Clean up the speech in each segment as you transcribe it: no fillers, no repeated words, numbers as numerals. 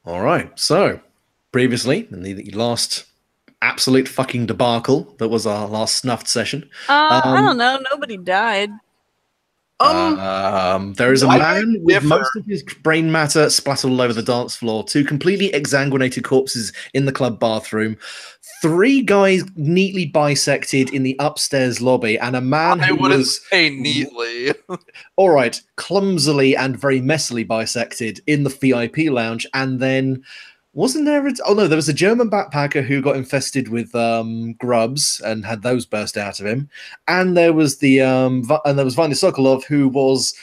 All right. So, previously, in the last absolute fucking debacle that was our last snuffed session, I don't um, know. Nobody died. Um, there is a I nope. beg man to with differ. most of his brain matter splattered all over the dance floor, two completely exsanguinated corpses in the club bathroom, three guys neatly bisected in the upstairs lobby, and a man I who wouldn't was say neatly. all right, clumsily and very messily bisected in the VIP lounge, and then wasn't there? Oh no, there was a German backpacker who got infested with grubs and had those burst out of him, and there was and there was Vanya Sokolov who was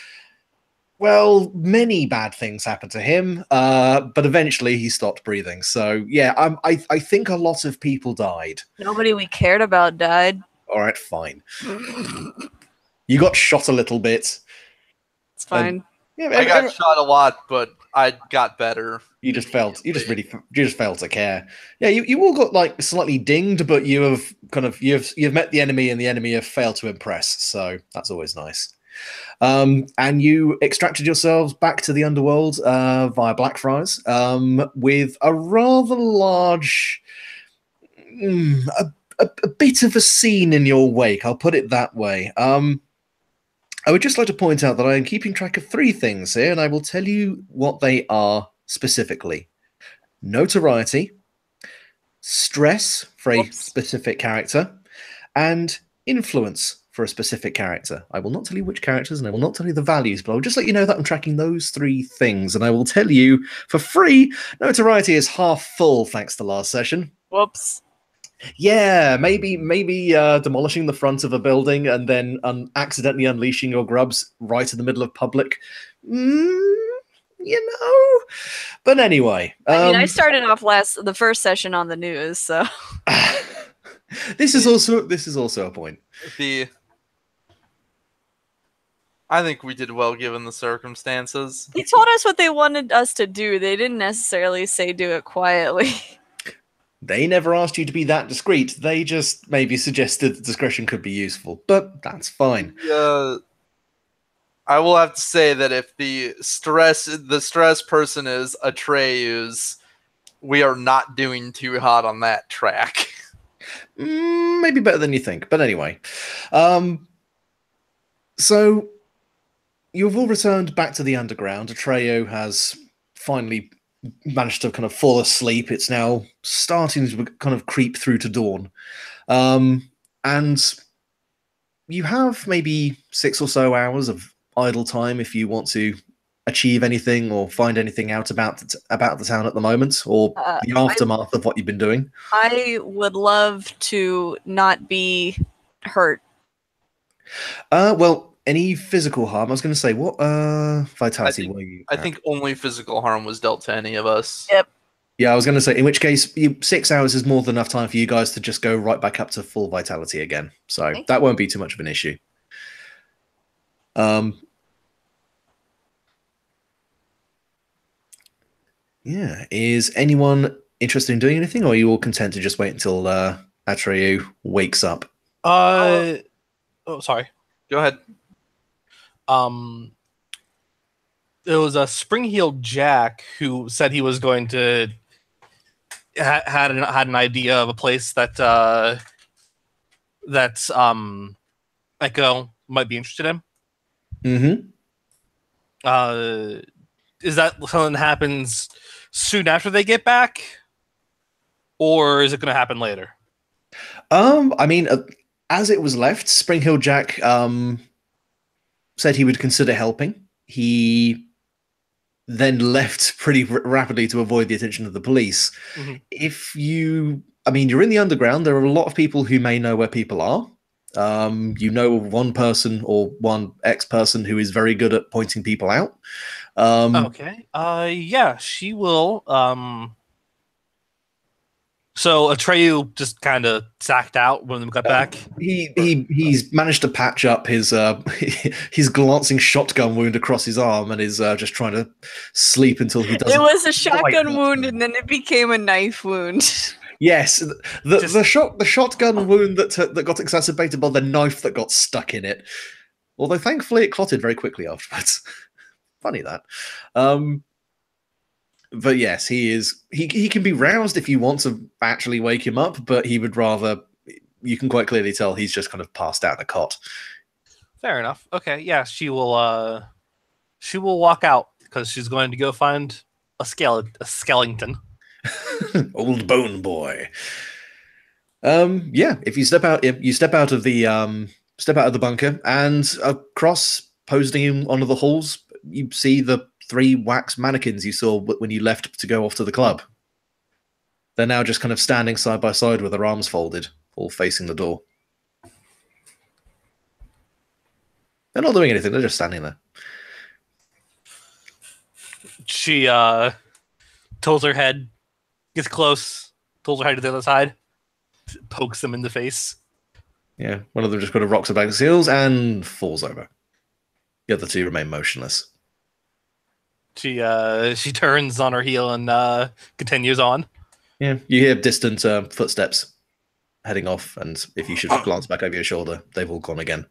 well, many bad things happened to him, but eventually he stopped breathing. So yeah, I think a lot of people died. Nobody we cared about died. All right, fine. It's You got shot a little bit, and fine. yeah, I got shot a lot, but I got better immediately. you just failed to care. Yeah, you all got like slightly dinged, but you have you've met the enemy and the enemy have failed to impress. So that's always nice. And you extracted yourselves back to the underworld via Blackfriars with a rather large, a bit of a scene in your wake. I'll put it that way. I would just like to point out that I am keeping track of three things here, and I will tell you what they are specifically: notoriety, stress for a Whoops. specific character, and influence for a specific character. I will not tell you which characters and I will not tell you the values, but I'll just let you know that I'm tracking those three things. And I will tell you for free, notoriety is half full thanks to last session. Whoops. Yeah, maybe demolishing the front of a building and then accidentally unleashing your grubs right in the middle of public. Mm, you know. But anyway, I mean, I started off the first session on the news, so this is also a point. I think we did well given the circumstances. they told us what they wanted us to do. They didn't necessarily say do it quietly. They never asked you to be that discreet. They just maybe suggested that discretion could be useful, but that's fine. I will have to say that if the stress person is Atreus, we are not doing too hot on that track. Maybe better than you think, but anyway. So you've all returned back to the underground. Atreyu has finally managed to kind of fall asleep. It's now starting to kind of creep through to dawn. And you have maybe 6 or so hours of idle time if you want to achieve anything or find anything out about the town at the moment, or the aftermath of what you've been doing. I would love to not be hurt. Well, any physical harm? I was going to say, what vitality think, were you I at? think only physical harm was dealt to any of us. Yep. Yeah, I was going to say, in which case, 6 hours is more than enough time for you guys to just go right back up to full vitality again. So Okay. that won't be too much of an issue. Yeah. Is anyone interested in doing anything, or are you all content to just wait until Atreyu wakes up? Oh, sorry. Go ahead. There was a Spring-Heeled Jack who said he was going to had an idea of a place that Echo might be interested in. Mm-hmm. Is that something that happens soon after they get back, or is it going to happen later? I mean, as it was left, Spring Hill Jack said he would consider helping. He then left pretty rapidly to avoid the attention of the police. Mm-hmm. I mean, you're in the underground. There are a lot of people who may know where people are. You know one person or one ex-person who is very good at pointing people out. Okay. Yeah, she will. So Atreyu just kind of sacked out when we got back. He's managed to patch up his his glancing shotgun wound across his arm and is just trying to sleep until he doesn't. It was a shotgun wound, and then it became a knife wound. Yes, the shotgun wound that got exacerbated by the knife that got stuck in it. Although thankfully it clotted very quickly afterwards. Funny that. But yes, he is. He can be roused if you want to actually wake him up, but he would rather. You can quite clearly tell he's just kind of passed out in a cot. Fair enough. Okay, yeah, she will walk out because she's going to go find a skeleton. Old bone boy. Yeah. If you step out of the bunker and across, posting onto the halls, you see the 3 wax mannequins you saw when you left to go off to the club. They're now just kind of standing side by side with their arms folded, all facing the door. They're not doing anything, they're just standing there. She tilts her head, gets close, tilts her head to the other side, pokes them in the face. Yeah, one of them just kind of rocks her back to the heels and falls over. The other 2 remain motionless. She turns on her heel and continues on. Yeah, you hear distant footsteps heading off, and if you should glance back over your shoulder, they've all gone again.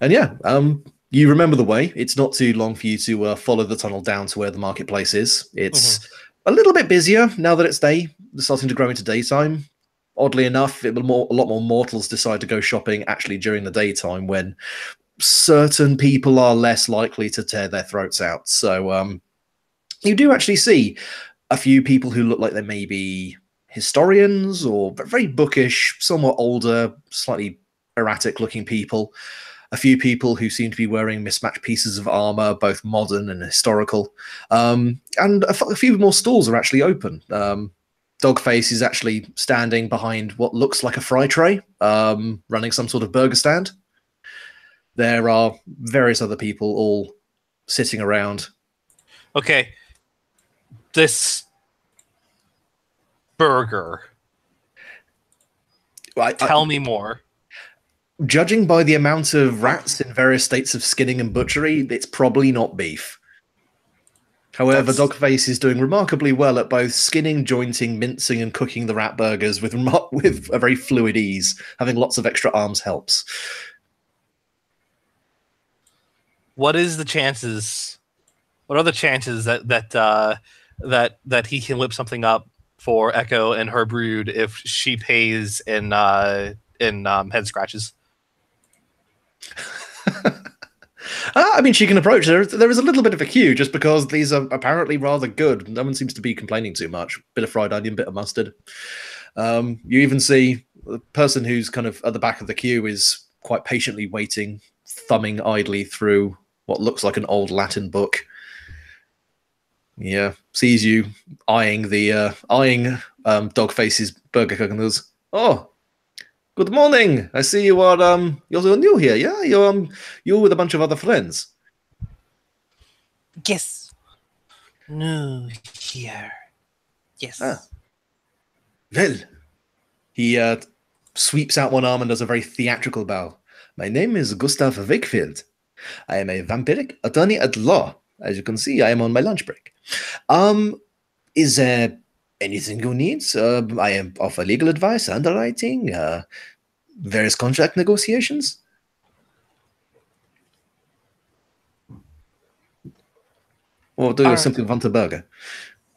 And yeah, you remember the way. It's not too long for you to follow the tunnel down to where the marketplace is. It's a little bit busier now that it's day. It's starting to grow into daytime. Oddly enough, a lot more mortals decide to go shopping actually during the daytime, when certain people are less likely to tear their throats out. So you do actually see a few people who look like they may be historians or very bookish, somewhat older, slightly erratic looking people. A few people who seem to be wearing mismatched pieces of armor, both modern and historical. And a few more stalls are actually open. Dogface is actually standing behind what looks like a fry tray, running some sort of burger stand. There are various other people all sitting around. Okay. This burger. Tell me more. Judging by the amount of rats in various states of skinning and butchery, it's probably not beef. However, Dogface is doing remarkably well at both skinning, jointing, mincing, and cooking the rat burgers with a very fluid ease. Having lots of extra arms helps. What are the chances that he can whip something up for Echo and her brood if she pays in head scratches? I mean, she can approach. There is a little bit of a queue just because these are apparently rather good. No one seems to be complaining too much. Bit of fried onion, bit of mustard. You even see the person who's kind of at the back of the queue is quite patiently waiting, thumbing idly through what looks like an old Latin book. Yeah, sees you eyeing Dogface's burger cook and goes, "Oh, good morning. I see you are you're new here, yeah? You're with a bunch of other friends." Yes. New here. Yes. Well, he sweeps out one arm and does a very theatrical bow. "My name is Gustav Wakefield. I am a vampiric attorney at law. As you can see, I am on my lunch break. Is there anything you need? I am offer legal advice, underwriting, various contract negotiations." Or do you simply want a burger?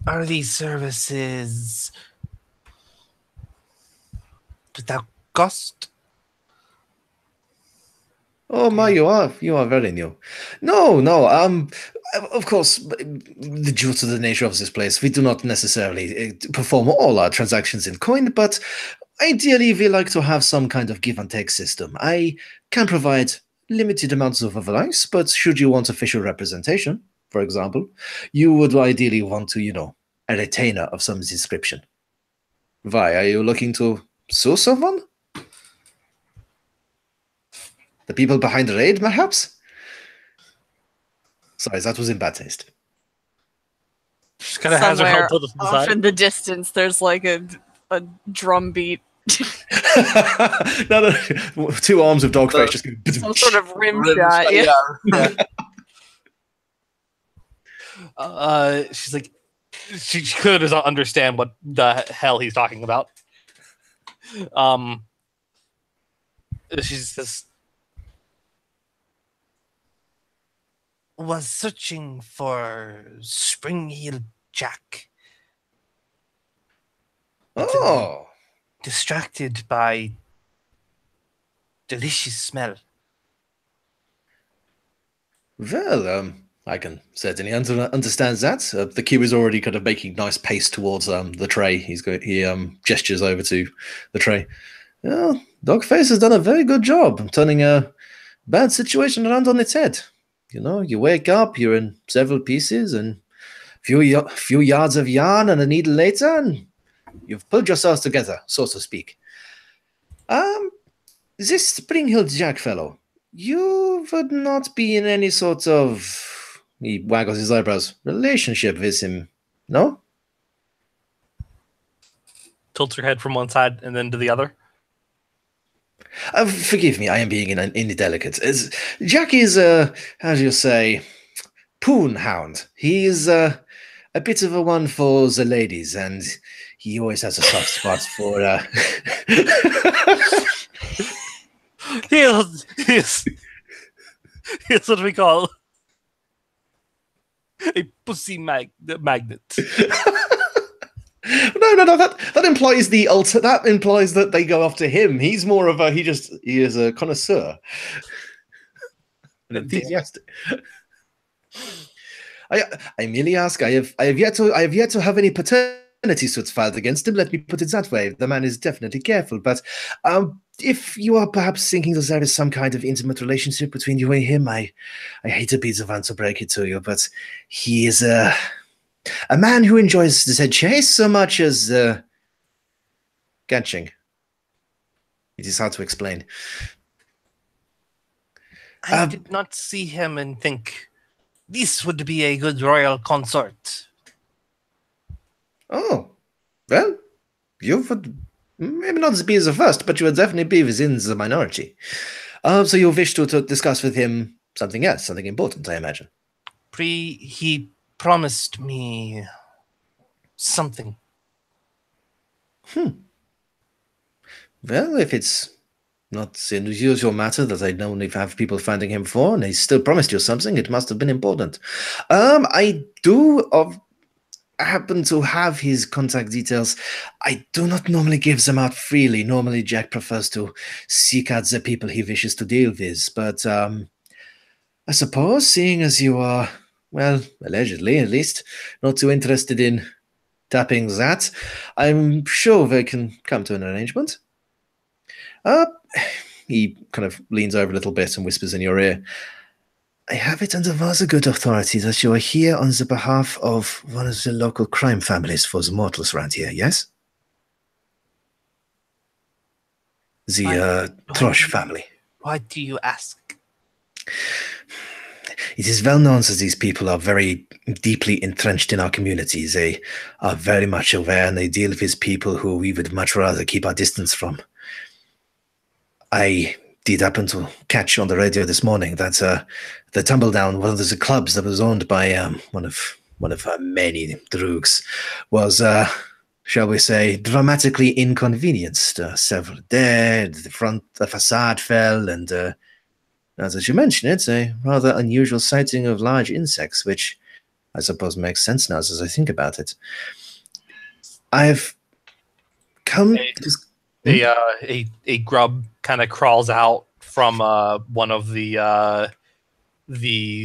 Are these services without cost? Oh my, you are very new. No. Of course, due to the nature of this place, we do not necessarily perform all our transactions in coin, but ideally we like to have some kind of give and take system. I can provide limited amounts of advice, but should you want official representation, for example, you would ideally want to, a retainer of some description. Why, are you looking to sue someone? The people behind the raid, perhaps? Sorry, that was in bad taste. She kind of has her head tilted to the off side. in the distance, there's like a drum beat. No, 2 arms of Dogface just go. Some sort of rim shot. Yeah. She's like, she clearly does not understand what the hell he's talking about. She says, was searching for Spring Heel Jack. Oh, Distracted by delicious smell. well, I can certainly understand that. The queue is already kind of making nice pace towards the tray. He gestures over to the tray. Well, Dogface has done a very good job turning a bad situation around on its head. You know, you wake up, you're in several pieces, and few yards of yarn and a needle later, and you've pulled yourselves together, so to speak. This Spring Hill Jack fellow, you would not be in any sort of, he waggles his eyebrows, relationship with him, no? Tilts her head from one side and then to the other. Forgive me, I am being indelicate. Jack is, how do you say, poon hound. He is a bit of a one for the ladies, and he always has a soft spot for. Here's what we call a pussy magnet. No. That implies that implies that they go after him. He's more of a he is a connoisseur, an enthusiastic. I merely ask. I have yet to have any paternity suits filed against him. Let me put it that way. The man is definitely careful. But if you are perhaps thinking that there is some kind of intimate relationship between you and him, I hate to be the one to break it to you, but he is a man who enjoys the chase so much as catching. It is hard to explain. I did not see him and think this would be a good royal consort. Oh, well, you would maybe not be the first, but you would definitely be within the minority. So you wish to discuss with him something else, something important, I imagine. He promised me something. Well, if it's not an unusual matter that I only have people finding him for, and he still promised you something, it must have been important. I do happen to have his contact details. I do not normally give them out freely. Normally, Jack prefers to seek out the people he wishes to deal with. But I suppose, seeing as you are, well, allegedly at least, not too interested in tapping that, I'm sure they can come to an arrangement. He kind of leans over a little bit and whispers in your ear, I have it under rather good authority that you are here on the behalf of one of the local crime families for the mortals around here, yes? The Thrush family. Why do you ask? It is well known that these people are very deeply entrenched in our communities. They are very much aware, and they deal with people who we would much rather keep our distance from. I did happen to catch on the radio this morning that the Tumbledown, one of the clubs that was owned by one of our many droogs, was, shall we say, dramatically inconvenienced. Several dead, the facade fell, and as you mentioned, it's a rather unusual sighting of large insects, which I suppose makes sense now as I think about it. I've come... A grub kind of crawls out from one of the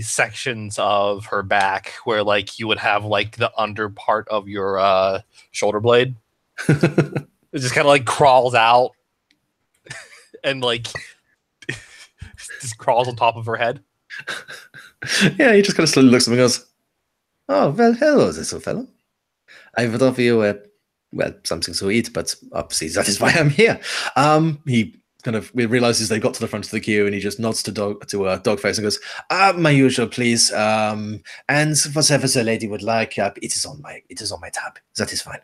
sections of her back where like you would have like the under part of your shoulder blade. It just kind of like crawls out and like just crawls on top of her head. Yeah, he just kind of slowly looks at me and goes, oh, well, hello, little fellow. I would offer you something to eat, but obviously that is why I'm here. He kind of realizes they got to the front of the queue, and he just nods to Dogface and goes, my usual, please. And whatever the lady would like, it is on my tab. That is fine.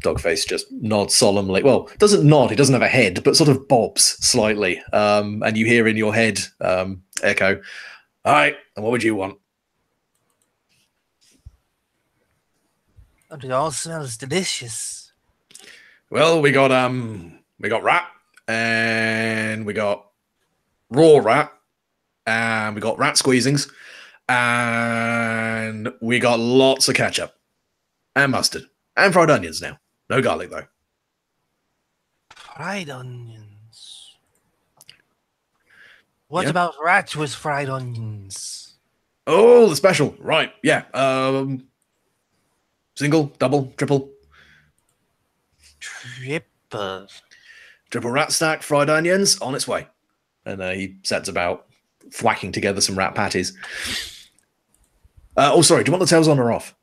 Dogface just nods solemnly. Well, doesn't nod. He doesn't have a head, but sort of bobs slightly. And you hear in your head, echo, all right, and what would you want? It all smells delicious. Well, we got rat, and we got raw rat, and we got rat squeezings, and we got lots of ketchup and mustard and fried onions now. No garlic though. Fried onions. What Yeah. about rats with fried onions? Oh, the special. Right. Yeah. Single, double, triple. Triple. Triple rat stack, fried onions, on its way. And he sets about whacking together some rat patties. Oh, sorry. Do you want the tails on or off?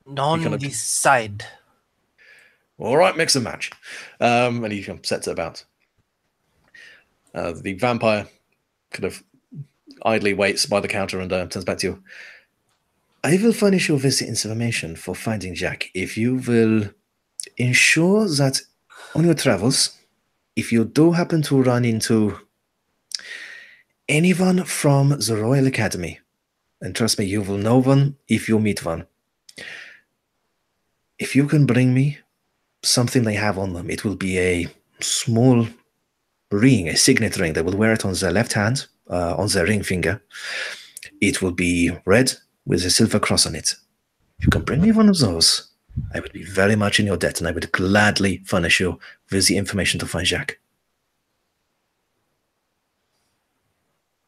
On kind of- this side. All right, mix and match. And he sets it about. The vampire kind of idly waits by the counter and turns back to you. I will furnish you with the information for finding Jack if you will ensure that on your travels, if you do happen to run into anyone from the Royal Academy, and trust me, you will know one if you meet one. If you can bring me something they have on them, it will be a small ring, a signet ring. They will wear it on their left hand, on their ring finger. It will be red with a silver cross on it. If you can bring me one of those, I would be very much in your debt, and I would gladly furnish you with the information to find Jacques.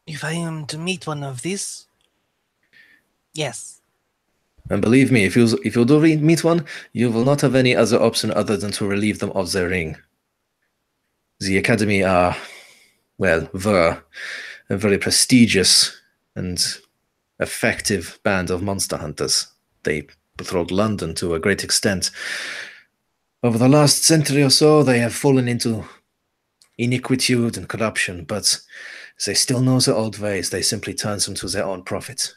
If I am to meet one of these, yes. And believe me, if you do meet one, you will not have any other option other than to relieve them of their ring. The Academy are, well, were a very prestigious and effective band of monster hunters. They patrolled London to a great extent. Over the last century or so, they have fallen into iniquitude and corruption, but they still know their old ways. They simply turn them to their own profit.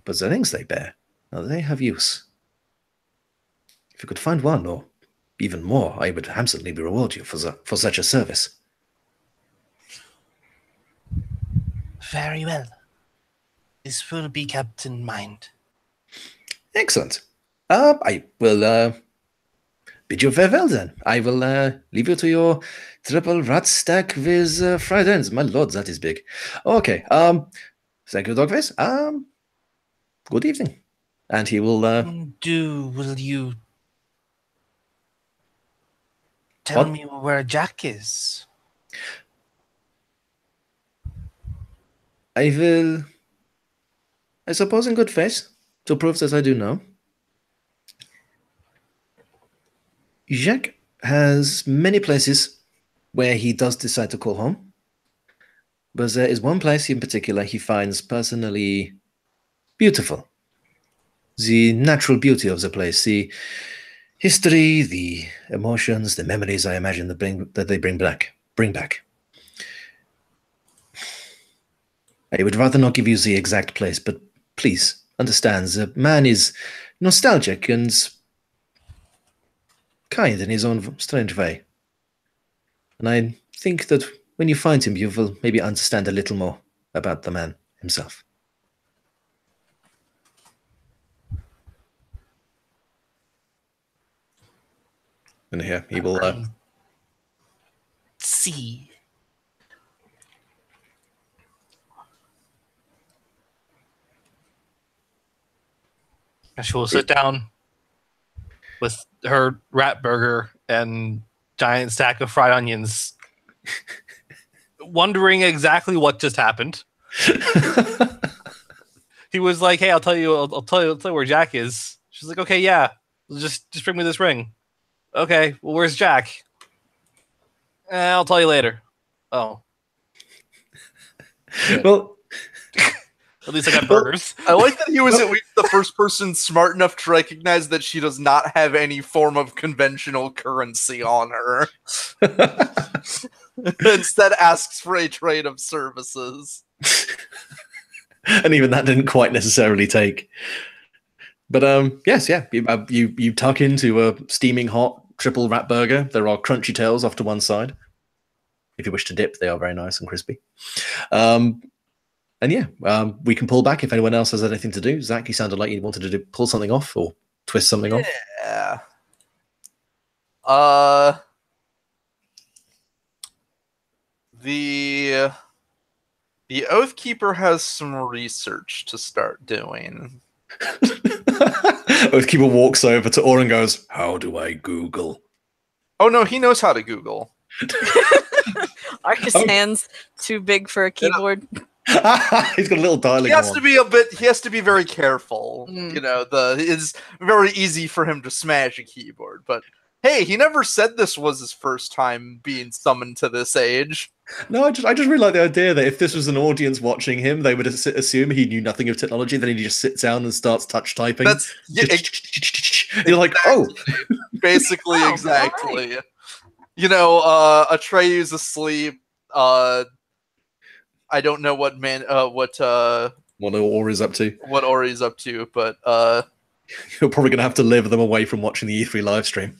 But the rings they bear, now they have use. If you could find one, or even more, I would handsomely reward you for such a service. Very well. This will be kept in mind. Excellent. I will bid you farewell then. I will leave you to your triple rat stack with fried ends. My lord, that is big. Okay. Thank you, Dogface. Good evening. And he will. Will you tell What? me where Jack is? I will. I suppose in good faith, to prove that I do know. Jacques has many places where he does decide to call home, but there is one place in particular he finds personally beautiful. The natural beauty of the place, the history, the emotions, the memories, I imagine, that they bring back. I would rather not give you the exact place, but please understand, the man is nostalgic and kind in his own strange way. And I think that when you find him, you will maybe understand a little more about the man himself. And here, he will... see. And she will sit down with her rat burger and giant stack of fried onions, wondering exactly what just happened. He was like, "Hey, I'll tell you where Jack is." She's like, "Okay, yeah, just bring me this ring." Okay, well, where's Jack? I'll tell you later. Oh, well, at least I got burgers. I like that he was at least the first person smart enough to recognize that she does not have any form of conventional currency on her. Instead asks for a trade of services. And even that didn't quite necessarily take. But yes, yeah, you tuck into a steaming hot triple rat burger. There are crunchy tails off to one side. If you wish to dip, they are very nice and crispy. And yeah, we can pull back if anyone else has anything to do. Zach, you sounded like you wanted to pull something off or twist something off. Yeah. The Oathkeeper has some research to start doing. Oathkeeper walks over to Or and goes, "How do I Google?" Oh no, he knows how to Google. Are his Oh. hands too big for a keyboard? He's got a little dialing. He has to be He has to be very careful. Mm. You know, it's very easy for him to smash a keyboard. But hey, he never said this was his first time being summoned to this age. No, I just really like the idea that if this was an audience watching him, they would assume he knew nothing of technology. Then he just sits down and starts touch typing. That's You're like, oh, basically Oh, exactly. Right. You know, Atreyu's asleep. I don't know what what Or is up to. What Ori's up to, but You're probably gonna have to live them away from watching the E3 live stream.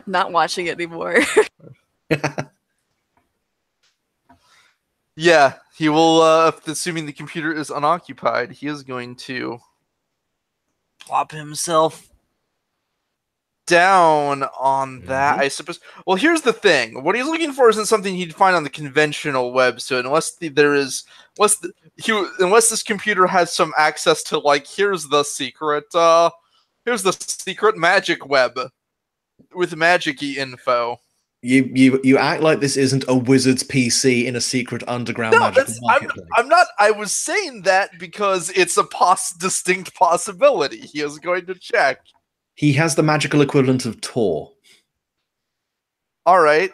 Not watching it anymore. yeah, he will. Assuming the computer is unoccupied, he is going to plop himself down on that, I suppose. Well, here's the thing: what he's looking for isn't something he'd find on the conventional web. So unless unless this computer has some access to, like, here's the secret magic web with magic-y info. You act like this isn't a wizard's PC in a secret underground magical marketplace. I'm not. I was saying that because it's a distinct possibility. He is going to check. He has the magical equivalent of Tor. All right.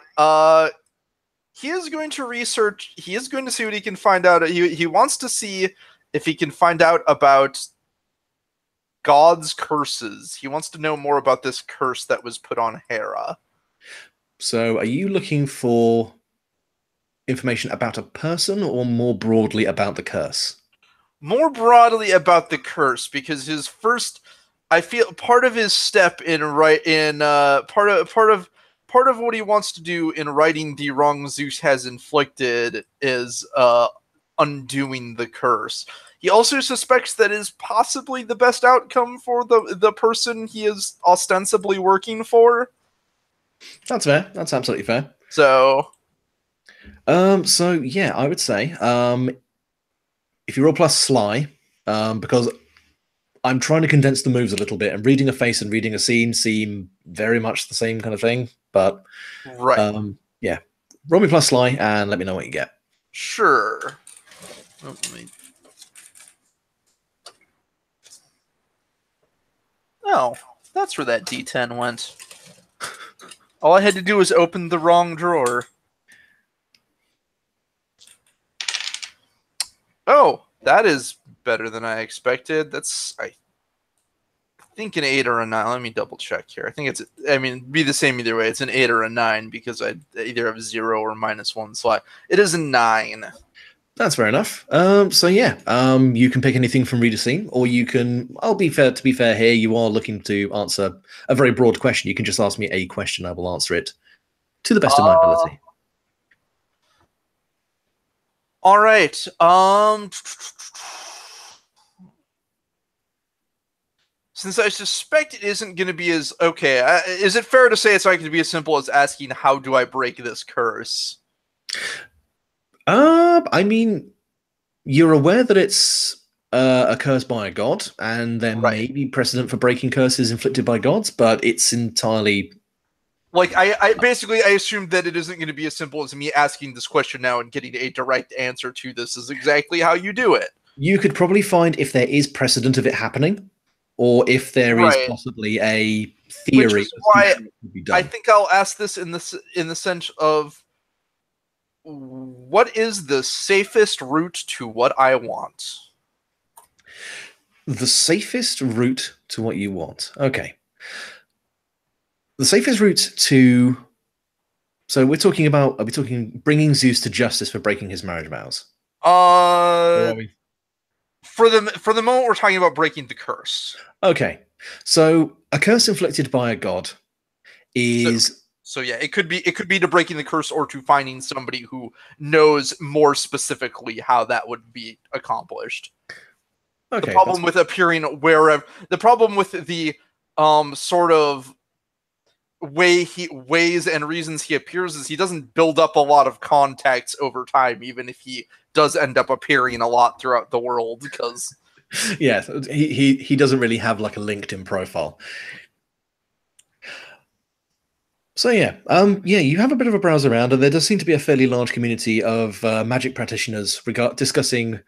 He is going to research. He is going to see what he can find out. He wants to see if he can find out about God's curses. He wants to know more about this curse that was put on Hera. So, are you looking for information about a person, or more broadly about the curse? More broadly about the curse, because his first, I feel, part of his step in part of what he wants to do in righting the wrong Zeus has inflicted is undoing the curse. He also suspects that is possibly the best outcome for the person he is ostensibly working for. That's fair. That's absolutely fair. So yeah, I would say, if you roll plus sly, because I'm trying to condense the moves a little bit, and reading a face and reading a scene seem very much the same kind of thing. But right, yeah, roll me plus sly and let me know what you get. Sure. Oh, that's where that D10 went. All I had to do was open the wrong drawer. Oh, that is better than I expected. That's, I think, an 8 or a 9. Let me double check here. I think it's, I mean, it'd be the same either way. It's an 8 or a 9 because I either have 0 or -1 slot. It is a 9. That's fair enough. So yeah, you can pick anything from read a scene, or you can. To be fair here, you are looking to answer a very broad question. You can just ask me a question. I will answer it to the best of my ability. All right. Since I suspect it isn't going to be as okay, is it fair to say it's not going to be as simple as asking, "How do I break this curse?" I mean, you're aware that it's a curse by a god, and there may be precedent for breaking curses inflicted by gods, but it's entirely... Like, I basically, I assume that it isn't going to be as simple as me asking this question now and getting a direct answer to this is exactly how you do it. You could probably find if there is precedent of it happening, or if there is possibly a theory. Which is why I think I'll ask this in the sense of, what is the safest route to what I want? The safest route to what you want. Okay. The safest route to... So are we talking bringing Zeus to justice for breaking his marriage vows? For the moment, we're talking about breaking the curse. Okay. So a curse inflicted by a god is... So yeah, it could be to breaking the curse or to finding somebody who knows more specifically how that would be accomplished. Okay, the problem with appearing wherever, the problem with the ways and reasons he appears is he doesn't build up a lot of contacts over time, even if he does end up appearing a lot throughout the world. Because yeah, he doesn't really have like a LinkedIn profile. So yeah, you have a bit of a browse around, and there does seem to be a fairly large community of magic practitioners discussing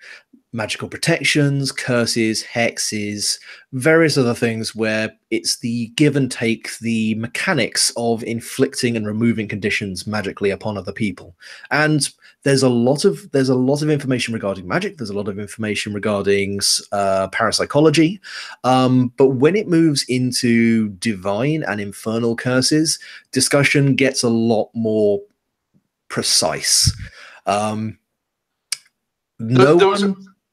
magical protections, curses, hexes, various other things where it's the give and take, the mechanics of inflicting and removing conditions magically upon other people. And there's a lot of information regarding magic. There's a lot of information regarding parapsychology. But when it moves into divine and infernal curses, discussion gets a lot more precise.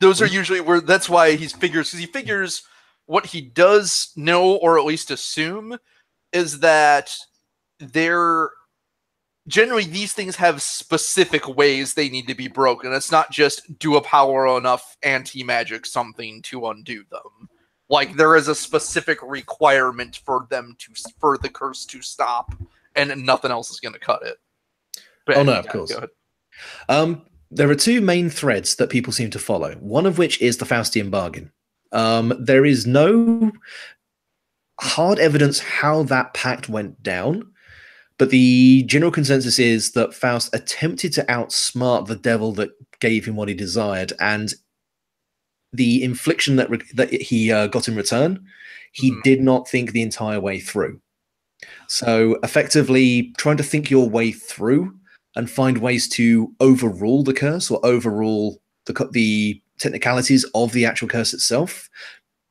Those are usually where that's why he figures what he does know, or at least assume, is that generally these things have specific ways they need to be broken. It's not just do a power enough anti-magic something to undo them. Like there is a specific requirement for the curse to stop, and nothing else is going to cut it. But, oh no, of course. Go ahead. There are two main threads that people seem to follow, one of which is the Faustian bargain. There is no hard evidence how that pact went down, but the general consensus is that Faust attempted to outsmart the devil that gave him what he desired, and the infliction that he got in return, he did not think the entire way through. So effectively, trying to think your way through and find ways to overrule the curse or overrule the technicalities of the actual curse itself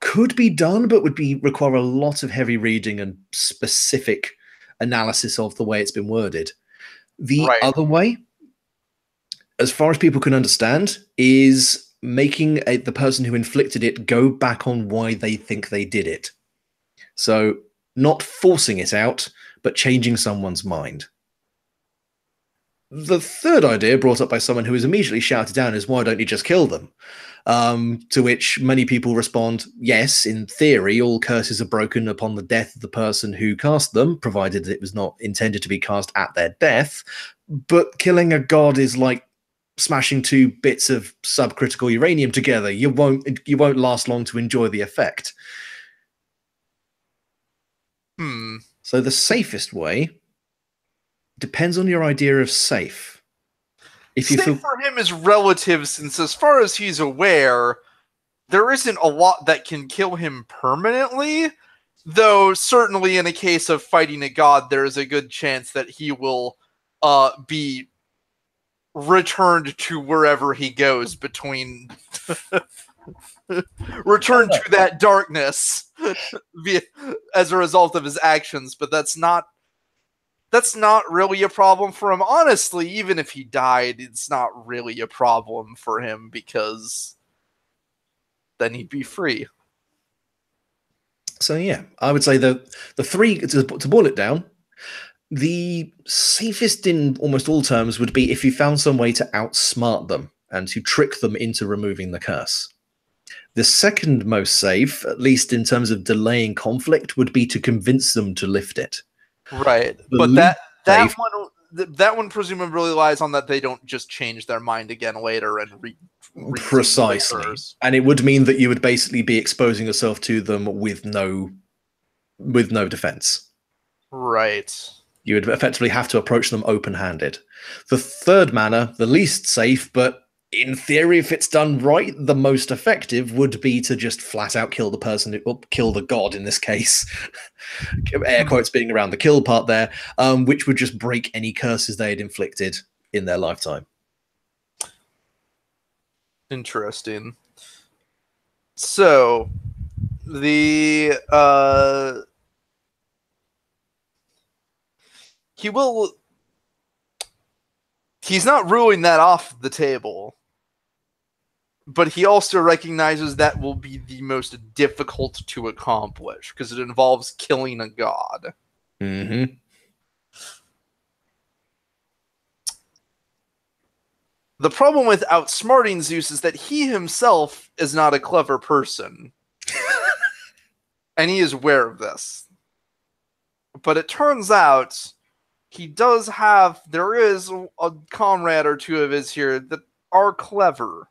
could be done, but would require a lot of heavy reading and specific analysis of the way it's been worded. The other way, as far as people can understand, is making the person who inflicted it go back on why they think they did it. So not forcing it out, but changing someone's mind. The third idea brought up by someone who was immediately shouted down is, why don't you just kill them? To which many people respond, yes, in theory, all curses are broken upon the death of the person who cast them, provided it was not intended to be cast at their death. But killing a god is like smashing two bits of subcritical uranium together. You won't last long to enjoy the effect. So the safest way depends on your idea of safe. If you safe for him is relative, since as far as he's aware, there isn't a lot that can kill him permanently, though certainly in a case of fighting a god, there is a good chance that he will be returned to wherever he goes between return to that darkness as a result of his actions, but that's not really a problem for him. Honestly, even if he died, it's not really a problem for him, because then he'd be free. So yeah, I would say the three, to boil it down, the safest in almost all terms would be if you found some way to outsmart them and to trick them into removing the curse. The second most safe, at least in terms of delaying conflict, would be to convince them to lift it. Right, but that one presumably relies on that they don't just change their mind again later and precisely. And it would mean that you would basically be exposing yourself to them with no defense. Right. You would effectively have to approach them open-handed. The third manner, the least safe, but in theory, if it's done right, the most effective would be to just flat out kill the person, kill the god in this case. Air quotes being around the kill part there, which would just break any curses they had inflicted in their lifetime. Interesting. So, he's not ruling that off the table, but he also recognizes that will be the most difficult to accomplish because it involves killing a god. Mm-hmm. The problem with outsmarting Zeus is that he himself is not a clever person. And he is aware of this. But it turns out there is a comrade or two of his here that are clever.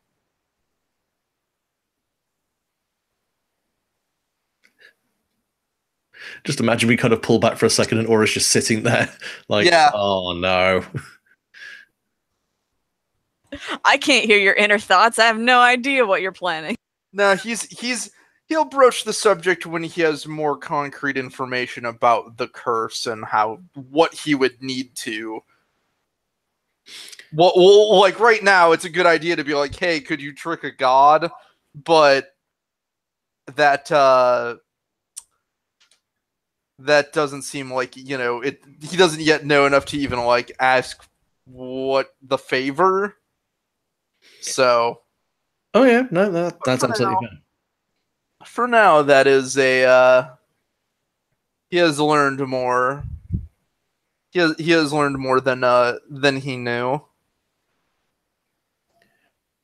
Just imagine we kind of pull back for a second and Aura's just sitting there like, Yeah. oh no. I can't hear your inner thoughts. I have no idea what you're planning. No, he'll broach the subject when he has more concrete information about the curse and what he would need to. Well, like right now, it's a good idea to be like, hey, could you trick a god? But that doesn't seem like, he doesn't yet know enough to even like ask what the favor. So. Oh yeah, no, that's absolutely fine. For now, that is he has learned more. He has learned more than he knew.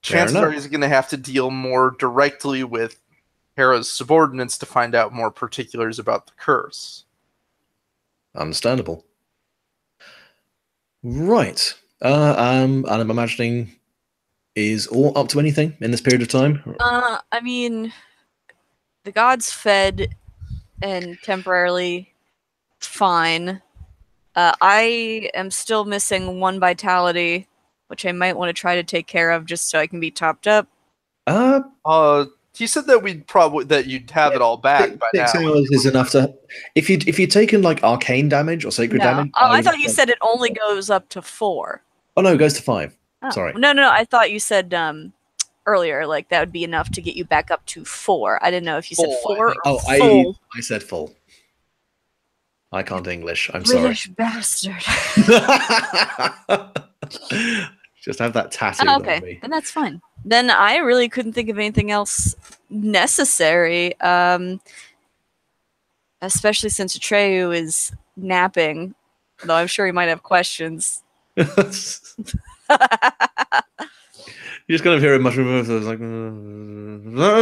Chances are he's going to have to deal more directly with Hera's subordinates to find out more particulars about the curse. Understandable. Right. And I'm imagining, is all up to anything in this period of time? I mean, the gods fed and temporarily fine. I am still missing 1 vitality, which I might want to try to take care of just so I can be topped up. He said that you'd have it all back by now. 6 hours is enough to. If you'd taken like arcane damage or sacred damage. Oh, I thought you said it only goes up to 4. Oh no, it goes to 5. Oh. Sorry. No, I thought you said earlier like that would be enough to get you back up to 4. I didn't know if you said 4 or full. I said full. I can't English. I'm British sorry. bastard. Just have that tattooed Oh, on okay, me. then that's fine. Then I really couldn't think of anything else necessary, especially since Atreyu is napping, though I'm sure he might have questions. You just kind of hear a mushroom voice. It's like,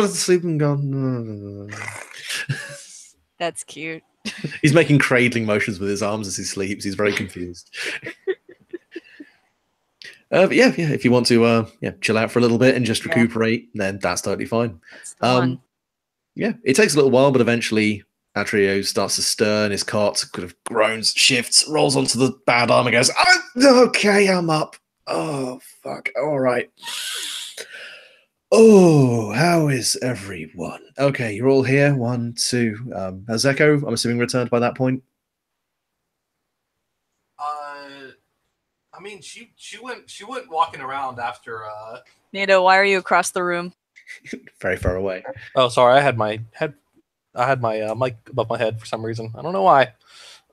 sleeping gone. That's cute. He's making cradling motions with his arms as he sleeps. He's very confused. But yeah, if you want to chill out for a little bit and just recuperate, then that's totally fine. Yeah, it takes a little while, but eventually Atreyu starts to stir in his cot, kind of groans, shifts, rolls onto the bad arm and goes, oh, okay, I'm up. Oh, fuck. All right. Oh, how is everyone? Okay, you're all here. 1, 2. Has Echo, I'm assuming, returned by that point? I mean, she went walking around after. Nato, why are you across the room? Very far away. Oh, sorry. I had my mic above my head for some reason. I don't know why.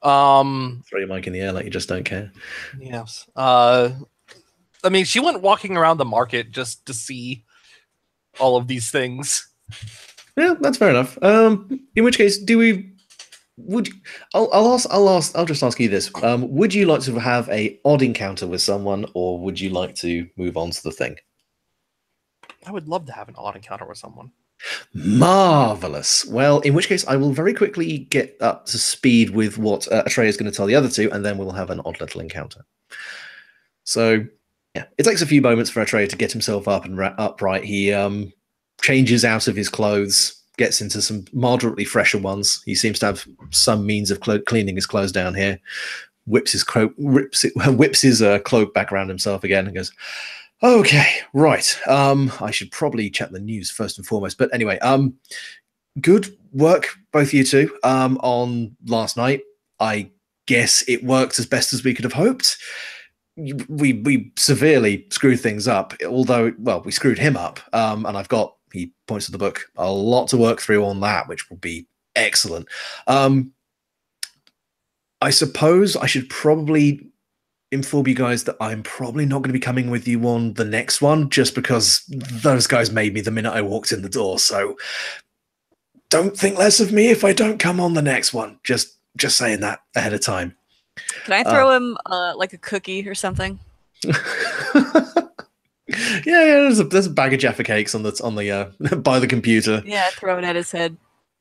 Throw your mic in the air like you just don't care. Yes. I mean, she went walking around the market just to see all of these things. Yeah, that's fair enough. In which case, I'll just ask you this. Would you like to have a odd encounter with someone, or would you like to move on to the thing? I would love to have an odd encounter with someone. Marvelous. Well, in which case, I will very quickly get up to speed with what Atreyu is going to tell the other two, and then we'll have an odd little encounter. So, yeah, it takes a few moments for Atreyu to get himself up and upright. He changes out of his clothes, gets into some moderately fresher ones. He seems to have some means of cleaning his clothes down here. Whips his cloak back around himself again, and goes, "Okay, right. I should probably check the news first and foremost. But anyway, good work, both you two, on last night. I guess it worked as best as we could have hoped. We severely screwed things up, although, well, we screwed him up. And I've got," he points to the book, "a lot to work through on that, which will be excellent. I suppose I should probably inform you guys that I'm probably not going to be coming with you on the next one, just because those guys made me the minute I walked in the door. So don't think less of me if I don't come on the next one. Just saying that ahead of time." Can I throw him like a cookie or something? Yeah. There's a bag of Jaffa cakes on the by the computer. Yeah, throw it at his head.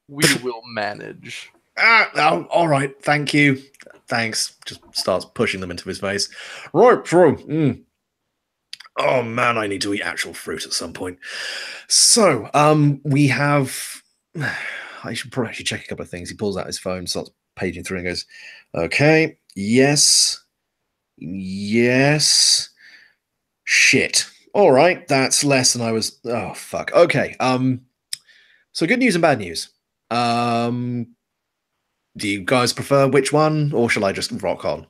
We will manage. Oh, all right, thank you. Thanks. Just starts pushing them into his face. Right, true. Oh man, I need to eat actual fruit at some point. So, we have. I should probably check a couple of things. He pulls out his phone, starts paging through, and goes, "Okay, yes, yes, shit. All right, that's less than I was. Oh fuck. Okay. So good news and bad news. Do you guys prefer which one, or shall I just rock on?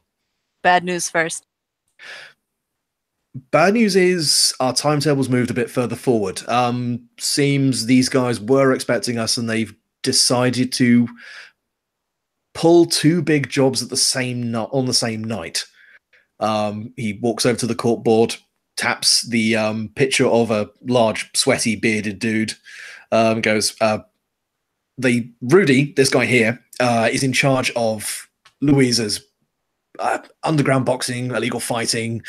Bad news first. Bad news is our timetable's moved a bit further forward. Seems these guys were expecting us, and they've decided to pull two big jobs at the same on the same night. He walks over to the court board, taps the picture of a large, sweaty, bearded dude. Goes, Rudy, this guy here, is in charge of Louisa's underground boxing, illegal fighting,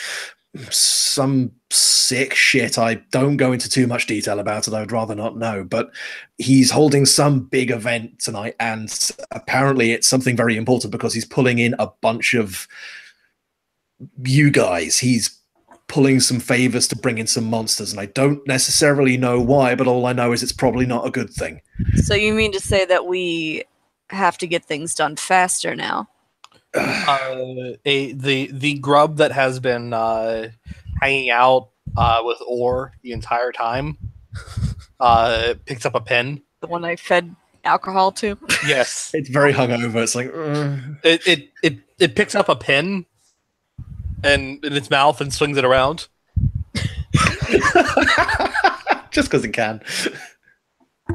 some sick shit. I don't go into too much detail about it. I would rather not know. But he's holding some big event tonight, and apparently it's something very important because he's pulling in a bunch of you guys. He's pulling some favors to bring in some monsters, and I don't necessarily know why, but all I know is it's probably not a good thing. So you mean to say that we have to get things done faster now? The grub that has been hanging out with Orr the entire time picks up a pen. The one I fed alcohol to? Yes. It's very hungover. It's like it picks up a pen and in its mouth and swings it around. just because it can.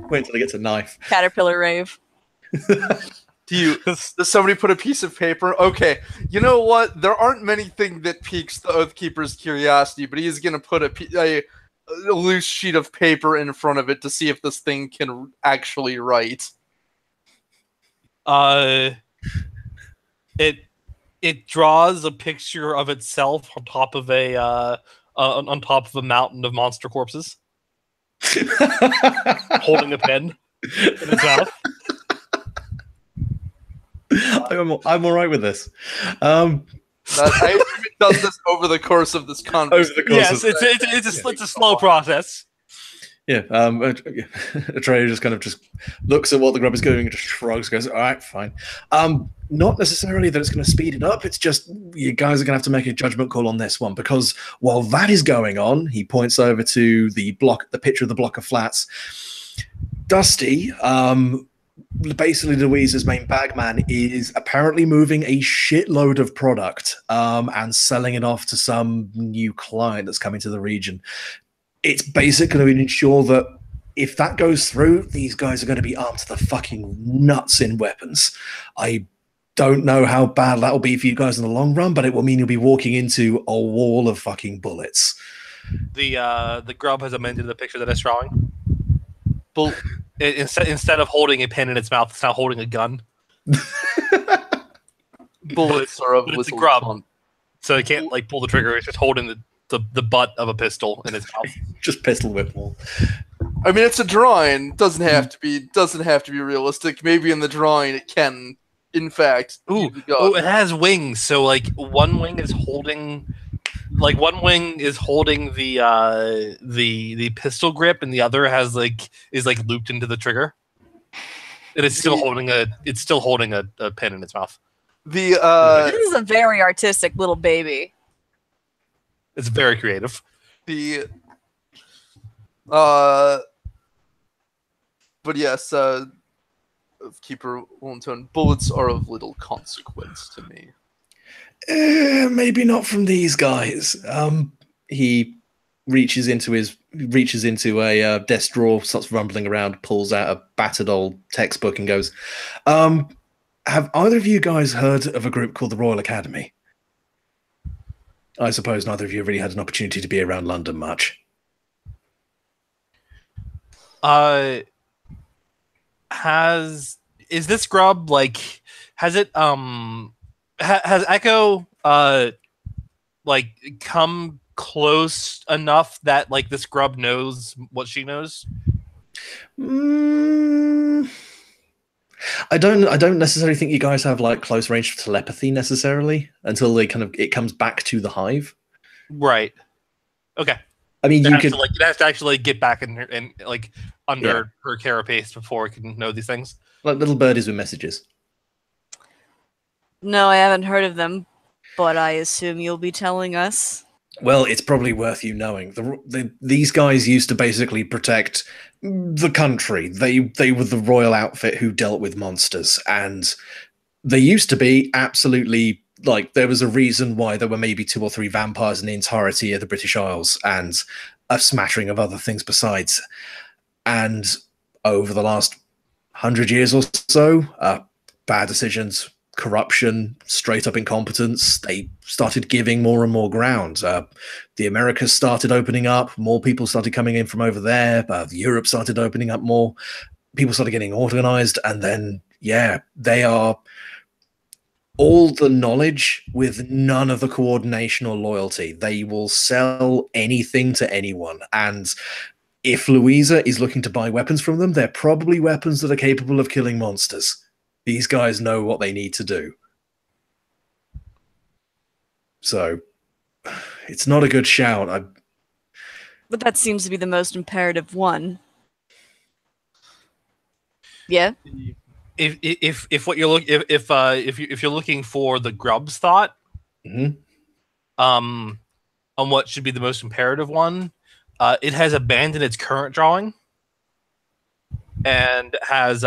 Wait until it gets a knife. Caterpillar rave. Does somebody put a piece of paper? Okay, you know what? There aren't many things that piques the Oathkeeper's curiosity, but he's going to put a loose sheet of paper in front of it to see if this thing can actually write. It draws a picture of itself on top of a mountain of monster corpses, holding a pen in its mouth. I'm all right with this. I assume it does this over the course of this conversation. Yes, it's a slow process. Yeah, Atreyu just kind of just looks at what the grub is doing and just shrugs, goes, all right, fine. Not necessarily that it's going to speed it up, it's just you guys are going to have to make a judgment call on this one, because while that is going on, he points over to the picture of the block of flats. Dusty, basically Louisa's main bagman, is apparently moving a shitload of product and selling it off to some new client that's coming to the region. It's basically going to ensure that if that goes through, these guys are going to be armed to the fucking nuts in weapons. I don't know how bad that will be for you guys in the long run, but it will mean you'll be walking into a wall of fucking bullets. The grub has amended the picture that it's drawing. Instead of holding a pen in its mouth, it's now holding a gun. Bullets are of it's a little grub, fun. so it can't like pull the trigger. It's just holding the butt of a pistol in its mouth. Just pistol whip wall. I mean, it's a drawing. Doesn't have to be realistic. Maybe in the drawing it can, in fact. It has wings. So like one wing is holding the pistol grip, and the other is looped into the trigger. It is still holding a pen in its mouth. This is a very artistic little baby. It's very creative. But yes, Keeper Wonton, bullets are of little consequence to me. Maybe not from these guys. He reaches into a desk drawer, starts rumbling around, pulls out a battered old textbook, and goes, "Have either of you guys heard of a group called the Royal Academy? I suppose neither of you have really had an opportunity to be around London much." Is this grub like? Has it has Echo like come close enough that like this grub knows what she knows? I don't necessarily think you guys have like close range telepathy necessarily until it comes back to the hive. Right. Okay. I mean, It you has could to, like, it has to actually get back in like under Yeah. her carapace before it can know these things. like little birdies with messages. No, I haven't heard of them, but I assume you'll be telling us. Well, it's probably worth you knowing. These guys used to basically protect the country. They were the royal outfit who dealt with monsters, and they used to be absolutely like there was a reason why there were maybe 2 or 3 vampires in the entirety of the British Isles, and a smattering of other things besides. And over the last 100 years or so, bad decisions, corruption, straight up incompetence, they started giving more and more ground. The Americas started opening up, more people started coming in from over there, Europe started opening up more, people started getting organized, and then, yeah, they are all the knowledge with none of the coordination or loyalty. They will sell anything to anyone, and if Louisa is looking to buy weapons from them, they're probably weapons that are capable of killing monsters. These guys know what they need to do. So, it's not a good shout. But that seems to be the most imperative one. Yeah. If what you're if you're looking for the Grub's thought, Mhm. on what should be the most imperative one, it has abandoned its current drawing and has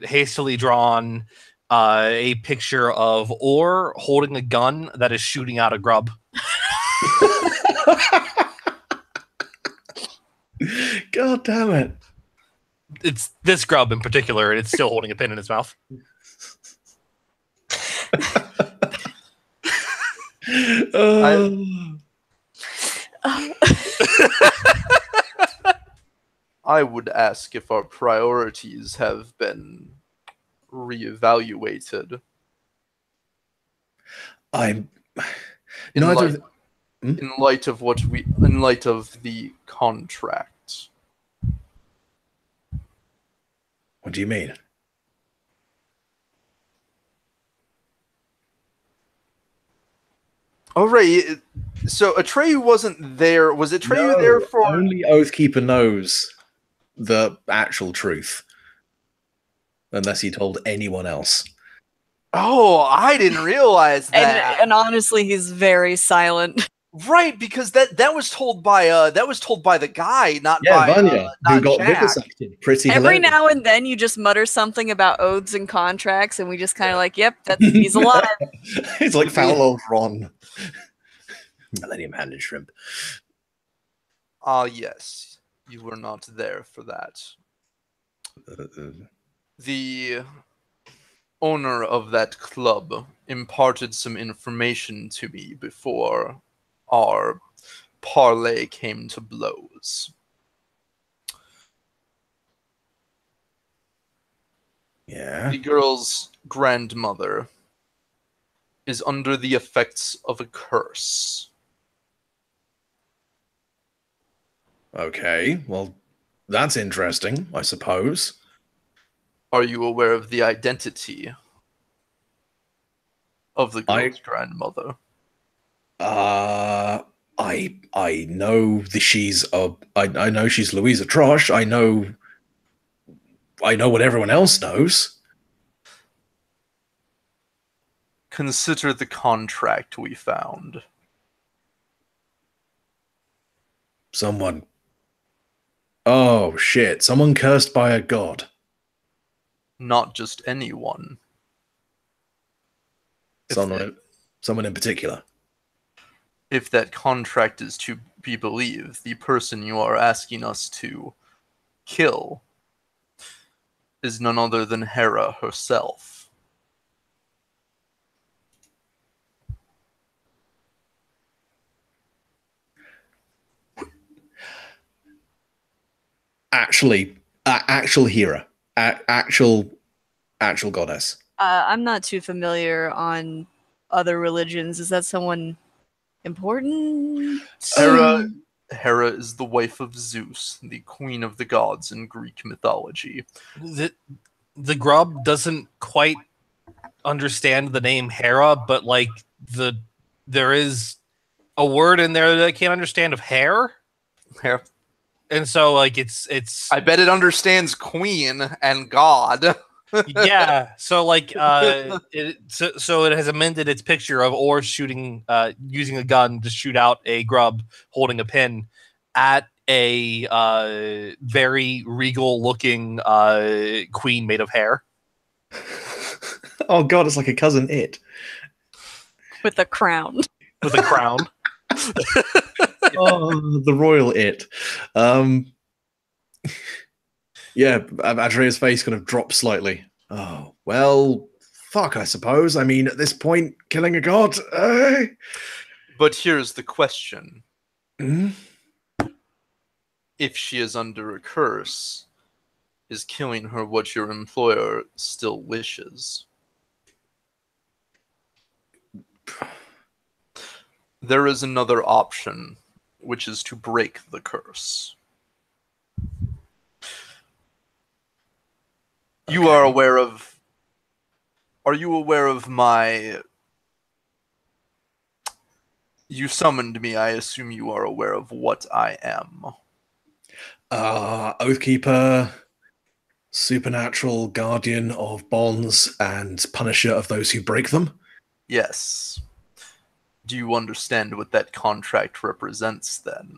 hastily drawn a picture of Orr holding a gun that is shooting out a grub. God damn it. It's this grub in particular, and it's still holding a pin in its mouth. I would ask if our priorities have been reevaluated. I'm In neither. light, in light of the contract. What do you mean? Oh, right. So Atreyu wasn't there. Was Atreyu there for? Only Oathkeeper knows the actual truth, unless he told anyone else. Oh, I didn't realize that. And honestly, he's very silent. Right, because that was told by the guy, not Yeah, by Vanya, who not got Jack. vivisected. Pretty Every hilarious. now and then, you just mutter something about oaths and contracts, and we just kind of like, "Yep, he's alive." It's like foul old Ron. Millennium Hand and Shrimp. Ah, yes, you were not there for that. The owner of that club imparted some information to me before our parley came to blows. Yeah. The girl's grandmother is under the effects of a curse. Okay, well, that's interesting, I suppose. Are you aware of the identity of the girl's grandmother? I know that I know she's Louisa Trosh. I know what everyone else knows. Consider the contract we found. Someone. Oh shit! Someone cursed by a god. Not just anyone. Someone in particular. If that contract is to be believed, the person you are asking us to kill is none other than Hera herself. Actual Hera. Actual goddess. I'm not too familiar on other religions. Is that someone important? Hera is the wife of Zeus, the queen of the gods in Greek mythology. the grub doesn't quite understand the name Hera, but like there is a word in there that I can't understand of hair, Yeah. and so like it's I bet it understands Queen and God. yeah. So like so it has amended its picture of Or shooting using a gun to shoot out a grub holding a pin at a very regal looking queen made of hair. Oh god, it's like a cousin It. With a crown. With a crown. Oh, the royal It. Yeah, Adria's face kind of drops slightly. Oh, well, fuck, I suppose. I mean, at this point, killing a god, But here's the question. Hmm? If she is under a curse, is killing her what your employer still wishes? There is another option, which is to break the curse. You are aware of... Are you aware of my... You summoned me, I assume you are aware of what I am. Oathkeeper, supernatural guardian of bonds, and punisher of those who break them. Yes. Do you understand what that contract represents, then?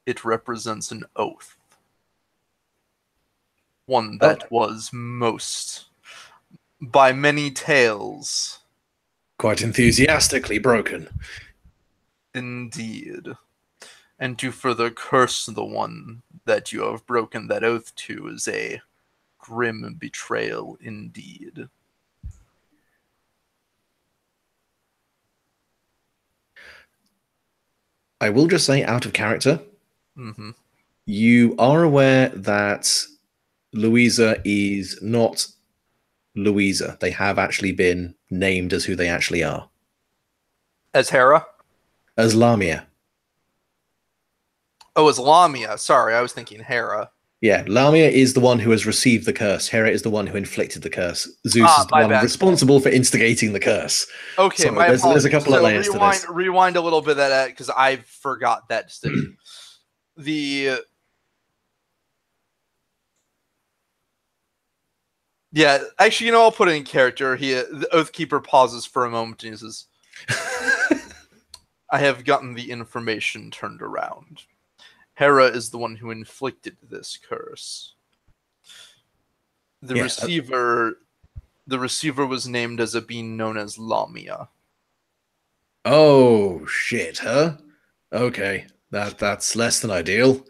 It represents an oath. One that was most, by many tales, Quite enthusiastically broken. indeed. And to further curse the one that you have broken that oath to is a grim betrayal indeed. I will just say, out of character, Mm-hmm. you are aware that Louisa is not Louisa. They have actually been named as who they actually are. As Hera? As Lamia. Oh, as Lamia. Sorry, I was thinking Hera. Yeah, Lamia is the one who has received the curse. Hera is the one who inflicted the curse. Zeus is the my one bad. responsible for instigating the curse. Okay, So my there's apologies. a couple of layers to this. Rewind a little bit of that because I forgot that distinction. Yeah, actually, I'll put it in character. The Oathkeeper pauses for a moment and he says, I have gotten the information turned around. Hera is the one who inflicted this curse. The receiver was named as a being known as Lamia. Oh shit, huh? Okay, that's less than ideal.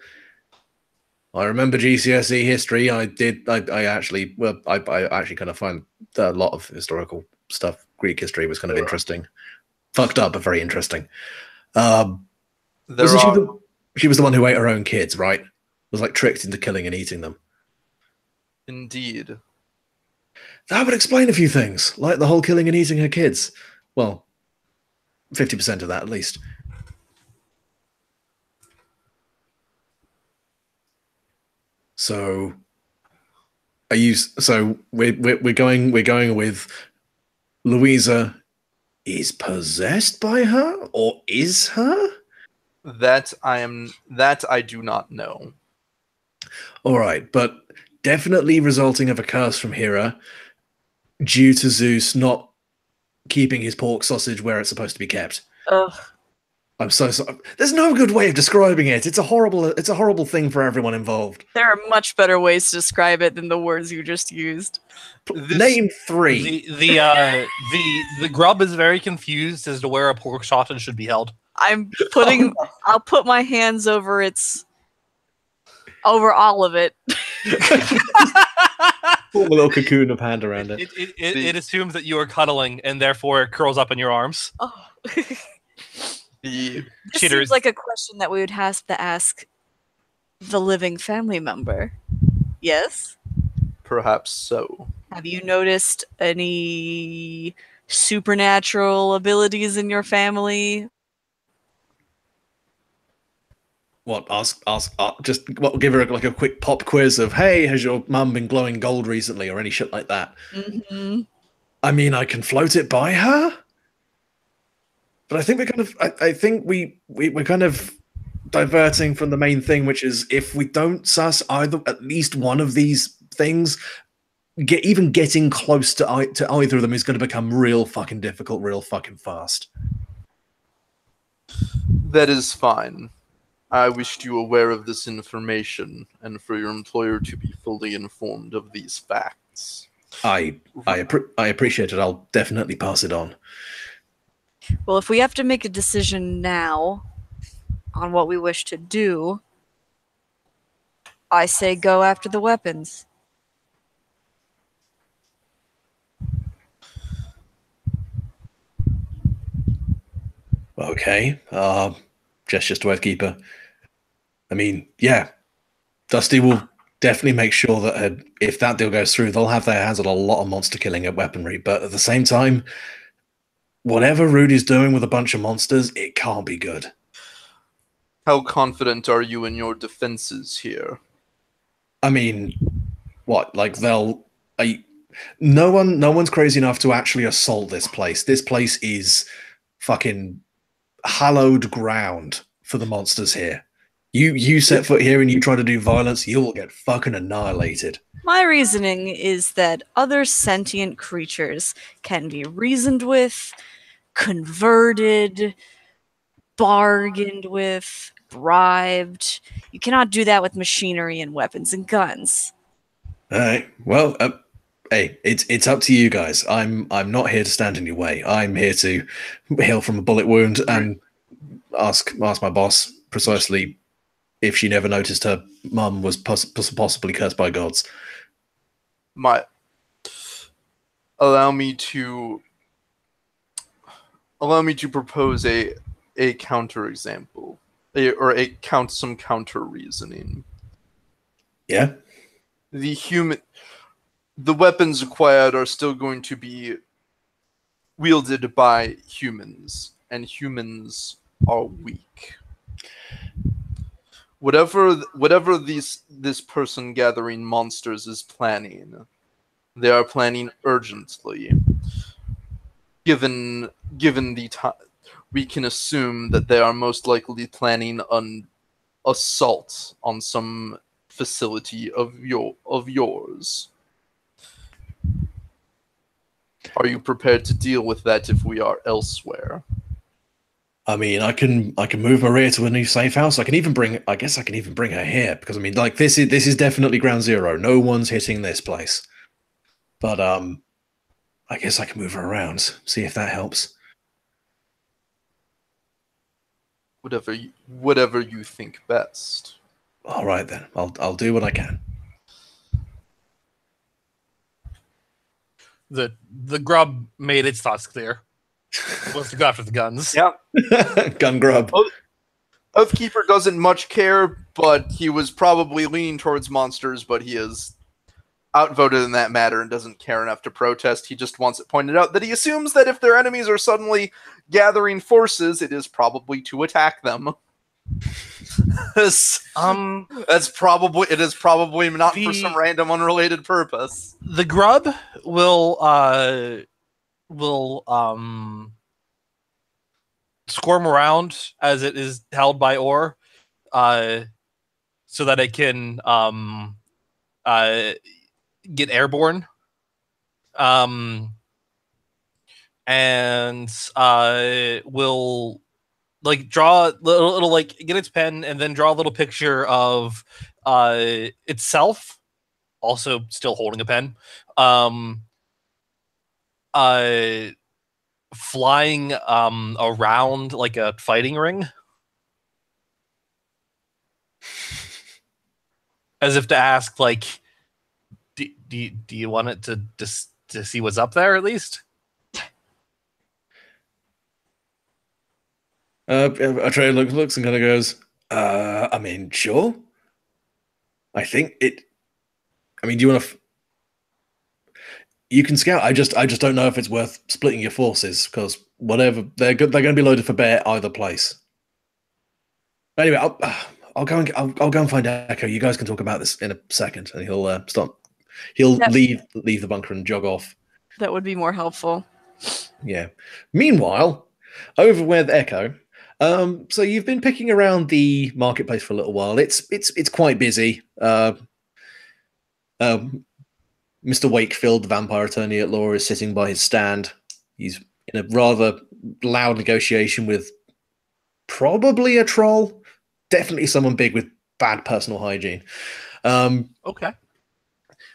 I remember GCSE history. I actually kind of find a lot of historical stuff. Greek history was kind of interesting, fucked up, but very interesting. She was the one who ate her own kids, right? Was like tricked into killing and eating them. Indeed. That would explain a few things, like the whole killing and eating her kids. Well, 50% of that at least. So, are you? So we're going with Louisa is possessed by her, or is her? That I do not know. All right, but definitely resulting of a curse from Hera due to Zeus not keeping his pork sausage where it's supposed to be kept. Ugh. I'm so sorry. There's no good way of describing it. It's a horrible thing for everyone involved. There are much better ways to describe it than the words you just used. Name three. The grub is very confused as to where a pork sausage should be held. I'll put my hands over all of it. Put a little cocoon of hand around it. It assumes that you are cuddling and therefore it curls up in your arms. Oh. The This seems like a question that we would have to ask the living family member. Yes? Perhaps so. Have you noticed any supernatural abilities in your family? what? Just give her like a quick pop quiz of, hey, has your mum been glowing gold recently, or any shit like that? Mm-hmm. I mean, I can float it by her, but I think we're kind of, I think we're kind of diverting from the main thing, which is if we don't suss either at least one of these things, even getting close to either of them is going to become real fucking difficult, real fucking fast. That is fine. I wished you aware of this information, and for your employer to be fully informed of these facts. I appreciate it. I'll definitely pass it on. Well, if we have to make a decision now on what we wish to do, I say go after the weapons. Okay. Gestures to Earthkeeper. I mean, yeah. Dusty will definitely make sure that if that deal goes through, they'll have their hands on a lot of monster killing at weaponry. But at the same time, whatever Rudy's doing with a bunch of monsters, it can't be good. How confident are you in your defenses here? I mean, what? Like no one's crazy enough to actually assault this place. This place is fucking hallowed ground for the monsters here. You set foot here and you try to do violence, you will get fucking annihilated. My reasoning is that other sentient creatures can be reasoned with, converted, bargained with, bribed. You cannot do that with machinery and weapons and guns. All right. Well, hey, it's up to you guys. I'm not here to stand in your way. I'm here to heal from a bullet wound and ask my boss precisely if she never noticed her mum was possibly cursed by gods. Allow me to propose a counter example, some counter reasoning. Yeah. The weapons acquired are still going to be wielded by humans, and humans are weak. Whatever this person gathering monsters is planning, they are planning urgently. Given the time, we can assume that they are most likely planning an assault on some facility of yours. Are you prepared to deal with that if we are elsewhere? I mean, I can move Maria to a new safe house. I guess I can even bring her here because I mean, like this is definitely ground zero. No one's hitting this place. But I guess I can move her around. See if that helps. Whatever you think best. All right then. I'll do what I can. The grub made its thoughts clear. Wants to go after the guns. Yeah. Gun grub. Oathkeeper doesn't much care, but he was probably leaning towards monsters, but he is outvoted in that matter and doesn't care enough to protest. He just wants it pointed out that he assumes that if their enemies are suddenly gathering forces, it is probably to attack them. It is probably not for some random unrelated purpose. The grub will squirm around as it is held by Orr, so that it can get airborne, and will like draw it'll like get its pen and then draw a little picture of itself, also still holding a pen, flying around like a fighting ring, as if to ask, like, do you want it to see what's up there at least? Atreyu looks and kind of goes, I mean, sure. I think it. I mean, do you want to? You can scout. I just don't know if it's worth splitting your forces because whatever they're going to be loaded for bear either place. Anyway, I'll go and find Echo. You guys can talk about this in a second." And he'll stop. He'll Yep. leave the bunker and jog off. That would be more helpful. Yeah. Meanwhile, over with Echo. So you've been picking around the marketplace for a little while. It's quite busy. Mr. Wakefield, the vampire attorney at law, is sitting by his stand. He's in a rather loud negotiation with probably a troll, definitely someone big with bad personal hygiene. Okay.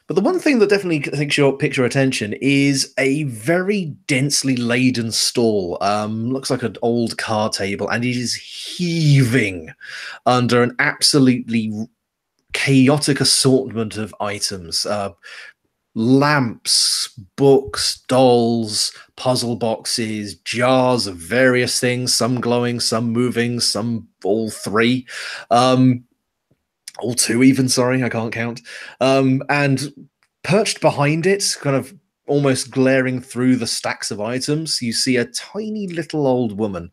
But the one thing that definitely takes your attention is a very densely laden stall. Looks like an old card table, and it is heaving under an absolutely chaotic assortment of items. Lamps, books, dolls, puzzle boxes, jars of various things, some glowing, some moving, some all three. All two even, sorry, I can't count. And perched behind it, kind of almost glaring through the stacks of items, you see a tiny little old woman.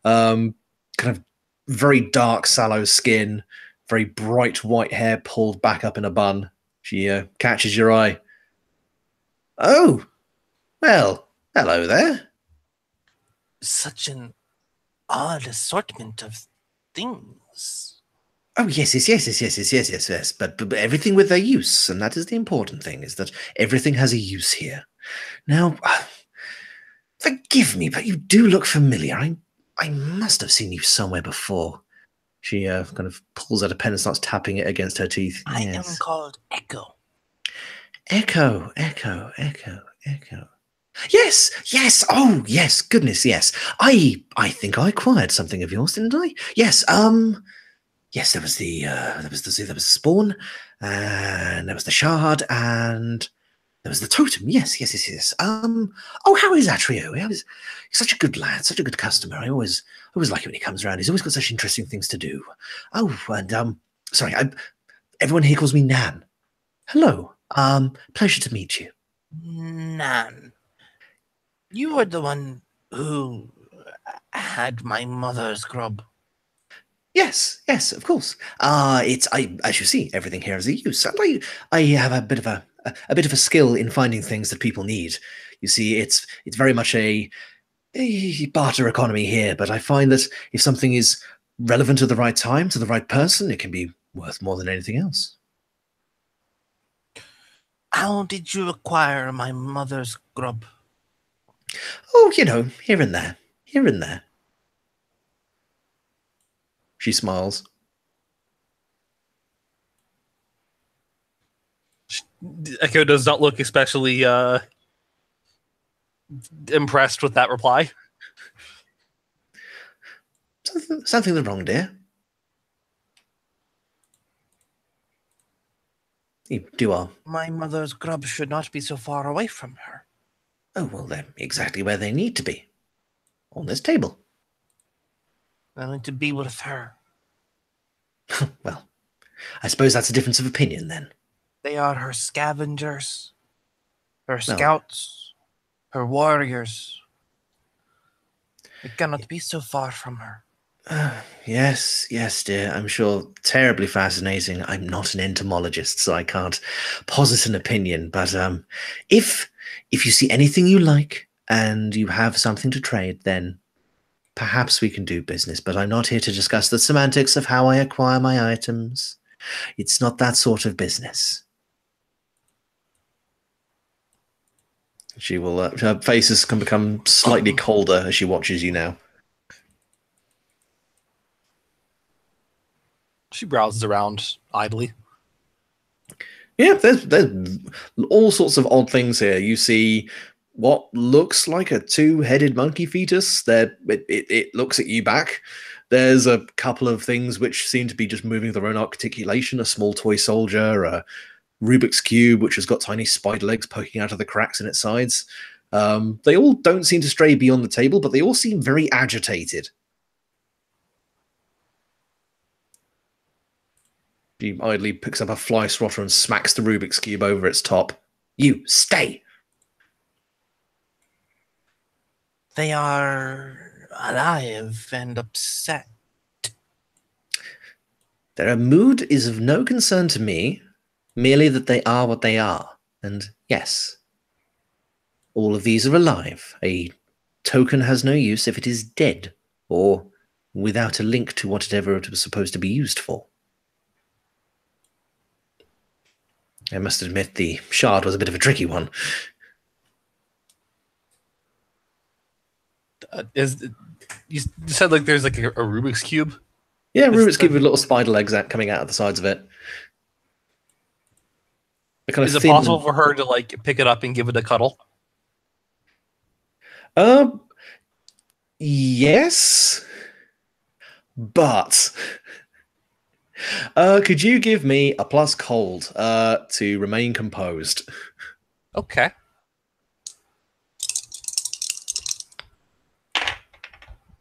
Kind of very dark, sallow skin, very bright white hair pulled back up in a bun. She catches your eye. "Oh, well, hello there." Such an odd assortment of things. "Oh, yes. But everything with their use, and that is the important thing, is that everything has a use here. Now, forgive me, but you do look familiar. I must have seen you somewhere before." She kind of pulls out a pen and starts tapping it against her teeth. I am "Yes. called Echo. Echo. Yes. Oh, yes. Goodness, yes. I think I acquired something of yours, didn't I? Yes. Yes. There was the spawn, and there was the shard, and there was the totem. Yes. Oh, how is Atrio? He's such a good lad, such a good customer. I always like it when he comes around. He's always got such interesting things to do. Oh, and sorry, everyone here calls me Nan. Hello. Pleasure to meet you. Nan. You were the one who had my mother's grub. Yes, of course. As you see, everything here has a use. And I have a bit of a skill in finding things that people need. You see, it's very much a barter economy here, but I find that if something is relevant at the right time to the right person, it can be worth more than anything else. How did you acquire my mother's grub? Oh, here and there. She smiles. Echo does not look especially impressed with that reply. Something's wrong, dear. You are. My mother's grub should not be so far away from her. Oh, well, they're exactly where they need to be. On this table. I need to be with her. Well, I suppose that's a difference of opinion, then. They are her scavengers, her scouts, her warriors. We cannot be so far from her. Yes, dear. I'm sure terribly fascinating. I'm not an entomologist, so I can't posit an opinion. But if you see anything you like and you have something to trade, then perhaps we can do business. But I'm not here to discuss the semantics of how I acquire my items. It's not that sort of business. She will. Her faces can become slightly colder as she watches you now. She browses around idly. Yeah, there's all sorts of odd things here. You see what looks like a two-headed monkey fetus. It looks at you back. There's a couple of things which seem to be just moving their own articulation. A small toy soldier, a Rubik's Cube, which has got tiny spider legs poking out of the cracks in its sides. They all don't seem to stray beyond the table, but they all seem very agitated. She idly picks up a fly swatter and smacks the Rubik's Cube over its top. "You, stay!" They are alive and upset. Their mood is of no concern to me, merely that they are what they are. And yes, all of these are alive. A token has no use if it is dead, or without a link to whatever it was supposed to be used for. I must admit the shard was a bit of a tricky one. You said like there's like a Rubik's Cube? Yeah, Rubik's Cube with little spider legs coming out of the sides of it. Is it possible for her to like pick it up and give it a cuddle? Yes, but could you give me a plus cold to remain composed? Okay.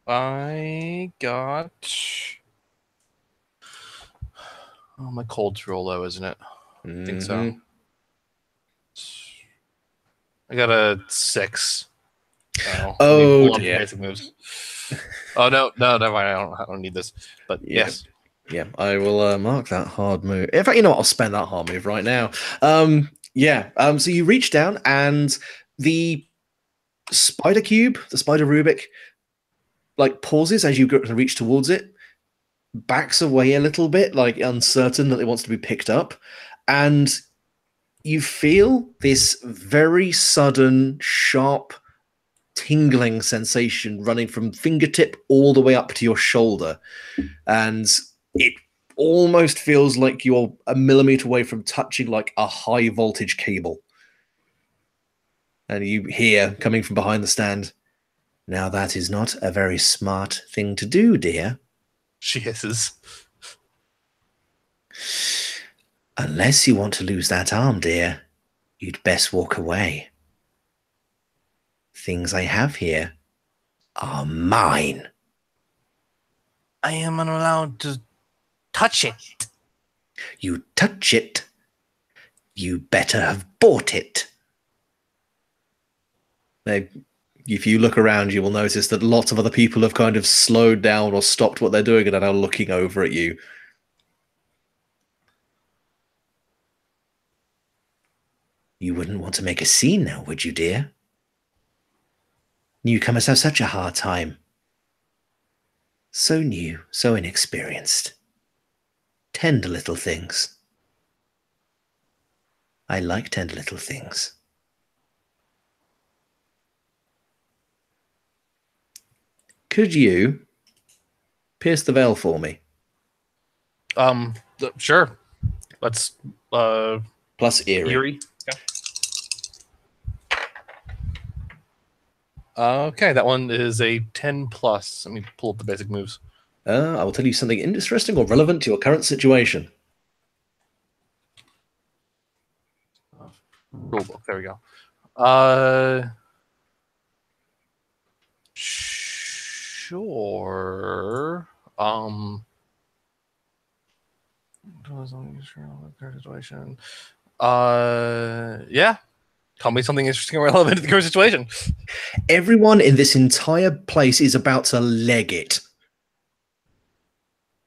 I got. Oh, my cold's real low, isn't it? I think so. I got a 6. Oh dear. Basic moves. Oh no, never mind. I don't need this. But Yeah. yes. Yeah, I will mark that hard move. In fact, you know what? I'll spend that hard move right now. So you reach down and the spider cube, the spider Rubik, like pauses as you go to reach towards it, backs away a little bit, like uncertain that it wants to be picked up, and you feel this very sudden, sharp, tingling sensation running from fingertip all the way up to your shoulder, and it almost feels like you're a millimeter away from touching like a high voltage cable. And you hear coming from behind the stand, "Now that is not a very smart thing to do, dear." She hisses. "Unless you want to lose that arm, dear, you'd best walk away. Things I have here are mine." I am unallowed to touch it. "You touch it, you better have bought it." Now, if you look around, you will notice that lots of other people have kind of slowed down or stopped what they're doing and are now looking over at you. "You wouldn't want to make a scene now, would you, dear? Newcomers have such a hard time. So new, so inexperienced. Tender little things. I like tender little things." Could you pierce the veil for me? Sure. Let's Plus eerie. Yeah. Okay, that one is a 10 plus. Let me pull up the basic moves. I will tell you something interesting or relevant to your current situation. Rulebook. There we go. Sure. Situation. Yeah. Tell me something interesting or relevant to the current situation. Everyone in this entire place is about to leg it.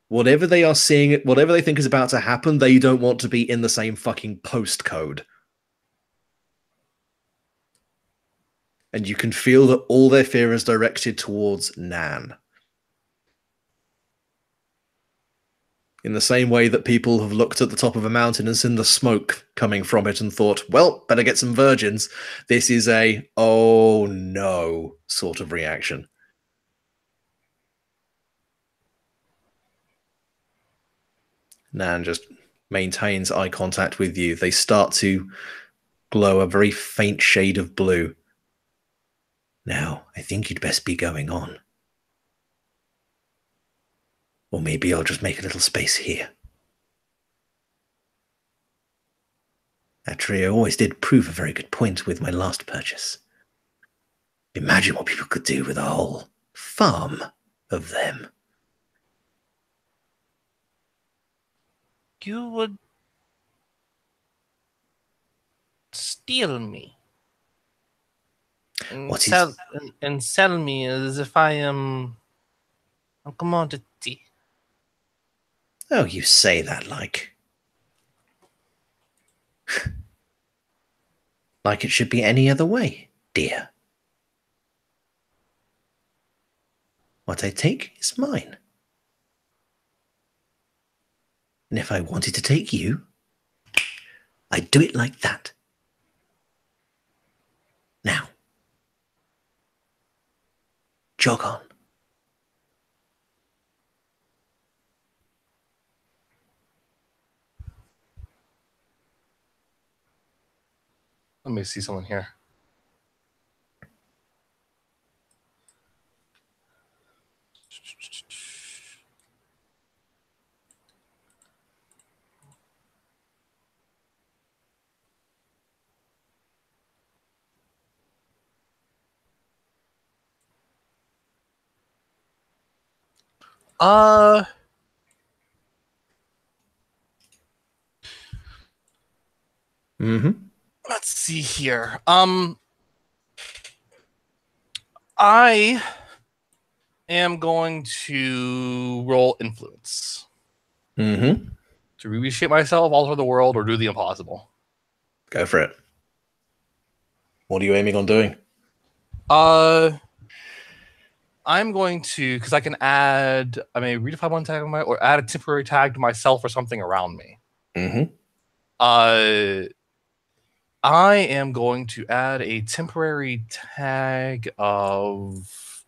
Whatever they are seeing, whatever they think is about to happen, they don't want to be in the same fucking postcode. And you can feel that all their fear is directed towards Nan. In the same way that people have looked at the top of a mountain and seen the smoke coming from it and thought, well, better get some virgins. This is a, oh no, sort of reaction. Nan just maintains eye contact with you. They start to glow a very faint shade of blue. "Now, I think you'd best be going on. Or maybe I'll just make a little space here. That trio always did prove a very good point with my last purchase. Imagine what people could do with a whole farm of them." You would steal me and What is- sell me as if I am a commodity. Oh, you say that like it should be any other way, dear. What I take is mine. And if I wanted to take you, I'd do it like that. Now, jog on. Let me see someone here. Uh, Mm-hmm. let's see here. I am going to roll influence Mm-hmm. to reshape myself, alter the world, or do the impossible. Go for it. What are you aiming on doing? I'm going to, because I can add, I may redefine one tag or add a temporary tag to myself or something around me. Mm-hmm. I am going to add a temporary tag of.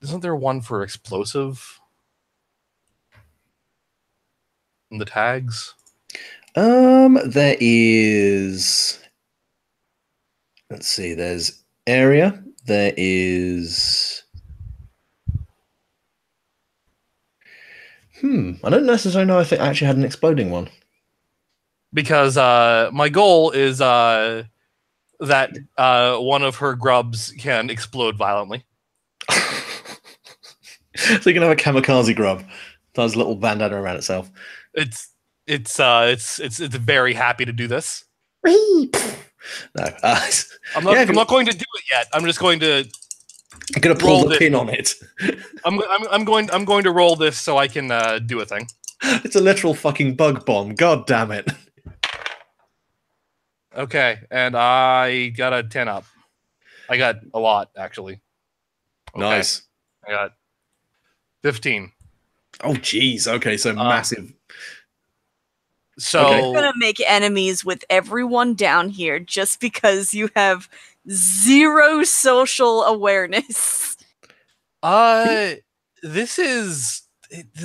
Isn't there one for explosive in the tags? There is. Let's see. There's area. There is. I don't necessarily know if it actually had an exploding one. Because my goal is that one of her grubs can explode violently. So you can have a kamikaze grub. Does a little bandana around itself. It's very happy to do this. No. I'm not going to do it yet. I'm just going to. I'm gonna pull the pin on it. I'm going to roll this so I can do a thing. It's a literal fucking bug bomb. God damn it. Okay, and I got a 10 up. I got a lot actually. Okay. Nice. I got 15. Oh jeez. Okay, so massive. So Okay. I'm gonna make enemies with everyone down here just because you have zero social awareness. This is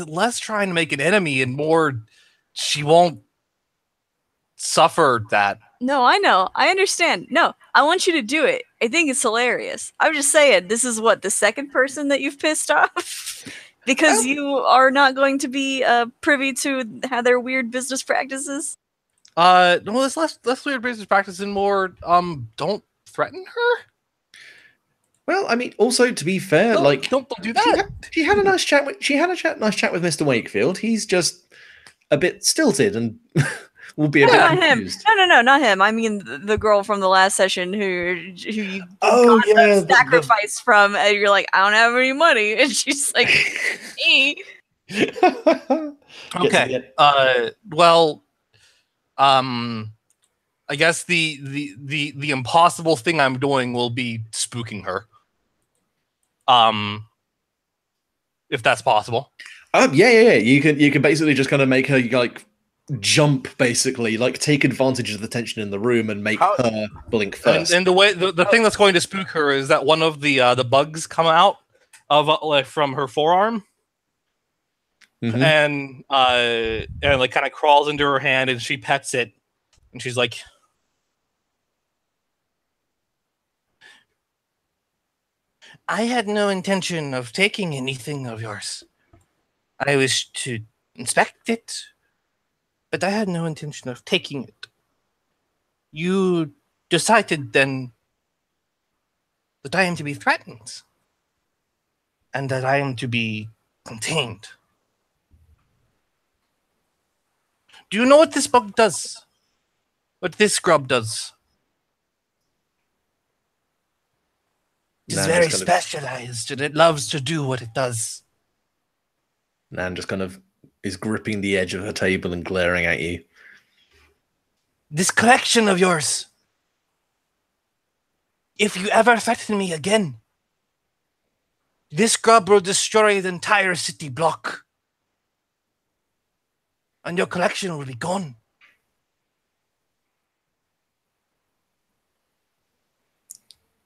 less trying to make an enemy and more she won't suffer that. No, I know. I understand. No, I want you to do it. I think it's hilarious. I'm just saying, this is what, the second person that you've pissed off? Because you are not going to be privy to how their weird business practices? No, this less weird business practice and more don't threaten her. Well, I mean, also to be fair, Don't do that. She had a nice chat with Mr. Wakefield. He's just a bit stilted and will be a bit Not him. confused. No, not him. I mean the girl from the last session who you Oh, got yeah, the sacrifice from, and you're like, I don't have any money, and she's like, hey. Okay. Well, I guess the impossible thing I'm doing will be spooking her. If that's possible. Yeah. You can basically just kind of make her like jump, basically, like take advantage of the tension in the room and make her blink first. And the way the thing that's going to spook her is that one of the bugs come out of like from her forearm. Mhm. And like kind of crawls into her hand and she pets it and she's like, I had no intention of taking anything of yours. I wished to inspect it, but I had no intention of taking it. You decided then that I am to be threatened and that I am to be contained. Do you know what this bug does? What this scrub does? It is very specialized and it loves to do what it does. Nan just kind of is gripping the edge of her table and glaring at you. This collection of yours. If you ever threaten me again, this grub will destroy the entire city block. And your collection will be gone.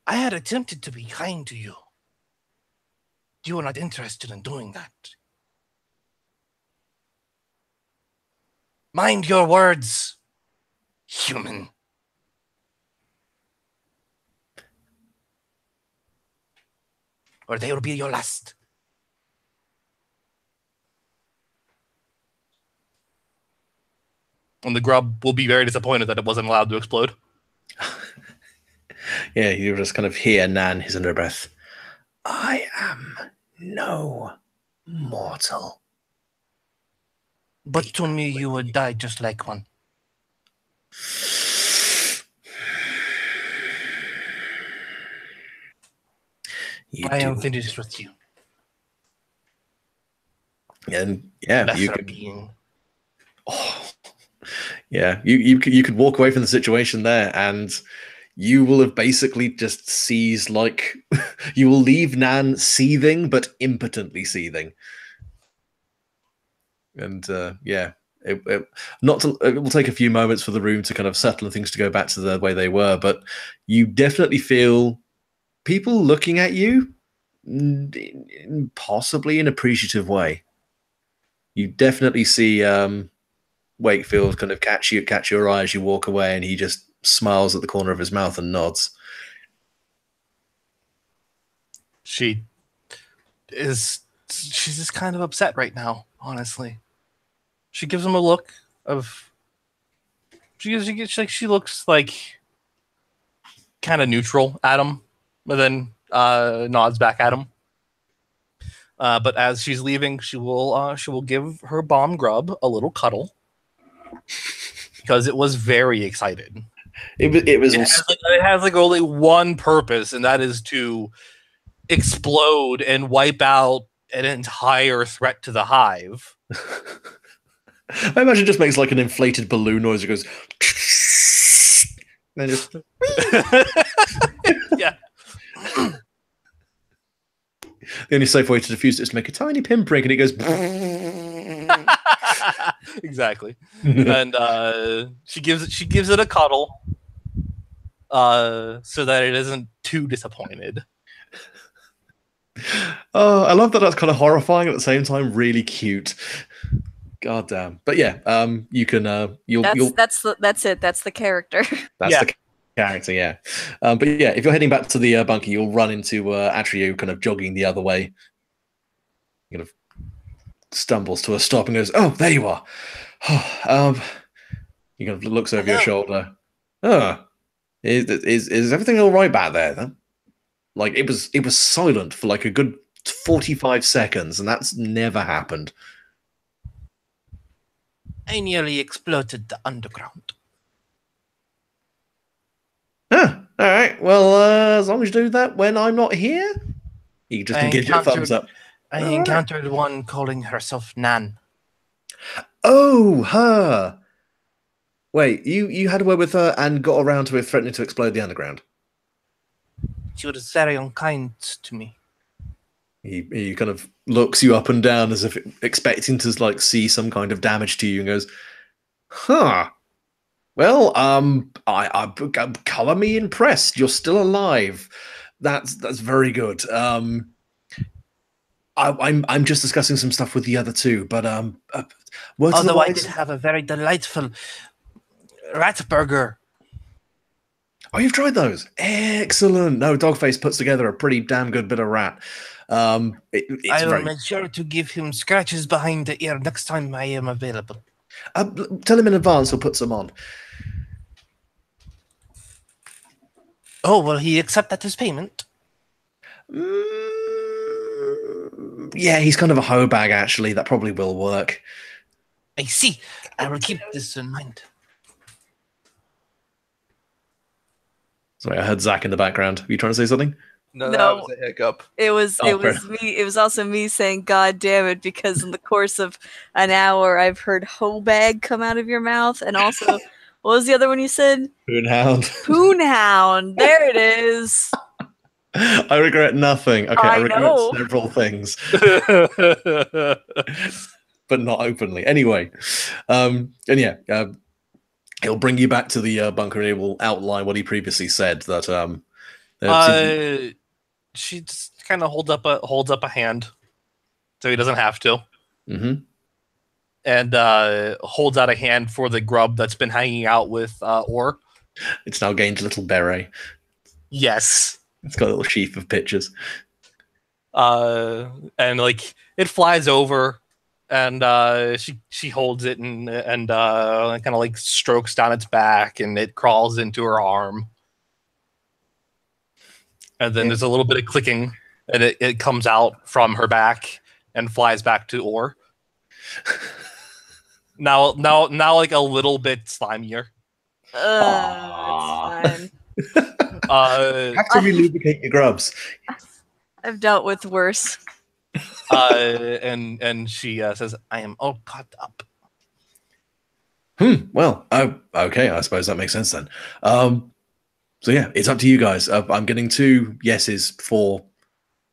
I had attempted to be kind to you. You were not interested in doing that. Mind your words, human. Or they will be your last. And the grub will be very disappointed that it wasn't allowed to explode. Yeah, you just kind of hear Nan hiss under her breath. I am no mortal. But to me, you would die just like one. I am finished with you. And yeah, you Lesser could. being. Oh, yeah, you could walk away from the situation there, and you will have basically just seized, like, you will leave Nan seething, but impotently seething. And yeah, it will take a few moments for the room to kind of settle and things to go back to the way they were, but you definitely feel people looking at you, possibly in an appreciative way. You definitely see Wakefield kind of catch your eye as you walk away, and he just smiles at the corner of his mouth and nods. She's just kind of upset right now, honestly. She gives him a look of. She looks like kind of neutral at him, but then nods back at him. But as she's leaving, she will give her bomb grub a little cuddle because it was very excited. It has like only one purpose, and that is to explode and wipe out an entire threat to the hive. I imagine it just makes like an inflated balloon noise. It goes, and then just yeah. The only safe way to defuse it is to make a tiny pinprick, and it goes. Exactly. And she gives it a cuddle, so that it isn't too disappointed. Oh, I love that. That's kind of horrifying at the same time. Really cute. God damn. But yeah, you can. That's it. That's the character. That's the character, yeah. But yeah, if you're heading back to the bunker, you'll run into Atrio kind of jogging the other way. He kind of stumbles to a stop and goes, "Oh, there you are." He kind of looks over your shoulder. Oh, is everything all right back there? Like it was silent for like a good 45 seconds, and that's never happened. I nearly exploded the underground. Huh. All right. Well, as long as you do that when I'm not here, he just gives you a thumbs up. I encountered one calling herself Nan. Oh, her. Wait, you had a word with her and got around to her threatening to explode the underground. She was very unkind to me. He kind of looks you up and down as if expecting to like see some kind of damage to you, and goes, "Huh. Well, I color me impressed. You're still alive. That's very good. I'm just discussing some stuff with the other two, but although I did have a very delightful rat burger. Oh, you've tried those? Excellent. No, Dogface puts together a pretty damn good bit of rat. I will make sure to give him scratches behind the ear next time I am available. Tell him in advance. He'll put some on. Oh, will he accept that as payment? Yeah, he's kind of a hoe bag, actually. That probably will work. I see. I will keep this in mind. Sorry, I heard Zach in the background. Are you trying to say something? No, that No. was a hiccup. It was Oh, me. It was also me saying "God damn it" because in the course of an hour, I've heard "hoe bag" come out of your mouth, and also, what was the other one you said? Poonhound. Poonhound. There it is. I regret nothing. Okay, I I regret know. several things, but not openly. Anyway, and yeah, he'll bring you back to the bunker and he will outline what he previously said. That She just kind of holds up a hand, so he doesn't have to, Mhm. and holds out a hand for the grub that's been hanging out with Or. It's now gained a little beret. Yes. It's got a little sheaf of pictures. And like it flies over, and she holds it and kind of like strokes down its back, and it crawls into her arm. And then Yeah. there's a little bit of clicking, and it comes out from her back and flies back to Or. Now, like a little bit slimier. It's fine. You have to re-lubricate your grubs. I've dealt with worse. And she says, "I am all caught up." Well, okay. I suppose that makes sense then. So yeah, it's up to you guys. I'm getting 2 yeses for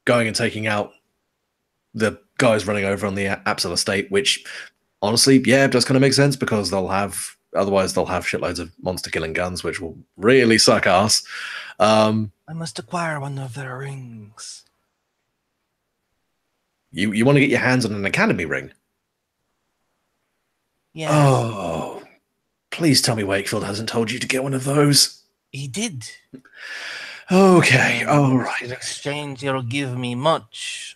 going and taking out the guys running over on the Apsil estate, which honestly, yeah, does kind of make sense because otherwise they'll have shitloads of monster killing guns, which will really suck ass. I must acquire one of their rings. You want to get your hands on an academy ring? Yes. Oh, please tell me Wakefield hasn't told you to get one of those. He did. Okay, all right. In exchange, he'll give me much.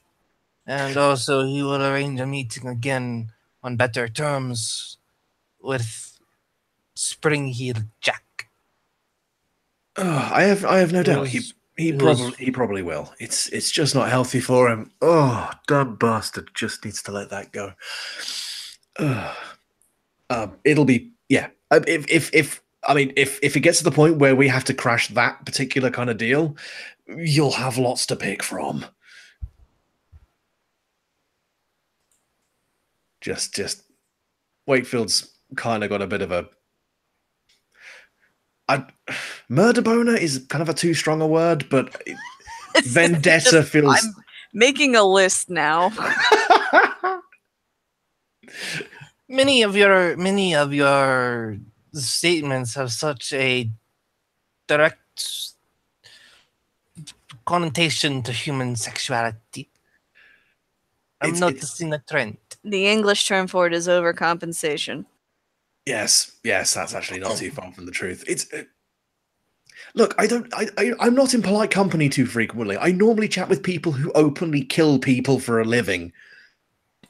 And also, he will arrange a meeting again on better terms with Spring-Heeled Jack. I have no doubt. He was- probably will. It's just not healthy for him. Oh, dumb bastard just needs to let that go. It'll be yeah. If it gets to the point where we have to crash that particular kind of deal, you'll have lots to pick from. Just Wakefield's kind of got a bit of a murder boner is kind of a too strong a word, but vendetta feels. I'm making a list now. Many of your statements have such a direct connotation to human sexuality. I'm noticing a trend. The English term for it is overcompensation. Yes, that's actually not too far from the truth. It's look, I'm not in polite company too frequently. I normally chat with people who openly kill people for a living.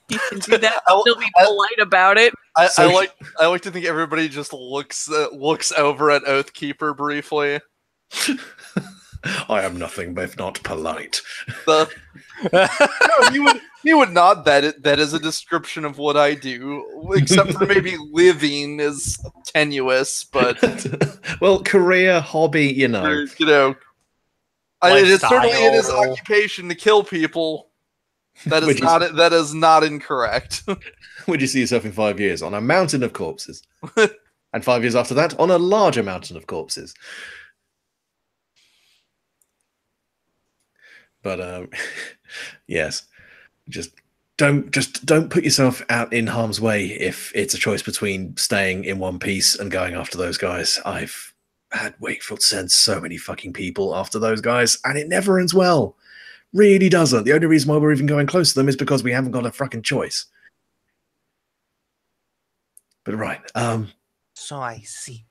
You can do that. Still be polite about it. I like to think everybody just looks over at Oathkeeper briefly. I am nothing if not polite. No, you would not. That is a description of what I do, except for maybe living is tenuous, but well, career, hobby, you know. It certainly is occupation to kill people. That is not incorrect. Would you see yourself in 5 years on a mountain of corpses, and 5 years after that on a larger mountain of corpses? But yes, just don't put yourself out in harm's way if it's a choice between staying in one piece and going after those guys. I've had Wakefield send so many fucking people after those guys, and it never ends well. Really doesn't. The only reason why we're even going close to them is because we haven't got a fucking choice. But right, So I see.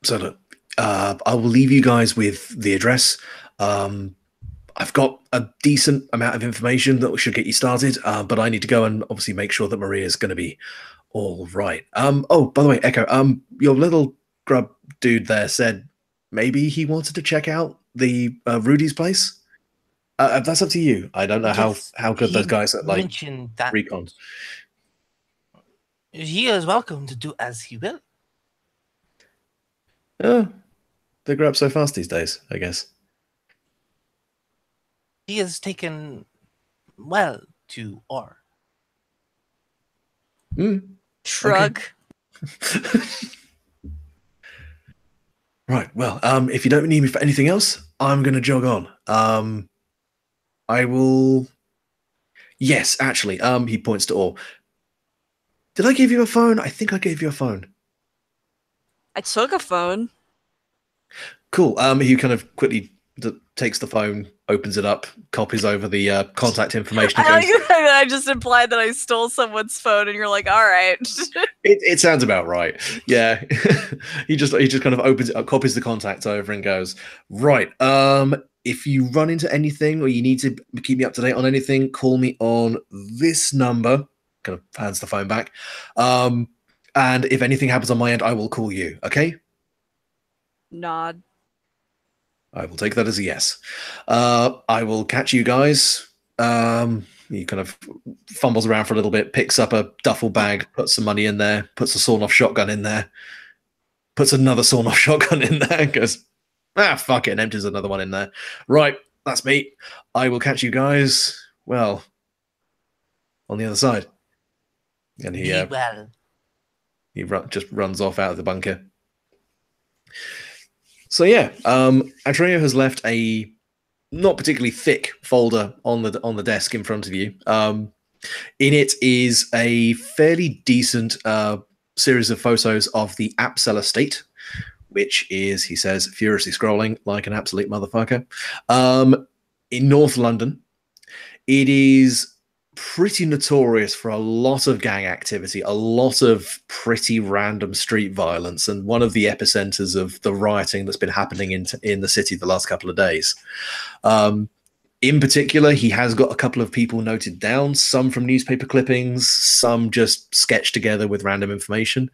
So look, I will leave you guys with the address. I've got a decent amount of information that should get you started, but I need to go and obviously make sure that Maria's going to be all right. Oh, by the way, Echo, your little grub dude there said maybe he wanted to check out the Rudy's place. That's up to you. I don't know how good those guys are like that recon. He is welcome to do as he will. Oh, they grow up so fast these days, I guess. He has taken well to Or. Shrug. Right. Well, if you don't need me for anything else, I'm going to jog on. I will. Yes, actually. He points to Or. Did I give you a phone? I think I gave you a phone. I took a phone. Cool. He kind of quickly takes the phone, opens it up, copies over the contact information. I like that I just implied that I stole someone's phone, and you're like, all right. It sounds about right. Yeah. he just kind of opens it up, copies the contact over, and goes, right. If you run into anything or you need to keep me up to date on anything, call me on this number. Kind of hands the phone back. And if anything happens on my end, I will call you. Okay. Nod. I will take that as a yes. I will catch you guys. He kind of fumbles around for a little bit, picks up a duffel bag, puts some money in there, puts a sawn-off shotgun in there, puts another sawn-off shotgun in there, and goes, fuck it, and empties another one in there. Right, that's me. I will catch you guys, well, on the other side. And he just runs off out of the bunker. So yeah, Andrea has left a not particularly thick folder on the desk in front of you. In it is a fairly decent series of photos of the Apsell estate, which is, he says, furiously scrolling like an absolute motherfucker, in North London. It is pretty notorious for a lot of gang activity, a lot of pretty random street violence, and one of the epicenters of the rioting that's been happening in the city the last couple of days. In particular, he has got a couple of people noted down, some from newspaper clippings, some just sketched together with random information.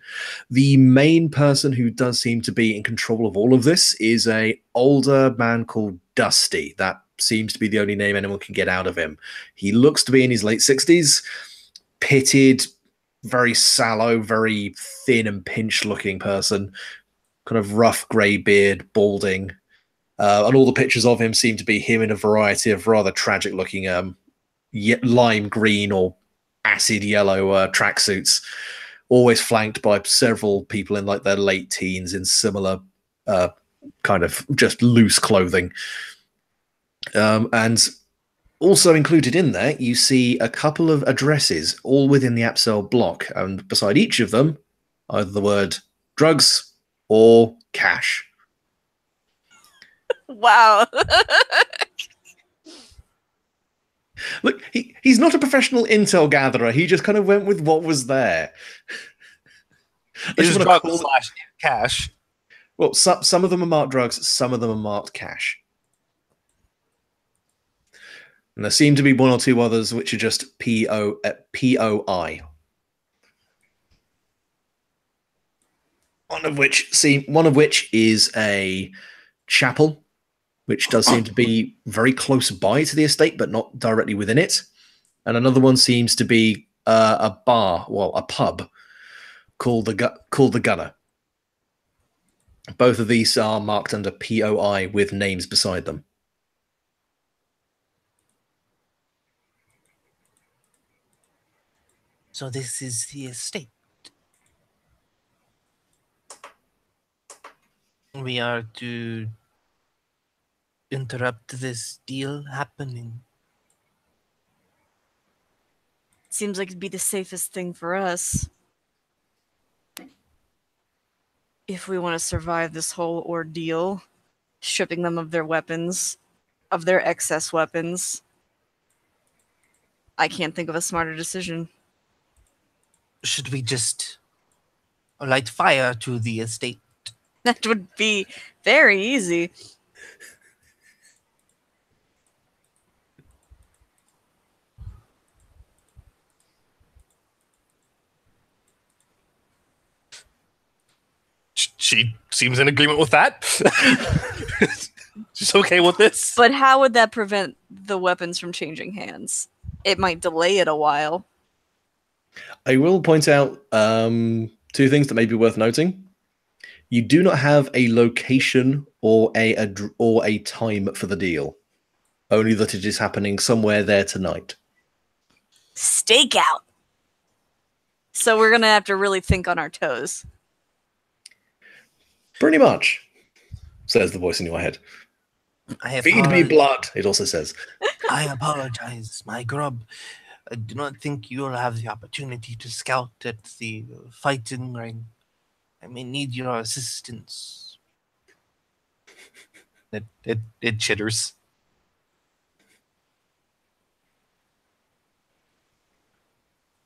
The main person who does seem to be in control of all of this is an older man called Dusty. That seems to be the only name anyone can get out of him. He looks to be in his late 60s, pitted, very sallow, very thin and pinched looking person, kind of rough grey beard, balding. And all the pictures of him seem to be him in a variety of rather tragic looking lime green or acid yellow tracksuits, always flanked by several people in like their late teens in similar kind of just loose clothing. And also included in there, you see a couple of addresses, all within the Apsell block, and beside each of them, either the word drugs or cash. Wow. Look, he's not a professional intel gatherer. He just kind of went with what was there. It's drugs / cash. Well, some of them are marked drugs, some of them are marked cash. And there seem to be one or two others which are just POI. One of which is a chapel, which does seem to be very close by to the estate, but not directly within it. And another one seems to be a bar, well, a pub called the Gunner. Both of these are marked under POI with names beside them. So this is the estate. We are to interrupt this deal happening. Seems like it'd be the safest thing for us. If we want to survive this whole ordeal, stripping them of their weapons, of their excess weapons. I can't think of a smarter decision. Should we just light fire to the estate? That would be very easy. She seems in agreement with that. She's okay with this. But how would that prevent the weapons from changing hands? It might delay it a while. I will point out two things that may be worth noting. You do not have a location or a time for the deal. only that it is happening somewhere there tonight. Stakeout. So we're gonna have to really think on our toes. Pretty much, says the voice in your head. Feed me blood, it also says. I apologize, my grub. I do not think you'll have the opportunity to scout at the fighting ring. I may need your assistance. It chitters.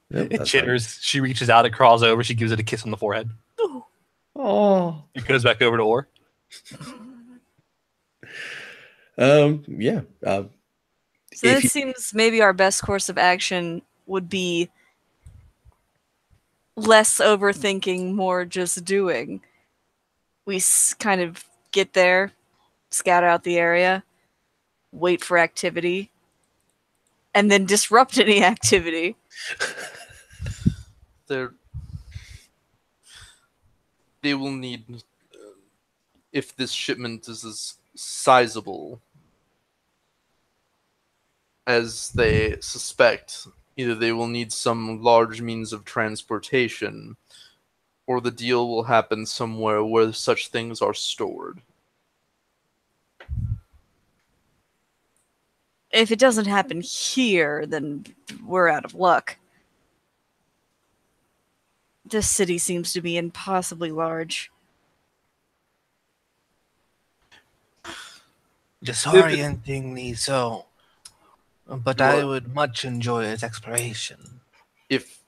Yep, It that's chitters. She reaches out, it crawls over, she gives it a kiss on the forehead. Ooh. Oh. It goes back over to Orr. Yeah. So If then it you- seems maybe our best course of action would be less overthinking, more just doing. We kind of get there, scout out the area, wait for activity, and then disrupt any activity. They will need, if this shipment is as sizable as they suspect, either they will need some large means of transportation, or the deal will happen somewhere where such things are stored. If it doesn't happen here, then we're out of luck. This city seems to be impossibly large. Disorientingly so. But I would much enjoy its exploration. If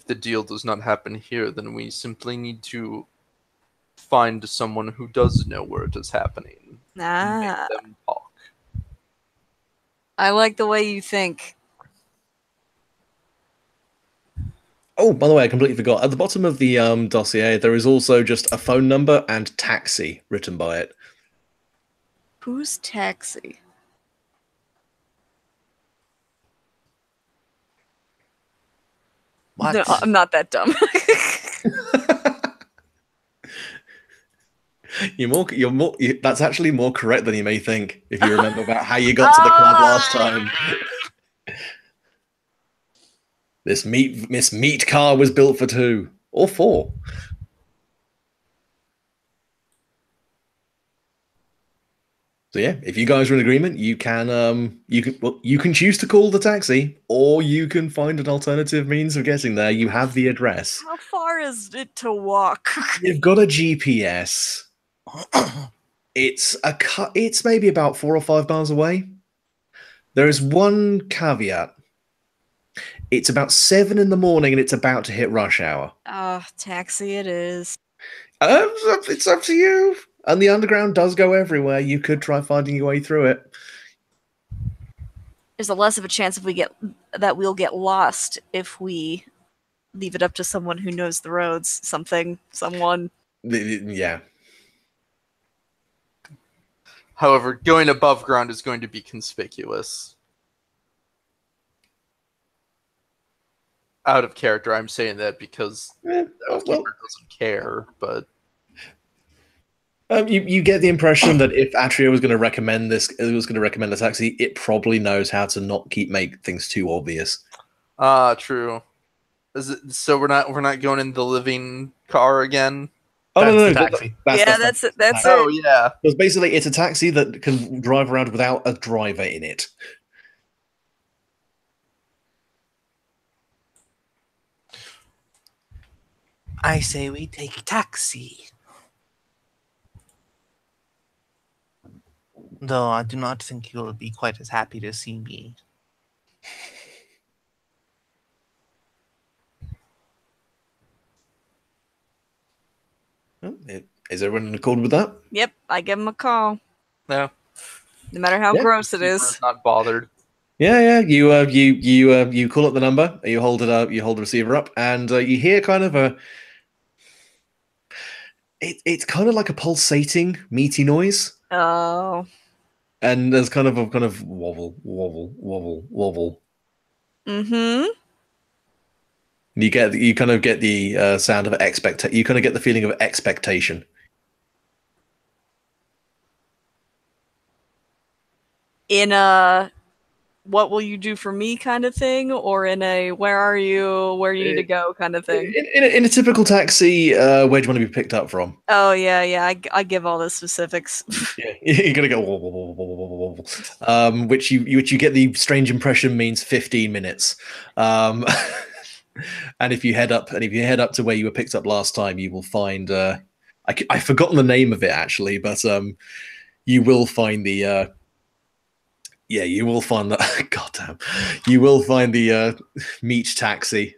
the deal does not happen here, then we simply need to find someone who does know where it is happening. And make them talk. I like the way you think. Oh, by the way, I completely forgot. At the bottom of the dossier, there is also just a phone number and taxi written by it. Who's Taxi? What? No, I'm not that dumb. That's actually more correct than you may think, if you remember about how you got to the club last time. This meat car was built for 2 or 4. So yeah, if you guys are in agreement, you can choose to call the taxi, or you can find an alternative means of getting there. You have the address. How far is it to walk? You've got a GPS. It's maybe about 4 or 5 miles away. There is one caveat. It's about 7 in the morning and it's about to hit rush hour. Taxi it is. It's up to you. And the underground does go everywhere. You could try finding your way through it. There's a less of a chance we'll get lost if we leave it up to someone who knows the roads. Someone. Yeah. However, going above ground is going to be conspicuous. Out of character, I'm saying that because the keeper doesn't care, but you get the impression that if Atria was going to recommend this, it was going to recommend a taxi, it probably knows how to not make things too obvious. True. So we're not going in the living car again? Oh, That's no, the no, taxi. That's it. Oh yeah. Because basically, it's a taxi that can drive around without a driver in it. I say we take a taxi. Though I do not think you'll be quite as happy to see me. Is everyone in accord with that? Yep, I give him a call. No. No matter how Yeah. gross it Keeper is. not bothered. Yeah. You call up the number, you hold it up, you hold the receiver up, and you hear kind of a. It's kind of like a pulsating, meaty noise, Oh. and there's kind of a wobble, wobble, wobble, wobble. Mm-hmm. You kind of get the sound of you kind of get the feeling of expectation. in a what will you do for me kind of thing, or in a where are you, where you need to go kind of thing? In a typical taxi, where do you want to be picked up from? Oh yeah, I give all the specifics. Yeah, you're gonna go wobble, wobble, wobble, wobble, wobble. Which you get the strange impression means 15 minutes. And if you head up to where you were picked up last time, you will find I've forgotten the name of it actually, but you will find the you will find that goddamn, you will find the meat taxi.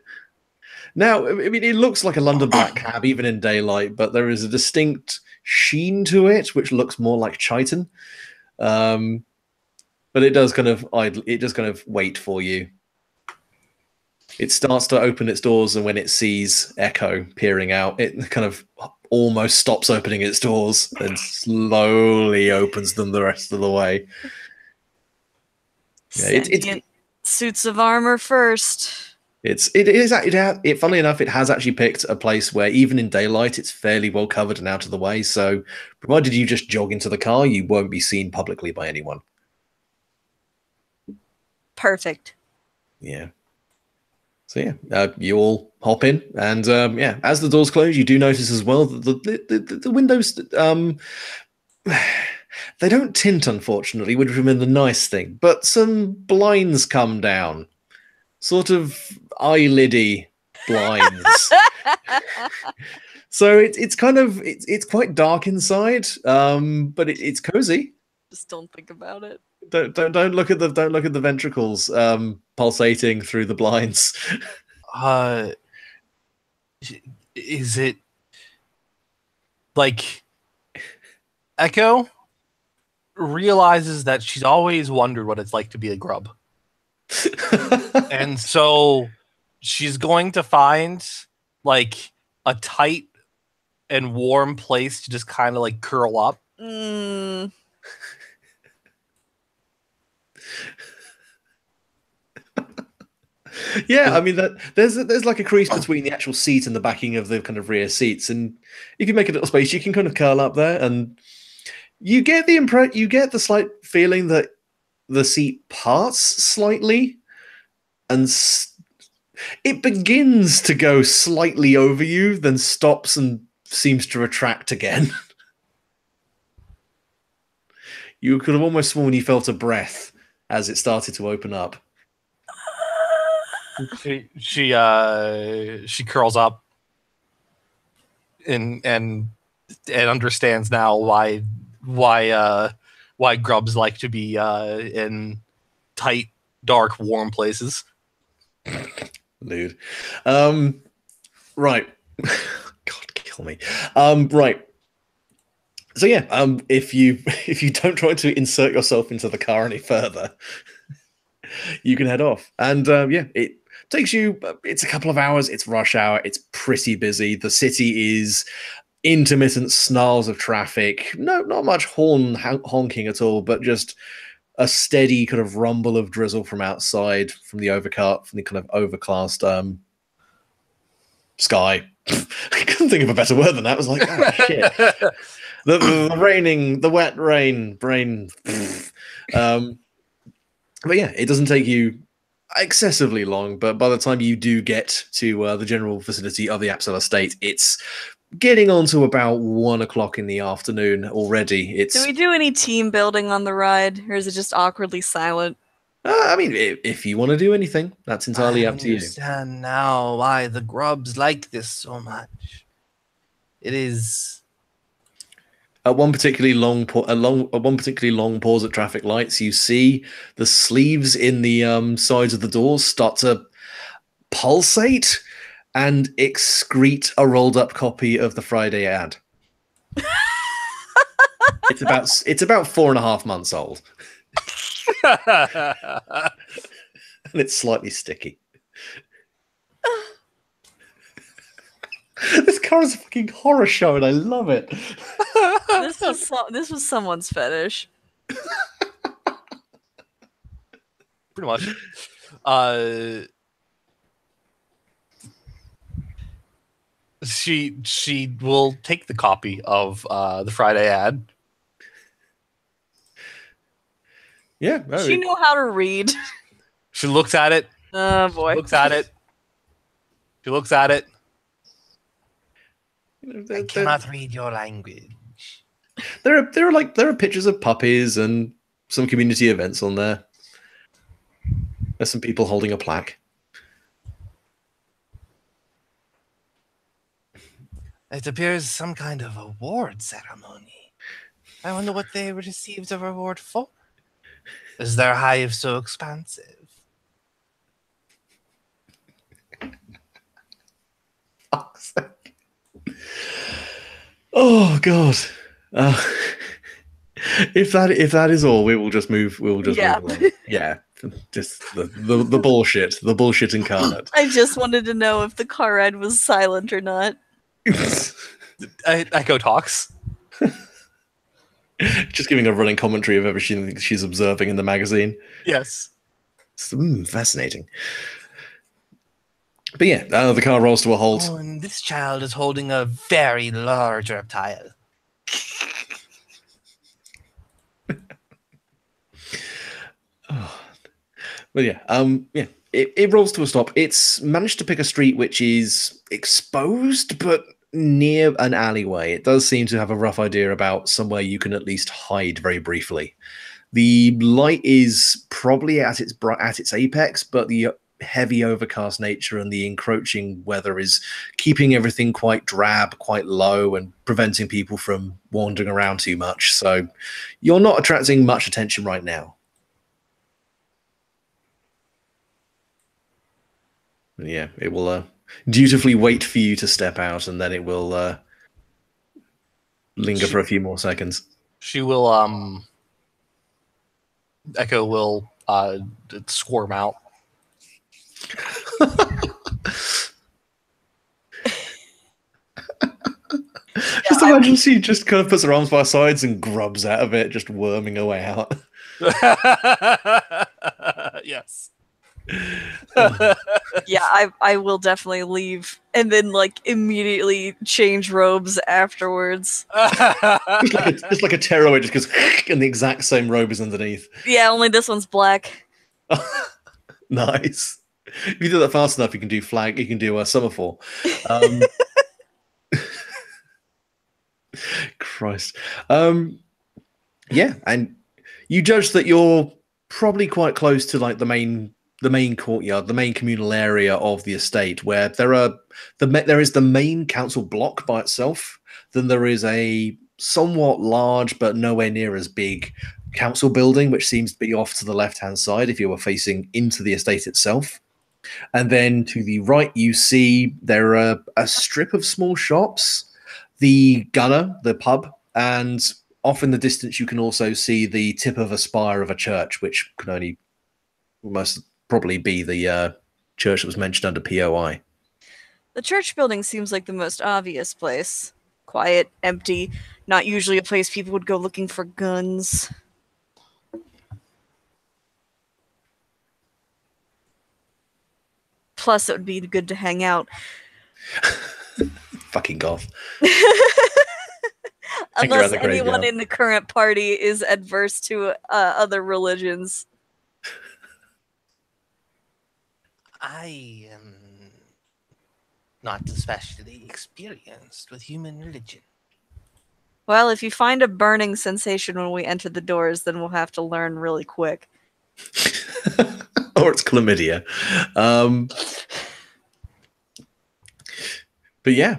Now, I mean, it looks like a London black cab even in daylight, but there is a distinct sheen to it, which looks more like chitin. But it does kind of wait for you. It starts to open its doors, and when it sees Echo peering out, it kind of almost stops opening its doors and slowly opens them the rest of the way. Yeah, Sentient suits of armor first. Funnily enough, it has actually picked a place where even in daylight, it's fairly well covered and out of the way. So, provided you just jog into the car, you won't be seen publicly by anyone. Perfect. Yeah. So yeah, you all hop in, and as the doors close, you do notice as well that the windows they don't tint, unfortunately, which would have been the nice thing, but some blinds come down, sort of eyelidy blinds. So it's quite dark inside, but it's cozy. Just don't think about it. Don't look at the ventricles pulsating through the blinds. Is it like Echo realizes that she's always wondered what it's like to be a grub, and so she's going to find like a tight and warm place to just kind of like curl up. Yeah, I mean that there's like a crease between the actual seat and the backing of the kind of rear seats, and if you make a little space, you can kind of curl up there, and you get the slight feeling that the seat parts slightly, and it begins to go slightly over you, then stops and seems to retract again. You could have almost sworn you felt a breath as it started to open up. She curls up and understands now why grubs like to be in tight, dark, warm places. Dude. Right. God, kill me. Right. So yeah, if you don't try to insert yourself into the car any further, you can head off. And it takes you, it's a couple of hours, it's rush hour, it's pretty busy. The city is intermittent snarls of traffic. No, not much honking at all, but just a steady kind of rumble of drizzle from outside, from the kind of overcast sky. I couldn't think of a better word than that. I was like, oh shit. The wet rain, brain. But yeah, it doesn't take you excessively long, but by the time you do get to the general vicinity of the Apsel estate, it's getting on to about 1 o'clock in the afternoon already. Do we do any team building on the ride, or is it just awkwardly silent? I mean, if you want to do anything, that's entirely up to you. I understand now why the grubs like this so much. It is at one particularly long pause at traffic lights, you see the sleeves in the sides of the doors start to pulsate and excrete a rolled up copy of the Friday ad. It's about 4.5 months old. And it's slightly sticky. This car is a fucking horror show, and I love it. This was someone's fetish. pretty much. She will take the copy of the Friday ad. Yeah. No, She know how to read. She looks at it. Oh boy. Looks at it. She looks at it. I there, cannot read your language. there are pictures of puppies and some community events on there. There's some people holding a plaque. It appears some kind of award ceremony. I wonder what they received a reward for. Is their hive so expansive? Fuck's sake. Oh god. If that is all, we will just move. We will just Yeah. move along. Yeah, just the bullshit, the bullshit incarnate. I just wanted to know if the car ride was silent or not. Echo talks. Just giving a running commentary of everything she's observing in the magazine. Yes. It's, fascinating. But yeah, the car rolls to a halt. Oh, and this child is holding a very large reptile. But yeah, it rolls to a stop. It's managed to pick a street which is exposed, but near an alleyway. It does seem to have a rough idea about somewhere you can at least hide very briefly. The light is probably at its apex, but the heavy overcast nature and the encroaching weather is keeping everything quite drab, quite low, and preventing people from wandering around too much. So you're not attracting much attention right now. Yeah, it will dutifully wait for you to step out, and then it will linger for a few more seconds. She will, Echo will squirm out. Just imagine she just kind of puts her arms by her sides and grubs out of it, just worming her way out. Yes. Yeah, I will definitely leave and then like immediately change robes afterwards. It's like a terror, it just goes and the exact same robe is underneath. Yeah, only this one's black. Nice. If you do that fast enough, you can do flag. You can do a semaphore. Christ. Yeah, and you judge that you're probably quite close to like the main courtyard, the main communal area of the estate, where there is the main council block by itself. Then there is a somewhat large but nowhere near as big council building, which seems to be off to the left-hand side if you were facing into the estate itself. And then to the right, you see there are a strip of small shops, the Gunner, the pub, and off in the distance you can also see the tip of a spire of a church, which can only most probably be the church that was mentioned under POI. The church building seems like the most obvious place. Quiet, empty, not usually a place people would go looking for guns. Plus, it would be good to hang out. Fucking goth. Unless anyone in the current party is adverse to other religions. I am not especially experienced with human religion. Well, if you find a burning sensation when we enter the doors, then we'll have to learn really quick. Or it's chlamydia. But yeah,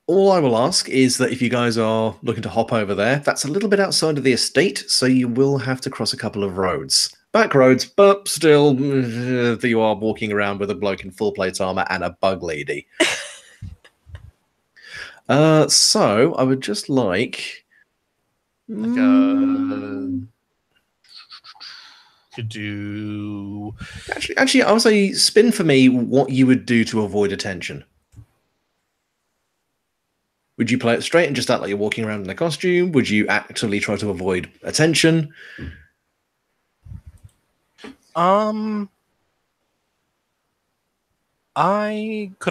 all I will ask is that if you guys are looking to hop over there, that's a little bit outside of the estate, so you will have to cross a couple of roads. Back roads, but still, you are walking around with a bloke in full plate armor and a bug lady. So I would just like to do. Actually, I would say spin for me what you would do to avoid attention. Would you play it straight and just act like you're walking around in a costume? Would you actively try to avoid attention? Could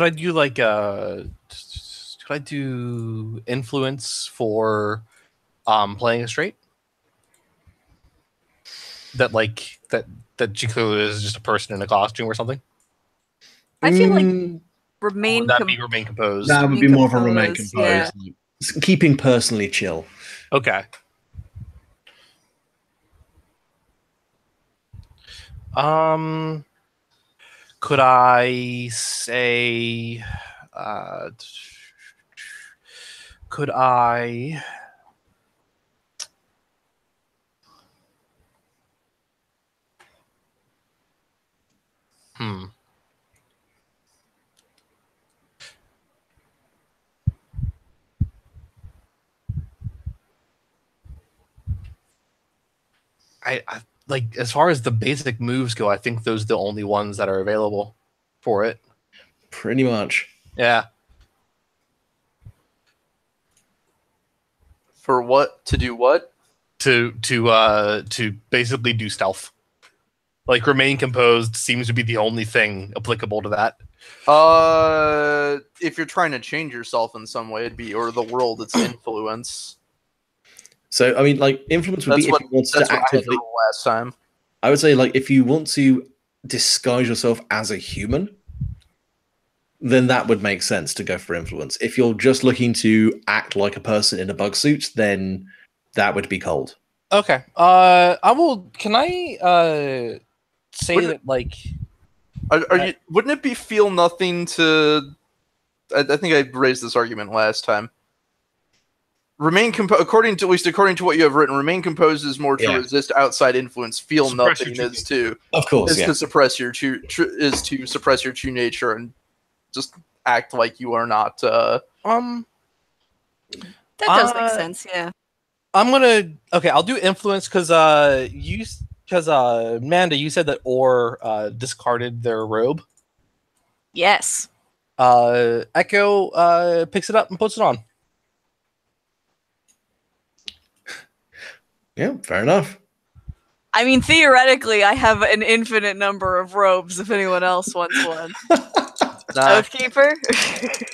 I do like could I do influence for playing it straight? that Chikuo is just a person in a costume or something? I feel like Mm, Or remain would that be remain composed? that would be more of a remain composed, composed. Keeping personally chill. Okay. Could I say, could I? Hmm. I like, as far as the basic moves go, I think those are the only ones that are available for it. Pretty much. Yeah. For what? To do what? To basically do stealth. Like, remain composed seems to be the only thing applicable to that. If you're trying to change yourself in some way, it'd be, or the world, it's influence. So I mean, like, influence would be if you wanted That's to what I had to actively. roll last time. I would say, like, if you want to disguise yourself as a human, then that would make sense to go for influence. If you're just looking to act like a person in a bug suit, then that would be cold. Okay. I will. Can I say Wouldn't- that, like, Are you? Wouldn't it be feel nothing to? I think I raised this argument last time. Remain composed, according to what you have written. Remain composed is more to Yeah. resist outside influence. Feel Suppress your nothing true is to Of course, yeah. to suppress your suppress your true nature and just act like you are not. That does make sense, yeah. I'm gonna. Okay, I'll do influence because Amanda, you said that Or discarded their robe. Yes. Echo picks it up and puts it on. Yeah, fair enough. I mean, theoretically, I have an infinite number of robes if anyone else wants one. Nah, Oathkeeper?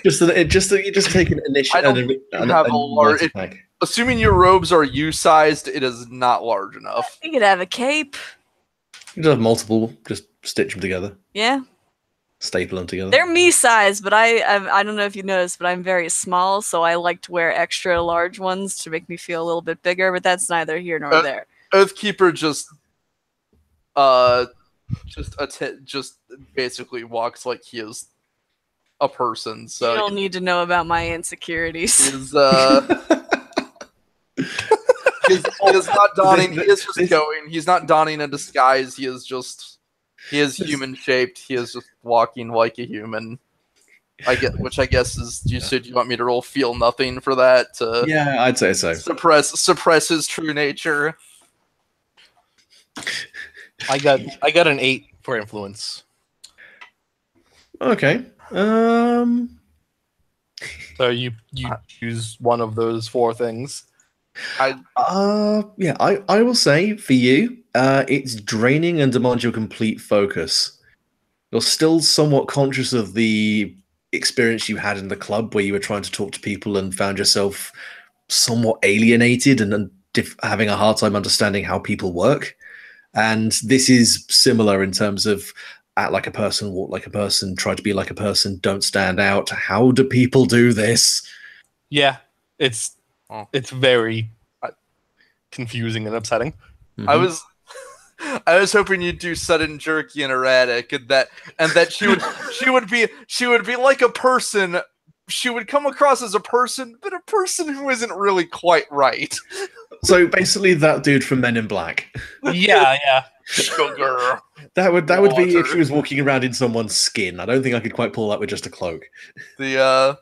Just that you just take an I don't initiative. think you have a large. Assuming your robes are U-sized, it is not large enough. You could have a cape. You just have multiple. Just stitch them together, Yeah. staple them together. They're me size, but I don't know if you noticed, but I'm very small, so I like to wear extra large ones to make me feel a little bit bigger, but that's neither here nor there. Oathkeeper just basically walks like he is a person. So You don't need to know about my insecurities. he's he is not donning. He is just going. He's not donning a disguise. He is human shaped. He is just walking like a human. Which I guess is. You said you want me to roll feel nothing for that to Yeah, I'd say so. suppress his true nature. I got an 8 for influence. Okay. So you choose one of those 4 things. Yeah, I will say for you, it's draining and demands your complete focus. You're still somewhat conscious of the experience you had in the club where you were trying to talk to people and found yourself somewhat alienated and having a hard time understanding how people work. And this is similar in terms of act like a person, walk like a person, try to be like a person, don't stand out. How do people do this? Yeah, it's very confusing and upsetting. Mhm. I was hoping you'd do sudden, jerky, and erratic, and that she would be like a person. She would come across as a person, but a person who isn't really quite right. So basically, that dude from Men in Black. Yeah. Sugar. That would be if Water. she was walking around in someone's skin. I don't think I could quite pull that with just a cloak. Yeah.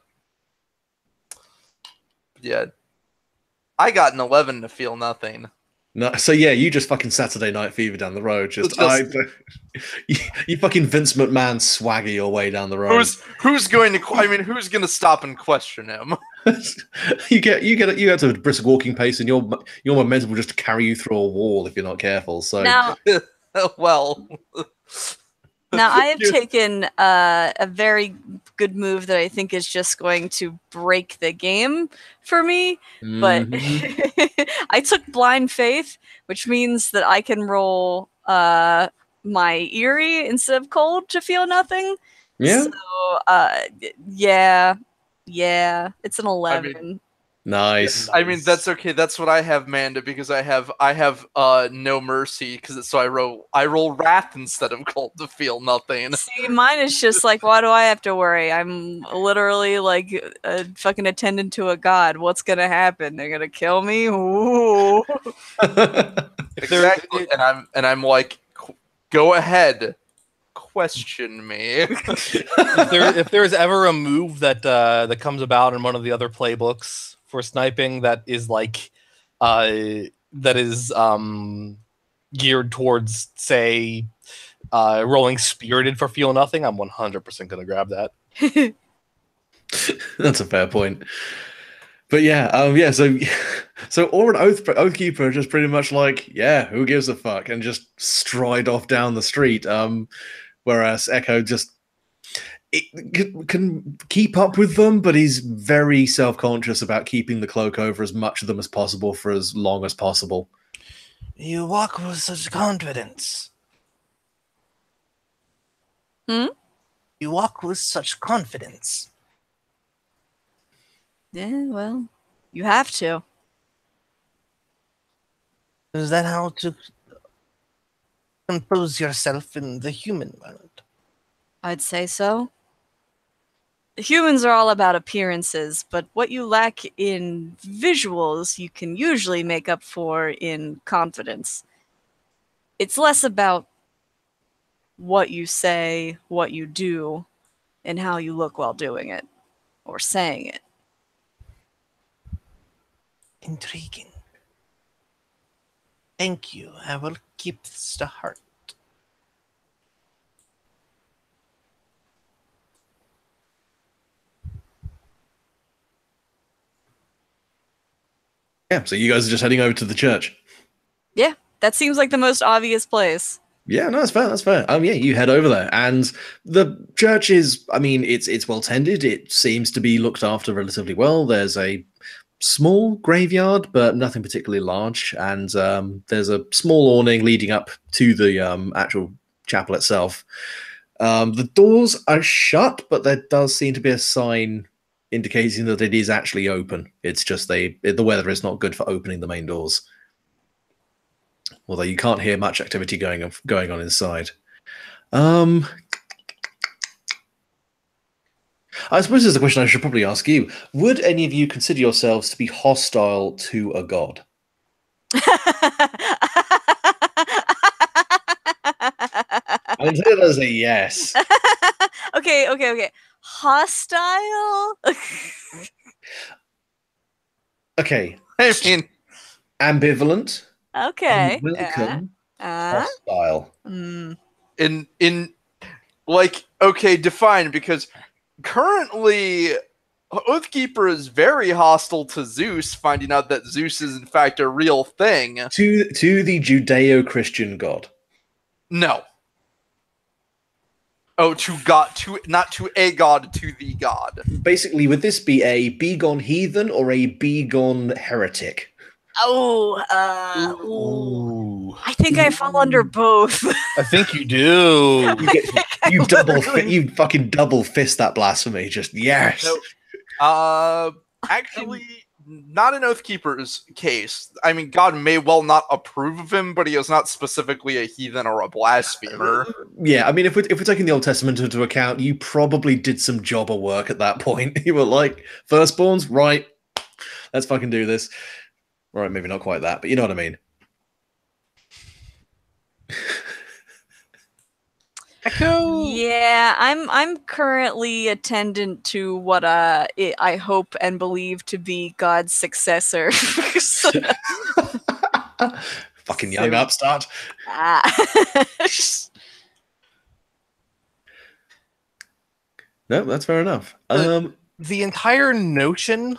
I got an 11 to feel nothing. No, so yeah, you just fucking Saturday Night Fever down the road. You fucking Vince McMahon swagger your way down the road. Who's going to stop and question him? you get to a brisk walking pace, and your momentum will just carry you through a wall if you're not careful. So Now, Well, now I have taken a very good move that I think is just going to break the game for me. But I took blind faith, which means that I can roll my eerie instead of cold to feel nothing. Yeah. So yeah, it's an 11. Nice. I mean, that's okay. That's what I have, Manda, because I have no mercy, because so I roll wrath instead of cold to feel nothing. See, mine is just like, why do I have to worry? I'm literally like a fucking attendant to a god. What's gonna happen? They're gonna kill me? Ooh. Exactly. And I'm like, go ahead, question me. If there's ever a move that that comes about in one of the other playbooks for sniping that is like geared towards, say, rolling spirited for feel nothing, I'm 100% gonna grab that. That's a fair point. But yeah, so Aura and Oathkeeper are just pretty much like, yeah, who gives a fuck, and just stride off down the street. Whereas Echo just can keep up with them, but he's very self-conscious about keeping the cloak over as much of them as possible for as long as possible. You walk with such confidence. You walk with such confidence. Yeah, well, you have to. Is that how to compose yourself in the human world? I'd say so. Humans are all about appearances, but what you lack in visuals, you can usually make up for in confidence. It's less about what you say, what you do, and how you look while doing it, or saying it. Intriguing. Thank you. I will keep this to heart. Yeah, so you guys are just heading over to the church. Yeah, that seems like the most obvious place. Yeah, no, that's fair. That's fair. Yeah, you head over there, and the church is, I mean, it's well tended. It seems to be looked after relatively well. There's a small graveyard, but nothing particularly large, and there's a small awning leading up to the actual chapel itself. The doors are shut, but there does seem to be a sign indicating that it is actually open. It's just the weather is not good for opening the main doors. Although you can't hear much activity going on inside. I suppose there's a question I should probably ask you. Would any of you consider yourselves to be hostile to a god? I consider that as a yes. Okay. Hostile? Okay. I mean, Ambivalent. Okay. Welcome. Hostile. in like, okay, define, because currently Oathkeeper is very hostile to Zeus, finding out that Zeus is in fact a real thing. To the Judeo-Christian god. No. Oh, to God, not to a god, to the god. Basically, would this be a begone heathen or a begone heretic? Ooh. I think I fall under both. I think you do. You fucking double fist that blasphemy. Just yes. No. Actually, not in Oathkeeper's case. I mean, God may well not approve of him, but he is not specifically a heathen or a blasphemer. Yeah, I mean, if we're taking the Old Testament into account, you probably did some jobber work at that point. You were like, firstborns, right? Let's fucking do this. Right, maybe not quite that, but you know what I mean. Echo. Yeah, I'm currently attendant to what I hope and believe to be God's successor. Fucking young upstart. No, that's fair enough. The entire notion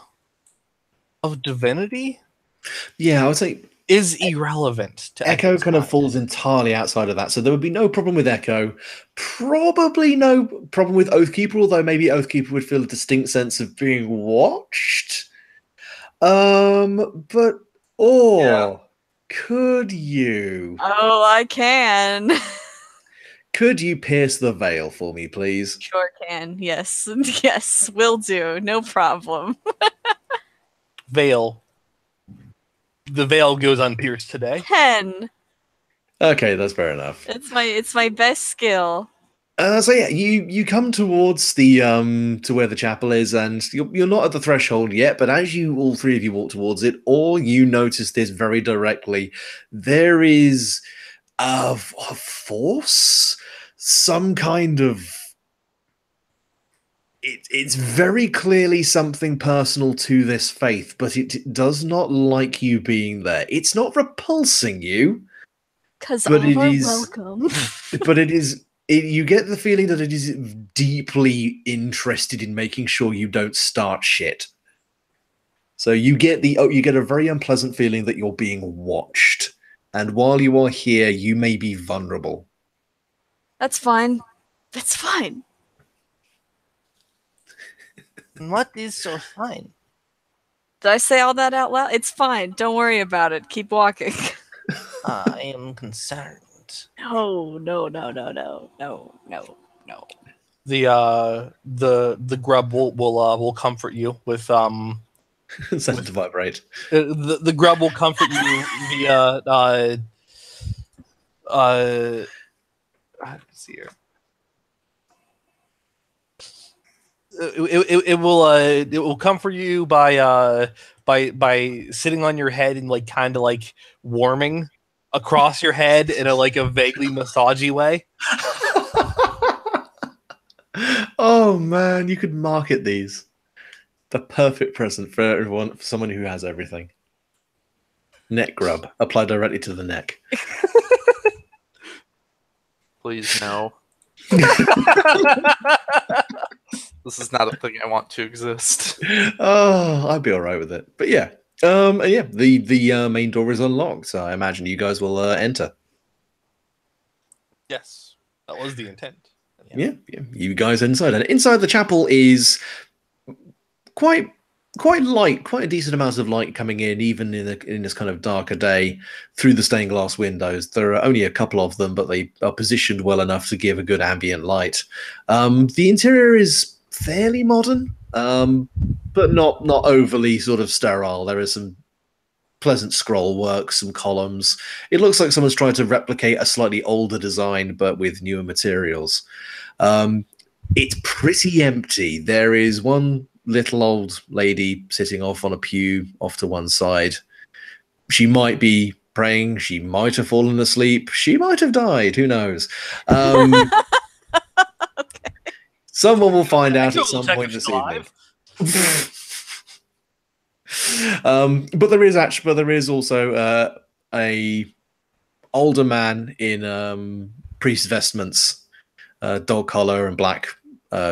of divinity. Yeah, I would say is irrelevant to Echo Echo's kind of mind. falls entirely outside of that, so there would be no problem with Echo. Probably no problem with Oathkeeper, although maybe Oathkeeper would feel a distinct sense of being watched. But could you? Oh, I can. Could you pierce the veil for me, please? Sure can. Yes. Yes, will do. No problem. Veil. The veil goes unpierced today. 10. Okay, that's fair enough. It's my best skill. So yeah, you come towards the to where the chapel is, and you're not at the threshold yet. But as all three of you walk towards it, all you notice this very directly. There is a force, some kind of. It's very clearly something personal to this faith, but it does not like you being there. It's not repulsing you, Because but all it are is. welcome. But it is. You get the feeling that it is deeply interested in making sure you don't start shit. So you get a very unpleasant feeling that you're being watched, and while you are here, you may be vulnerable. That's fine. That's fine. What is so fine? Did I say all that out loud? It's fine. Don't worry about it. Keep walking. I am concerned. No. The grub will comfort you with Set it to vibrate. the grub will comfort you via let's see here. It will comfort you by sitting on your head and like kind of like warming across your head in a vaguely massagey way. Oh man, you could market these. The perfect present for everyone, for someone who has everything. Neck grub. Apply directly to the neck. Please no. This is not a thing I want to exist. Oh, I'd be all right with it. But yeah, and yeah, the main door is unlocked, so I imagine you guys will enter. Yes, that was the intent. Yeah, you guys inside, and inside the chapel is quite light, quite a decent amount of light coming in, even in this kind of darker day through the stained glass windows. There are only a couple of them, but they are positioned well enough to give a good ambient light. The interior is fairly modern, but not overly sort of sterile. There is some pleasant scroll work, some columns. It looks like someone's tried to replicate a slightly older design, but with newer materials. It's pretty empty. There is one little old lady sitting off on a pew off to one side. She might be praying. She might have fallen asleep. She might have died. Who knows? Okay. Someone will find out Echo at some will check point if this she's evening. But there is also a older man in priest vestments, dog collar and black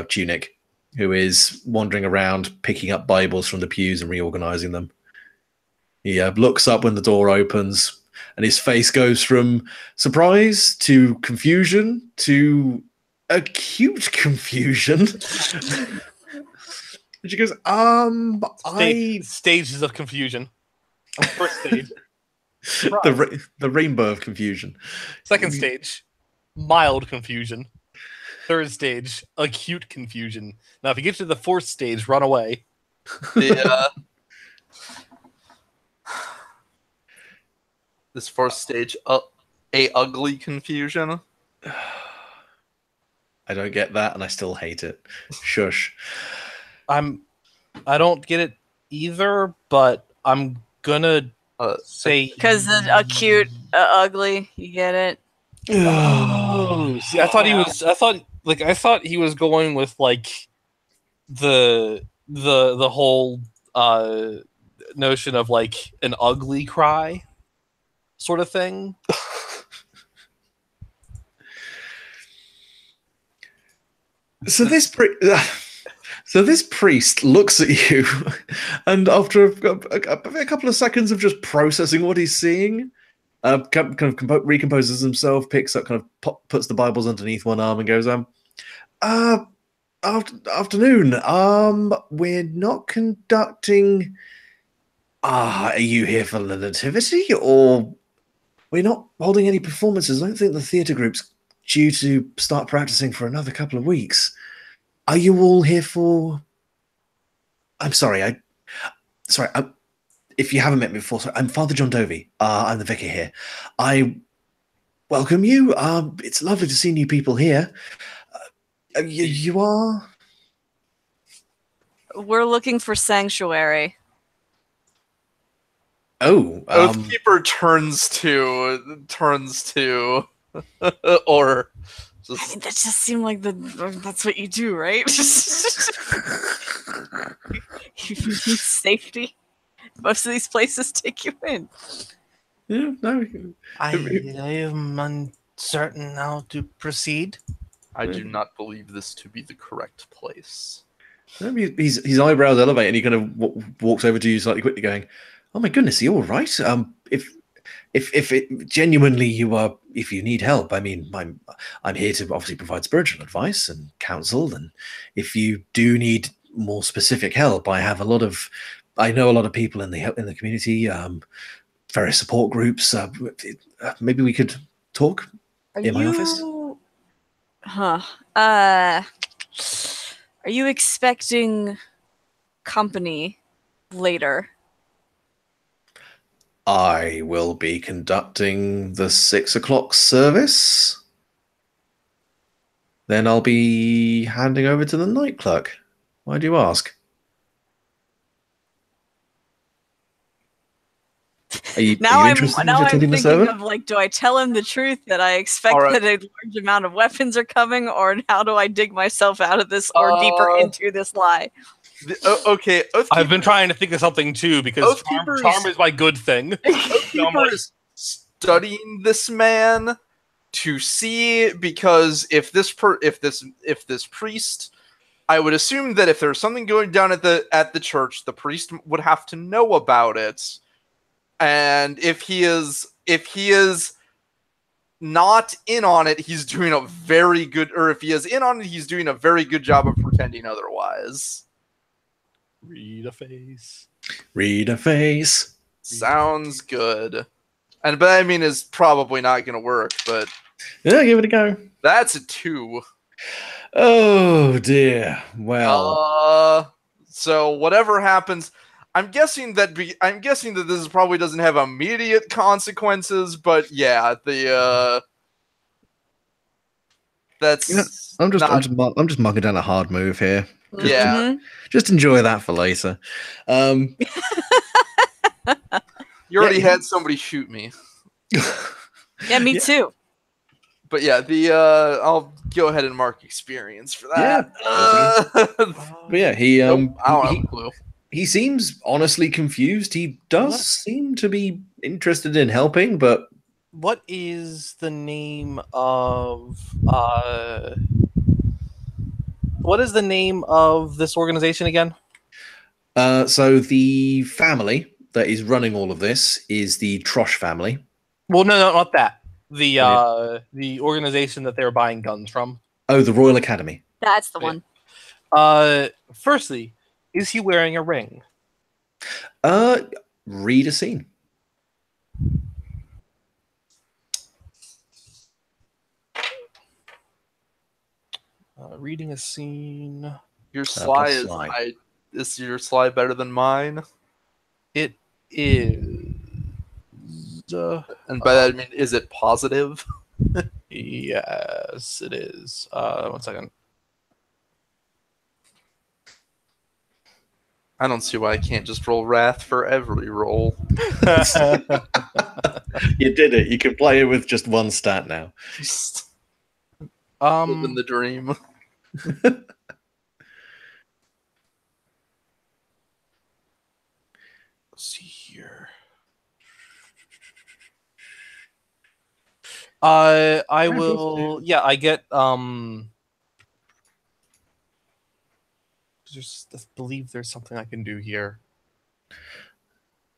tunic, who is wandering around picking up Bibles from the pews and reorganizing them. He looks up when the door opens, and his face goes from surprise to confusion to acute confusion. And she goes, stages of confusion. First stage. the rainbow of confusion. Second stage, mild confusion. Third stage, acute confusion. Now, if you get to the fourth stage, run away. This fourth stage, a ugly confusion. I don't get that, and I still hate it. Shush. I don't get it either, but I'm gonna say Because acute, ugly. You get it? Oh, see, I thought he was going with like the whole notion of like an ugly cry sort of thing. So this So this priest looks at you, and after a couple of seconds of just processing what he's seeing, kind of recomposes himself, picks up, kind of puts the Bibles underneath one arm, and goes, uh, afternoon. We're not conducting. Are you here for the nativity, or we're not holding any performances? I don't think the theatre group's due to start practicing for another couple of weeks. Are you all here for? I'm sorry. Sorry. If you haven't met me before, sorry, I'm Father John Dovey. I'm the vicar here. I welcome you. It's lovely to see new people here. You are. We're looking for sanctuary. Oh, Oathkeeper turns to or just That just seemed like that's what you do, right? You need safety. Most of these places take you in. yeah, no. I am uncertain how to proceed. I do not believe this to be the correct place. His eyebrows elevate, and he kind of walks over to you slightly quickly, going, "Oh my goodness, are you all right? If it genuinely you are, if you need help, I mean, I'm here to obviously provide spiritual advice and counsel, and if you do need more specific help, I know a lot of people in the community, various support groups. Maybe we could talk in my office." Huh. Are you expecting company later? I will be conducting the 6 o'clock service. Then I'll be handing over to the night clerk. Why do you ask? Are you interested in attending the thinking server? of like, do I tell him the truth that I expect that a large amount of weapons are coming, or how do I dig myself out of this or deeper into this lie? Okay, I've been trying to think of something too because charm is my good thing. Oathkeeper is studying this man to see, because if this priest, I would assume that if there's something going down at the church, the priest would have to know about it. And if he is not in on it, he's doing a very good, or if he is in on it, he's doing a very good job of pretending otherwise. Read a face. Read a face. Sounds good. But I mean, it's probably not going to work, but yeah, give it a go. That's a 2. Oh dear. Well, so whatever happens, I'm guessing that this probably doesn't have immediate consequences, but yeah, that's I'm just marking down a hard move here. Just enjoy that for later. You already had somebody shoot me. Yeah, me too. But yeah, I'll go ahead and mark experience for that. But yeah, he I don't have a clue. He seems honestly confused. He does seem to be interested in helping, but what is the name of this organization again? So the family that is running all of this is the Trosh family. Well, no, not that. The organization that they're buying guns from. Oh, the Royal Academy. That's the one. Firstly, is he wearing a ring? Read a scene. Reading a scene. Your sly is your sly better than mine? It is. And by that I mean, is it positive? Yes, it is. 1 second. I don't see why I can't just roll wrath for every roll. You did it. You can play it with just one stat now. Living the dream. Let's see here. I will. Yeah, I get I believe there's something I can do here.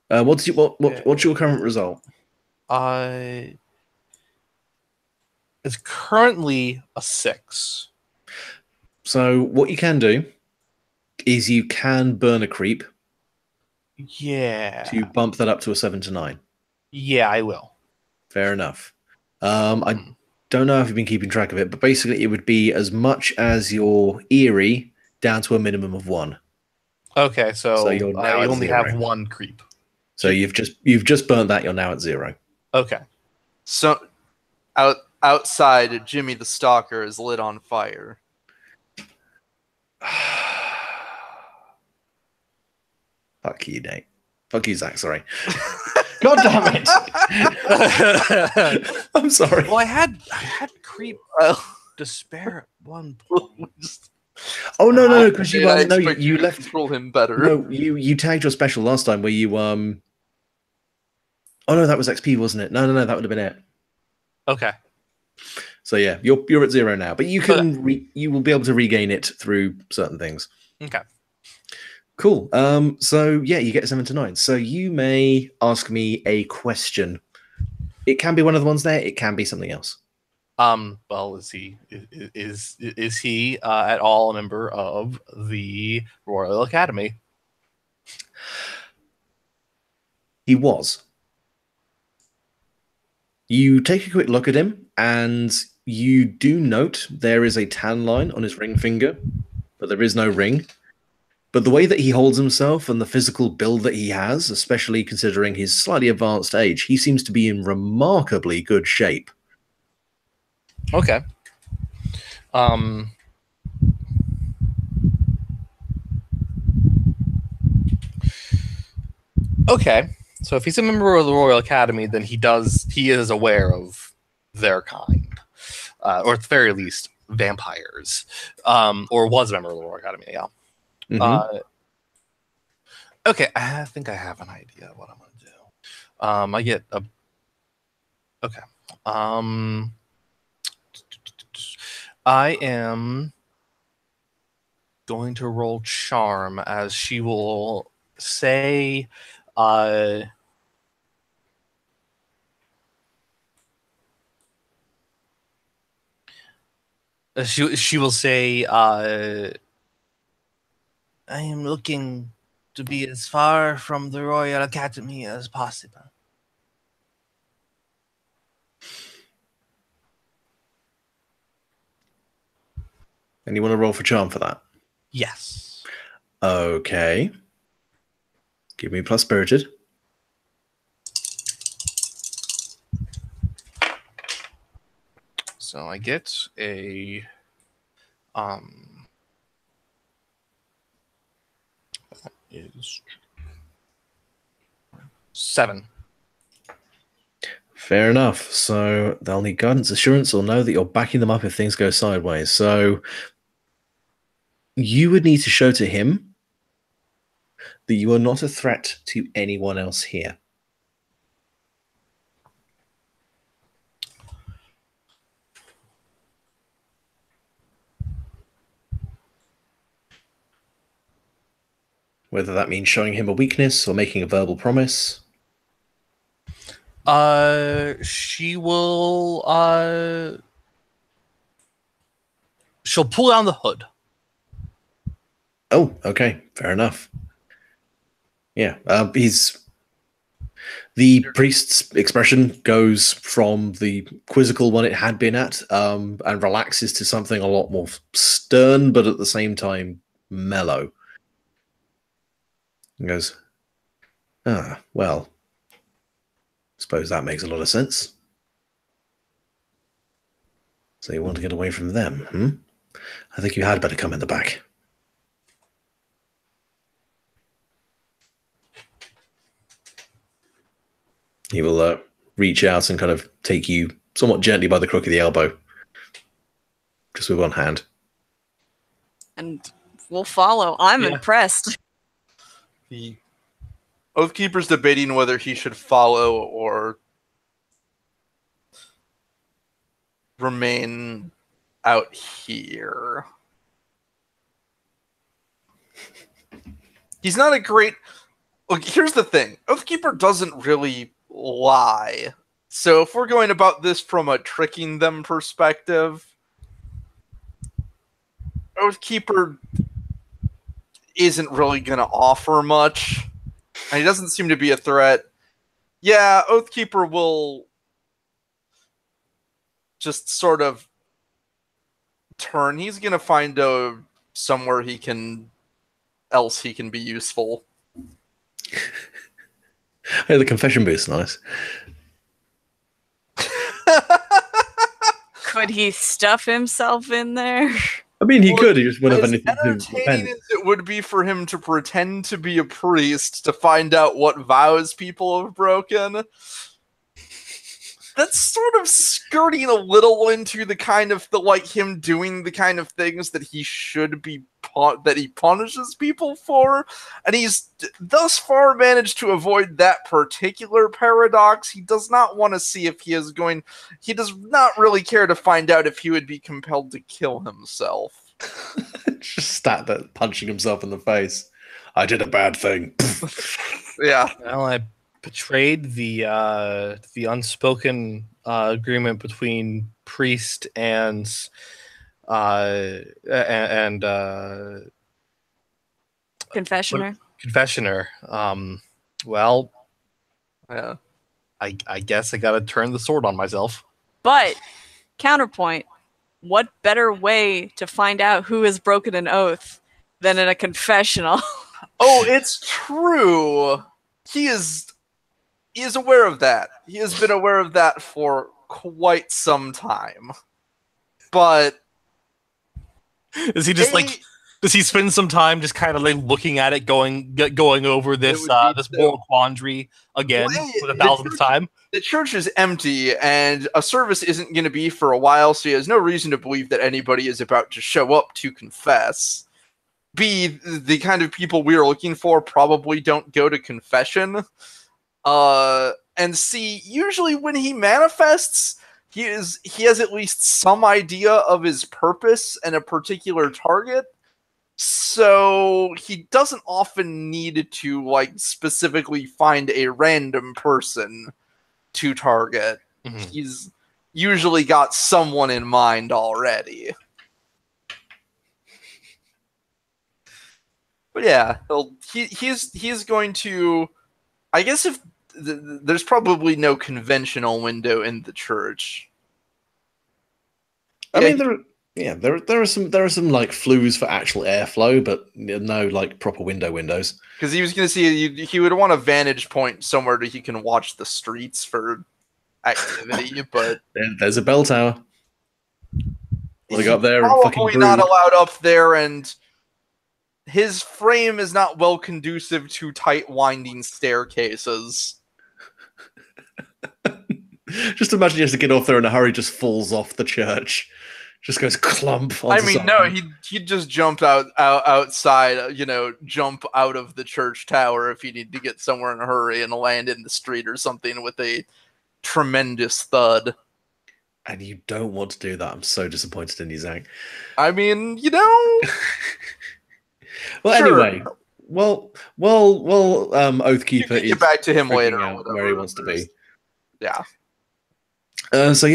What's your current result? It's currently a 6. So what you can do is you can burn a creep Yeah. to bump that up to a 7 to 9. Yeah, I will. Fair enough. I don't know if you've been keeping track of it, but basically it would be as much as your eerie down to a minimum of 1. Okay, So so you're now I at only 0. have 1 creep. So you've just burnt that. You're now at 0. Okay. So outside, Jimmy the Stalker is lit on fire. Fuck you, Nate. Fuck you, Zach. Sorry. God damn it! I'm sorry. Well, I had creep despair at one point. Oh no, because you I no, expect you to left. control him better. No, you tagged your special last time where you Oh no, that was XP, wasn't it? No, that would have been it. Okay. So yeah, you're at 0 now, but you can you will be able to regain it through certain things. Okay. Cool. So yeah, you get 7 to 9. So you may ask me a question. It can be one of the ones there. It can be something else. Well, is he at all a member of the Royal Academy? He was. You take a quick look at him, and you do note there is a tan line on his ring finger, but there is no ring. But the way that he holds himself and the physical build that he has, especially considering his slightly advanced age, he seems to be in remarkably good shape. Okay. Okay. So if he's a member of the Royal Academy, then he is aware of their kind, or at the very least, vampires, or was a member of the Royal Academy. Yeah. Mm-hmm. Okay, I think I have an idea of what I'm going to do. I get a. Okay. I am going to roll charm, as she will say, she will say, I am looking to be as far from the Royal Academy as possible. And you want to roll for charm for that? Yes. Okay. Give me plus spirited. So I get a that is 7. Fair enough. So they'll need guidance assurance or know that you're backing them up if things go sideways. So you would need to show to him that you are not a threat to anyone else here. Whether that means showing him a weakness or making a verbal promise. She will she'll pull down the hood. Oh, okay. Fair enough. Yeah. The priest's expression goes from the quizzical one it had been at, and relaxes to something a lot more stern, but at the same time mellow. And goes, well, suppose that makes a lot of sense. So you want to get away from them, hmm? I think you had better come in the back. He will reach out and kind of take you somewhat gently by the crook of the elbow, just with one hand. And we'll follow. I'm impressed. The Oathkeeper's debating whether he should follow or remain out here. He's not a great... Look, here's the thing. Oathkeeper doesn't really lie. So if we're going about this from a tricking them perspective, Oathkeeper isn't really going to offer much. And he doesn't seem to be a threat. Yeah, Oathkeeper will just sort of turn. He's going to find somewhere he can be useful. Hey, the confession booth's nice. Could he stuff himself in there? I mean, he could. He just wouldn't have As anything to entertaining repent. as it would be for him to pretend to be a priest to find out what vows people have broken, that's sort of skirting a little into the kind of him doing the kind of things that he should be that he punishes people for, and he's thus far managed to avoid that particular paradox. He does not want to see if he is going. He does not really care to find out if he would be compelled to kill himself. Just stat that punching himself in the face. I did a bad thing. Yeah. Well, I betrayed the unspoken agreement between priest and Confessioner. confessioner. Well, Yeah. I guess I gotta turn the sword on myself. But, counterpoint, what better way to find out who has broken an oath than in a confessional? Oh, it's true. He is aware of that. He has been aware of that for quite some time. But Is he just like? Does he spend some time just kind of like looking at it, going over this this moral quandary again for the 1000th time? The church is empty, and a service isn't going to be for a while, so he has no reason to believe that anybody is about to show up to confess. B, the kind of people we are looking for probably don't go to confession. And C, usually when he manifests, he has at least some idea of his purpose and a particular target. So he doesn't often need to specifically find a random person to target. Mm-hmm. He's usually got someone in mind already. But yeah, he's going to. I guess if there's probably no conventional window in the church. I mean, there are some like flues for actual airflow, but no like proper windows. Because he was going to see he would want a vantage point somewhere that he can watch the streets for activity. But There's a bell tower. Well, go up there and fucking probably brew. not allowed up there, and his frame is not well conducive to tight winding staircases. Just imagine he has to get off there in a hurry, just falls off the church. Just goes clump. I mean, no, he'd just jump outside, jump out of the church tower if he needed to get somewhere in a hurry and land in the street or something with a tremendous thud. And you don't want to do that. I'm so disappointed in you, Zach. I mean, Well, sure. anyway, Oathkeeper is get back to him later freaking out where he wants to be. Yeah. So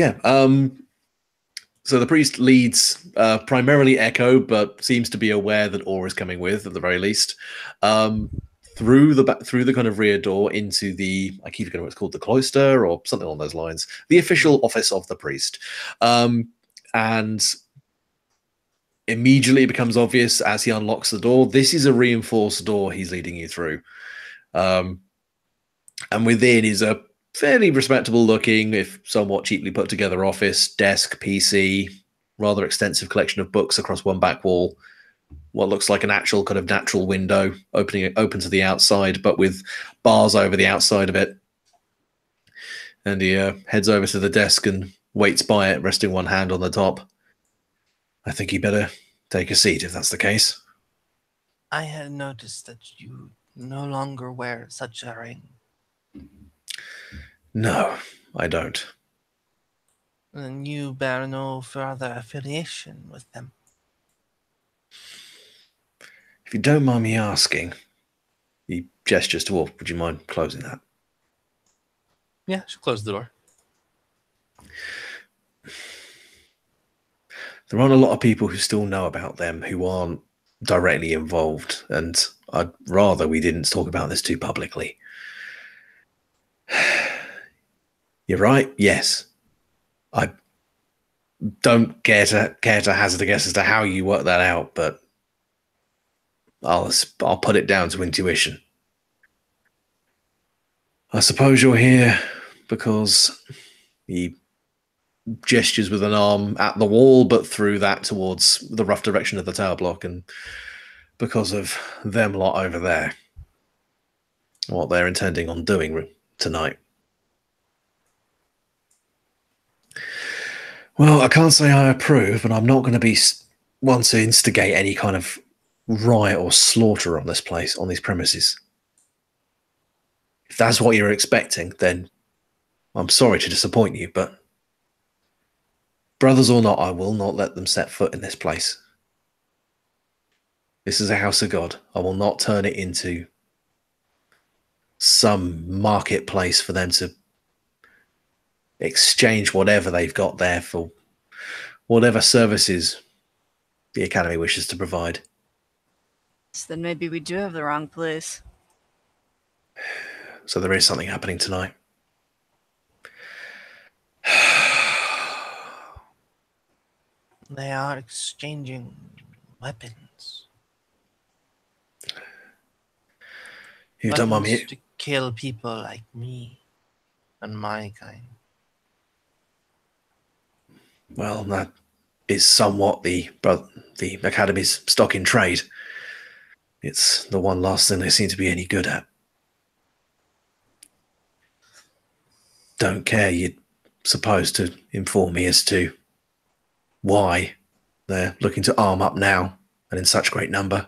the priest leads primarily Echo, but seems to be aware that Aura is coming with, at the very least, through the kind of rear door into the, I keep forgetting what it's called, the cloister or something along those lines, the official office of the priest, and immediately it becomes obvious as he unlocks the door, this is a reinforced door he's leading you through, and within is a fairly respectable looking, if somewhat cheaply put together office, desk, PC, rather extensive collection of books across one back wall, what looks like an actual kind of natural window open to the outside, but with bars over the outside of it. And he heads over to the desk and waits by it, resting one hand on the top. I think he better take a seat if that's the case. I had noticed that you no longer wear such a ring. No, I don't. Then you bear no further affiliation with them. If you don't mind me asking, gestures to Wolf. Would you mind closing that? Yeah, she'll close the door. There aren't a lot of people who still know about them who aren't directly involved, and I'd rather we didn't talk about this too publicly. You're right, yes. I don't care to hazard a guess as to how you work that out, but I'll put it down to intuition. I suppose you're here because he gestures with an arm at the wall, but threw that towards the rough direction of the tower block, and because of them lot over there, what they're intending on doing tonight. Well, I can't say I approve, and I'm not going to be one to instigate any kind of riot or slaughter on this place, on these premises. If that's what you're expecting, then I'm sorry to disappoint you, but brothers or not, I will not let them set foot in this place. This is a house of God. I will not turn it into some marketplace for them to exchange whatever they've got there for whatever services the Academy wishes to provide. So then maybe we do have the wrong place. So there is something happening tonight. They are exchanging weapons. You don't mind me? Weapons to kill people like me and my kind. Well, that is somewhat the Academy's stock in trade. It's the one last thing they seem to be any good at. Don't care you're supposed to inform me as to why they're looking to arm up now and in such great number.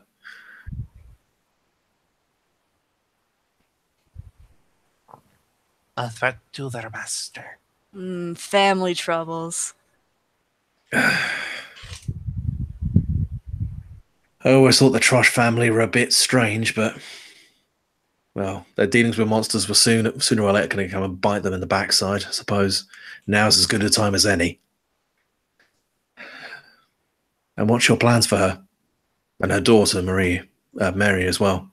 A threat to their master. Family troubles. I always thought the Trosh family were a bit strange, but, well, their dealings with monsters were sooner or later going to come and bite them in the backside. I suppose now's as good a time as any. And what's your plans for her? And her daughter, Mary as well.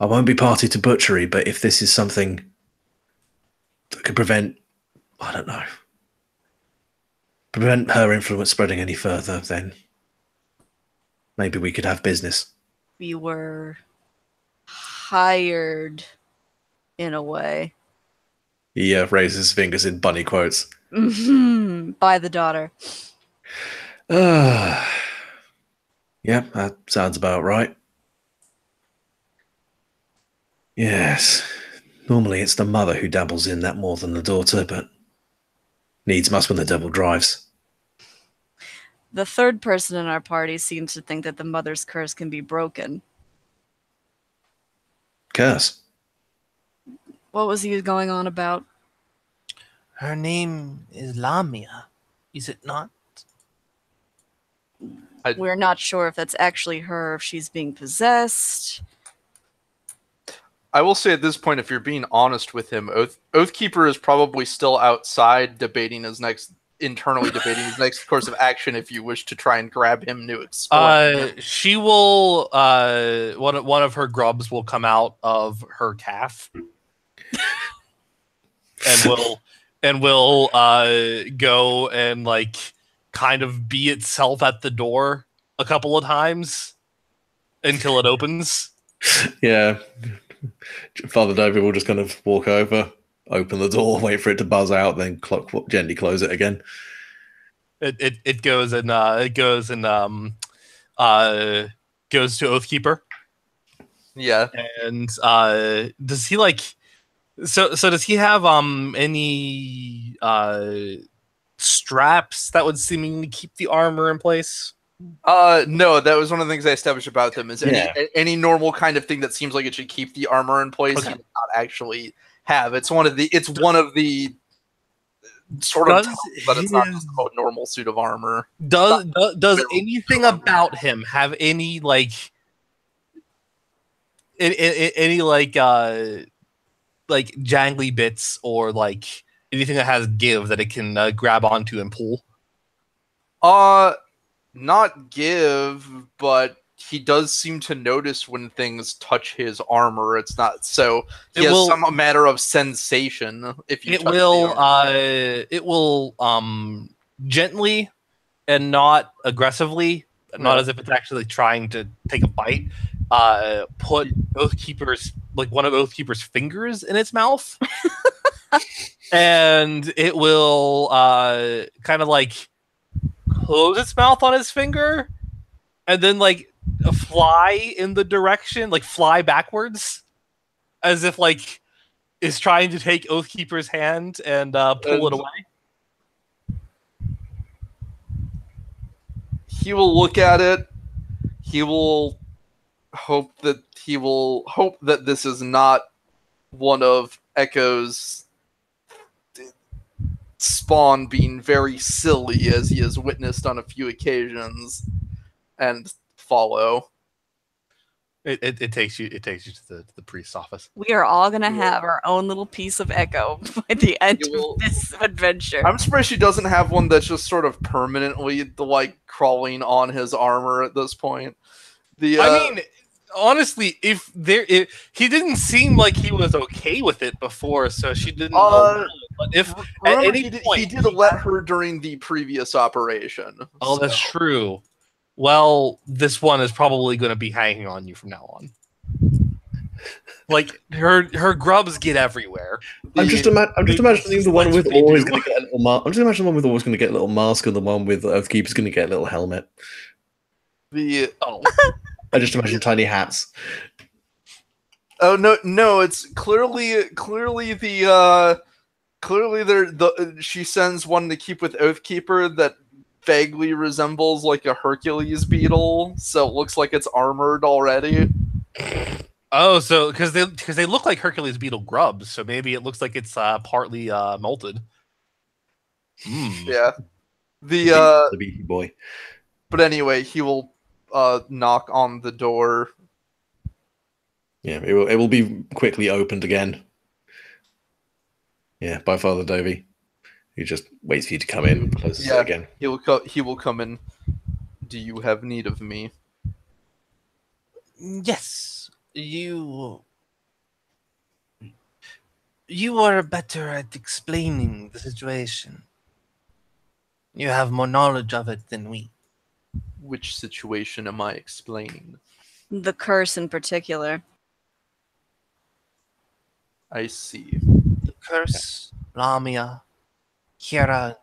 I won't be party to butchery, but if this is something that could prevent her influence spreading any further, then maybe we could have business. We were hired in a way. He raises his fingers in bunny quotes. By the daughter. Yep, that sounds about right. Yes, normally it's the mother who dabbles in that more than the daughter, but needs must when the devil drives. The third person in our party seems to think that the mother's curse can be broken. Curse? What was he going on about? Her name is Lamia, is it not? We're not sure if that's actually her, if she's being possessed. I will say at this point, if you're being honest with him, Oathkeeper is probably still outside internally debating his next course of action if you wish to try and grab him to explain. She will one of her grubs will come out of her calf and will go and like kind of be itself at the door a couple of times until it opens. Yeah. Father David will just kind of walk over, open the door, wait for it to buzz out, then gently close it again. It goes and goes to Oathkeeper. Yeah. And does he like so does he have any straps that would seemingly keep the armor in place? No, that was one of the things I established about them is any normal kind of thing that seems like it should keep the armor in place, he does not actually have. It's one of the sort of but it's not just a normal suit of armor. Does anything about him have any like any like jangly bits or like anything that has give that it can grab onto and pull? Not give, but he does seem to notice when things touch his armor. It's not so he has some matter of sensation. If you touch the armor. It will gently and not aggressively, not as if it's actually trying to take a bite. Put Oathkeeper's one of Oathkeeper's fingers in its mouth, and it will kind of like close its mouth on his finger, and then like fly in the direction, like fly backwards, as if like is trying to take Oathkeeper's hand and pull it away. He will look at it. He will hope that this is not one of Echo's spawn being very silly, as he has witnessed on a few occasions, and follow. It takes you to the priest's office. We are all gonna have our own little piece of Echo by the end of this adventure. I'm surprised she doesn't have one that's just sort of permanently like crawling on his armor at this point. I mean, honestly, if he didn't seem like he was okay with it before, so she didn't know. But if at any point he did let her during the previous operation. Oh, so. That's true. Well, this one is probably going to be hanging on you from now on. Like her grubs get everywhere. I'm just imagining the one with always going to get a little mask. I'm just imagining the one with always going to get a little mask, and the one with Oathkeeper's going to get a little helmet. I just imagine tiny hats. Oh no! It's clearly she sends one to keep with Oathkeeper that vaguely resembles like a Hercules beetle, so it looks like it's armored already. Oh, so because they look like Hercules beetle grubs, so maybe it looks like it's partly molted. Yeah, the beefy boy. But anyway, he will knock on the door. Yeah, it will be quickly opened again. Yeah, by Father Dovey. He just waits for you to come in and closes it again. He will come in. Do you have need of me? Yes, you are better at explaining the situation. You have more knowledge of it than we. Which situation am I explaining? The curse in particular. I see. The curse, Lamia, Kira.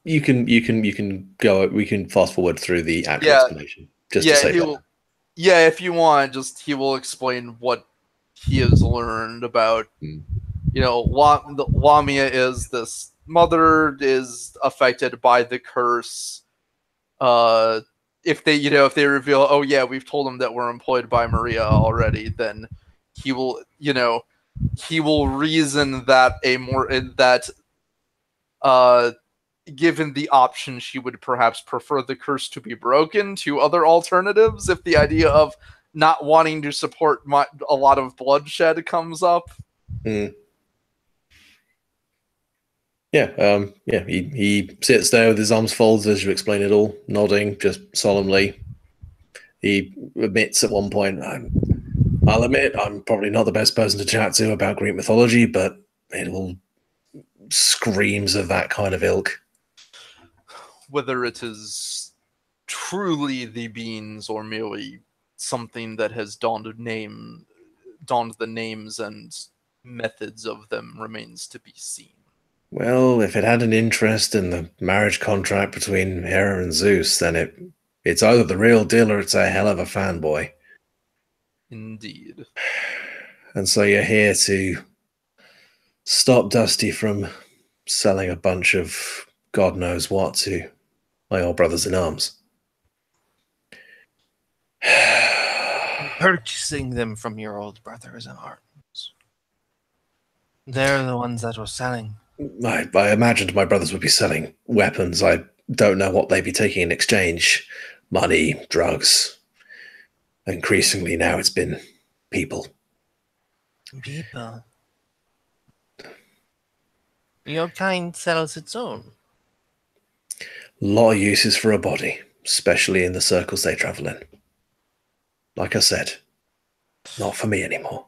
You can go. We can fast forward through the actual explanation. Just to say that. Yeah, if you want, he will explain what he has learned about. Lamia is this mother is affected by the curse. If they reveal, oh yeah, we've told them that we're employed by Maria already, then he will reason that given the option, she would perhaps prefer the curse to be broken to other alternatives if the idea of not wanting to support a lot of bloodshed comes up. He sits there with his arms folded as you explain it all, nodding just solemnly. He admits at one point, I'll admit I'm probably not the best person to chat to about Greek mythology, but it all screams of that kind of ilk. Whether it is truly the beings or merely something that has donned the names and methods of them remains to be seen. Well, if it had an interest in the marriage contract between Hera and Zeus, then it's either the real deal or it's a hell of a fanboy. Indeed. And so you're here to stop Dusty from selling a bunch of God knows what to my old brothers in arms. Purchasing them from your old brothers in arms. They're the ones that were selling. I imagined my brothers would be selling weapons. I don't know what they'd be taking in exchange. Money, drugs. Increasingly now it's been people. People. Your kind sells its own. A lot of uses for a body, especially in the circles they travel in. Like I said, not for me anymore.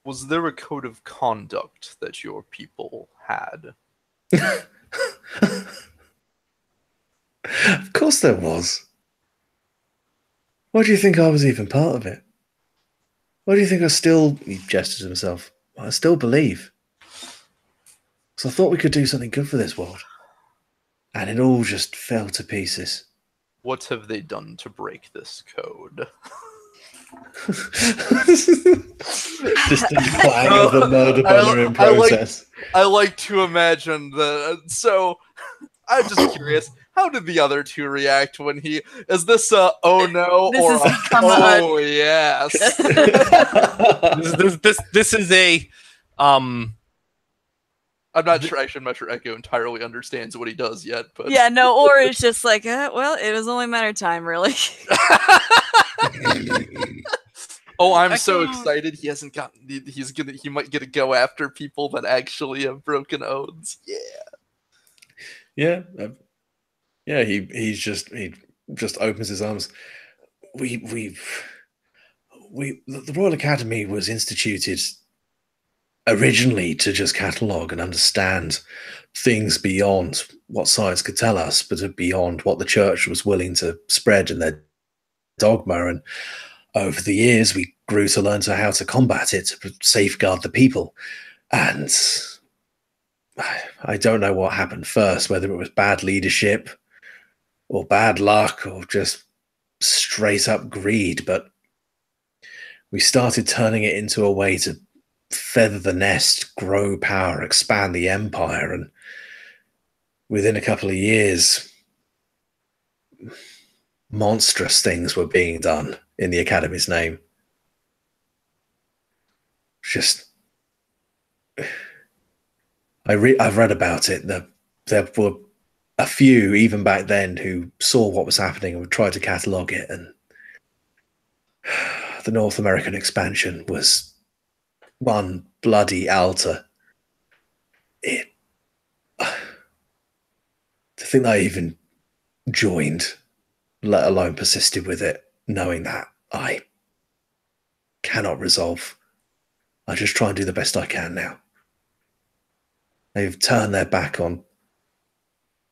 Was there a code of conduct that your people had? Of course there was. Why do you think I was even part of it? Why do you think I still, he gestures to himself, I still believe? Because I thought we could do something good for this world. And it all just fell to pieces. What have they done to break this code? Distant clang of the murder boner in process. I like to imagine the. So, I'm just curious. How did the other two react when he? Is this a oh no This or has a become oh yes? This is a I'm not sure Echo entirely understands what he does yet, but Yeah, no, or it's just like, well, it was only a matter of time, really. oh, I'm so Echo- excited. He hasn't gotten. He might get to go after people that actually have broken oaths. Yeah. Yeah. He just opens his arms. The Royal Academy was instituted originally to just catalogue and understand things beyond what science could tell us, but beyond what the church was willing to spread in their dogma. And over the years, we grew to learn how to combat it, to safeguard the people. And I don't know what happened first, whether it was bad leadership or bad luck or just straight up greed, but we started turning it into a way to feather the nest, grow power, expand the empire, and within a couple of years, monstrous things were being done in the Academy's name. Just, I've read about it. There were a few, even back then, who saw what was happening and would try to catalogue it, and the North American expansion was one bloody altar. To think that I even joined, let alone persisted with it, knowing that I cannot resolve. I just try and do the best I can now. They've turned their back on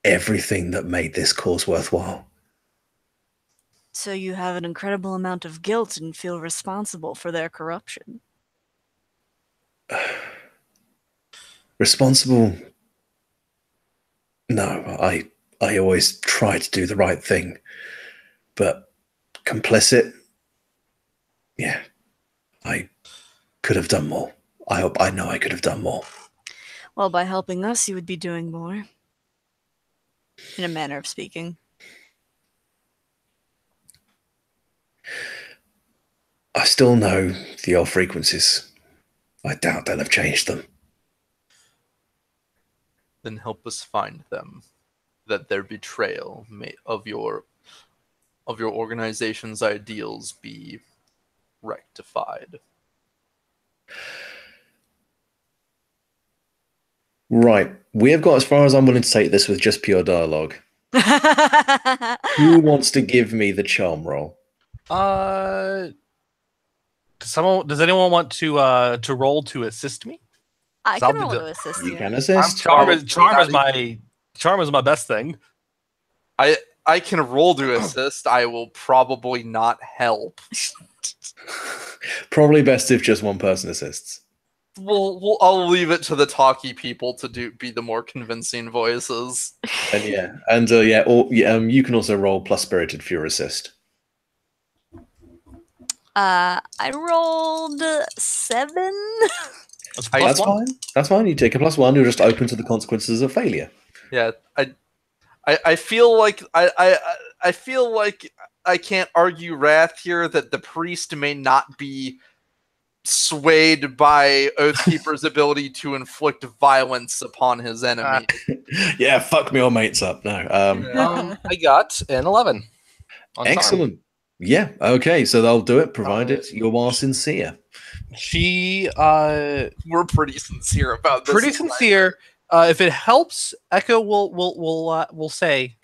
everything that made this cause worthwhile. So you have an incredible amount of guilt and feel responsible for their corruption. Responsible? No, I always try to do the right thing. But complicit? Yeah. I could have done more. I know I could have done more. Well, by helping us, you would be doing more. In a manner of speaking. I still know the old frequencies. I doubt they'll have changed them. Then help us find them, that their betrayal of your organization's ideals be rectified. Right. We have got as far as I'm willing to take this with just pure dialogue. Who wants to give me the charm roll? Does anyone want to roll to assist me? I I'll can do roll the- to assist You you. can assist. Charm is my best thing. I can roll to assist. I will probably not help. Probably best if just one person assists. I'll leave it to the talky people to be the more convincing voices. And you can also roll plus spirited for your assist. I rolled 7. That's That's +1. fine. That's fine. You take a +1. You're just open to the consequences of failure. Yeah, I feel like I feel like I can't argue wrath here that the priest may not be swayed by Oathkeeper's ability to inflict violence upon his enemy. Yeah, fuck me or mates up. No. I got an 11. On charm. Excellent. Yeah, okay, so they'll do it, provided you are sincere. She We're pretty sincere about this. pretty sincere. If it helps, Echo will say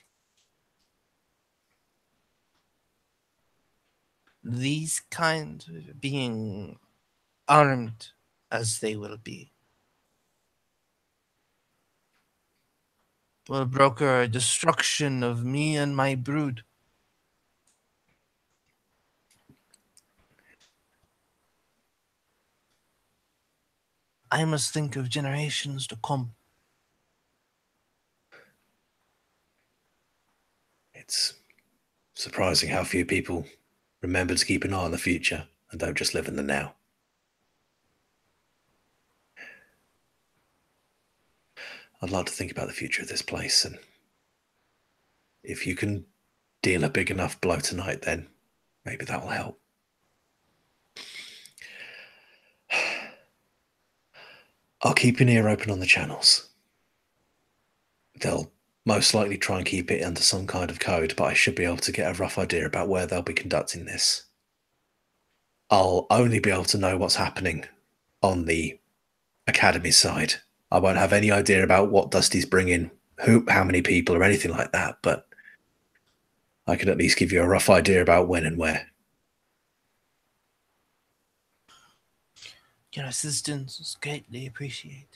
These kind, being armed as they will be, will broker a destruction of me and my brood. I must think of generations to come. It's surprising how few people remember to keep an eye on the future and don't just live in the now. I'd like to think about the future of this place, and if you can deal a big enough blow tonight, then maybe that will help. I'll keep an ear open on the channels. They'll most likely try and keep it under some kind of code, but I should be able to get a rough idea about where they'll be conducting this. I'll only be able to know what's happening on the Academy side. I won't have any idea about what Dusty's bringing, how many people, or anything like that, but I can at least give you a rough idea about when and where. Your assistance is greatly appreciated.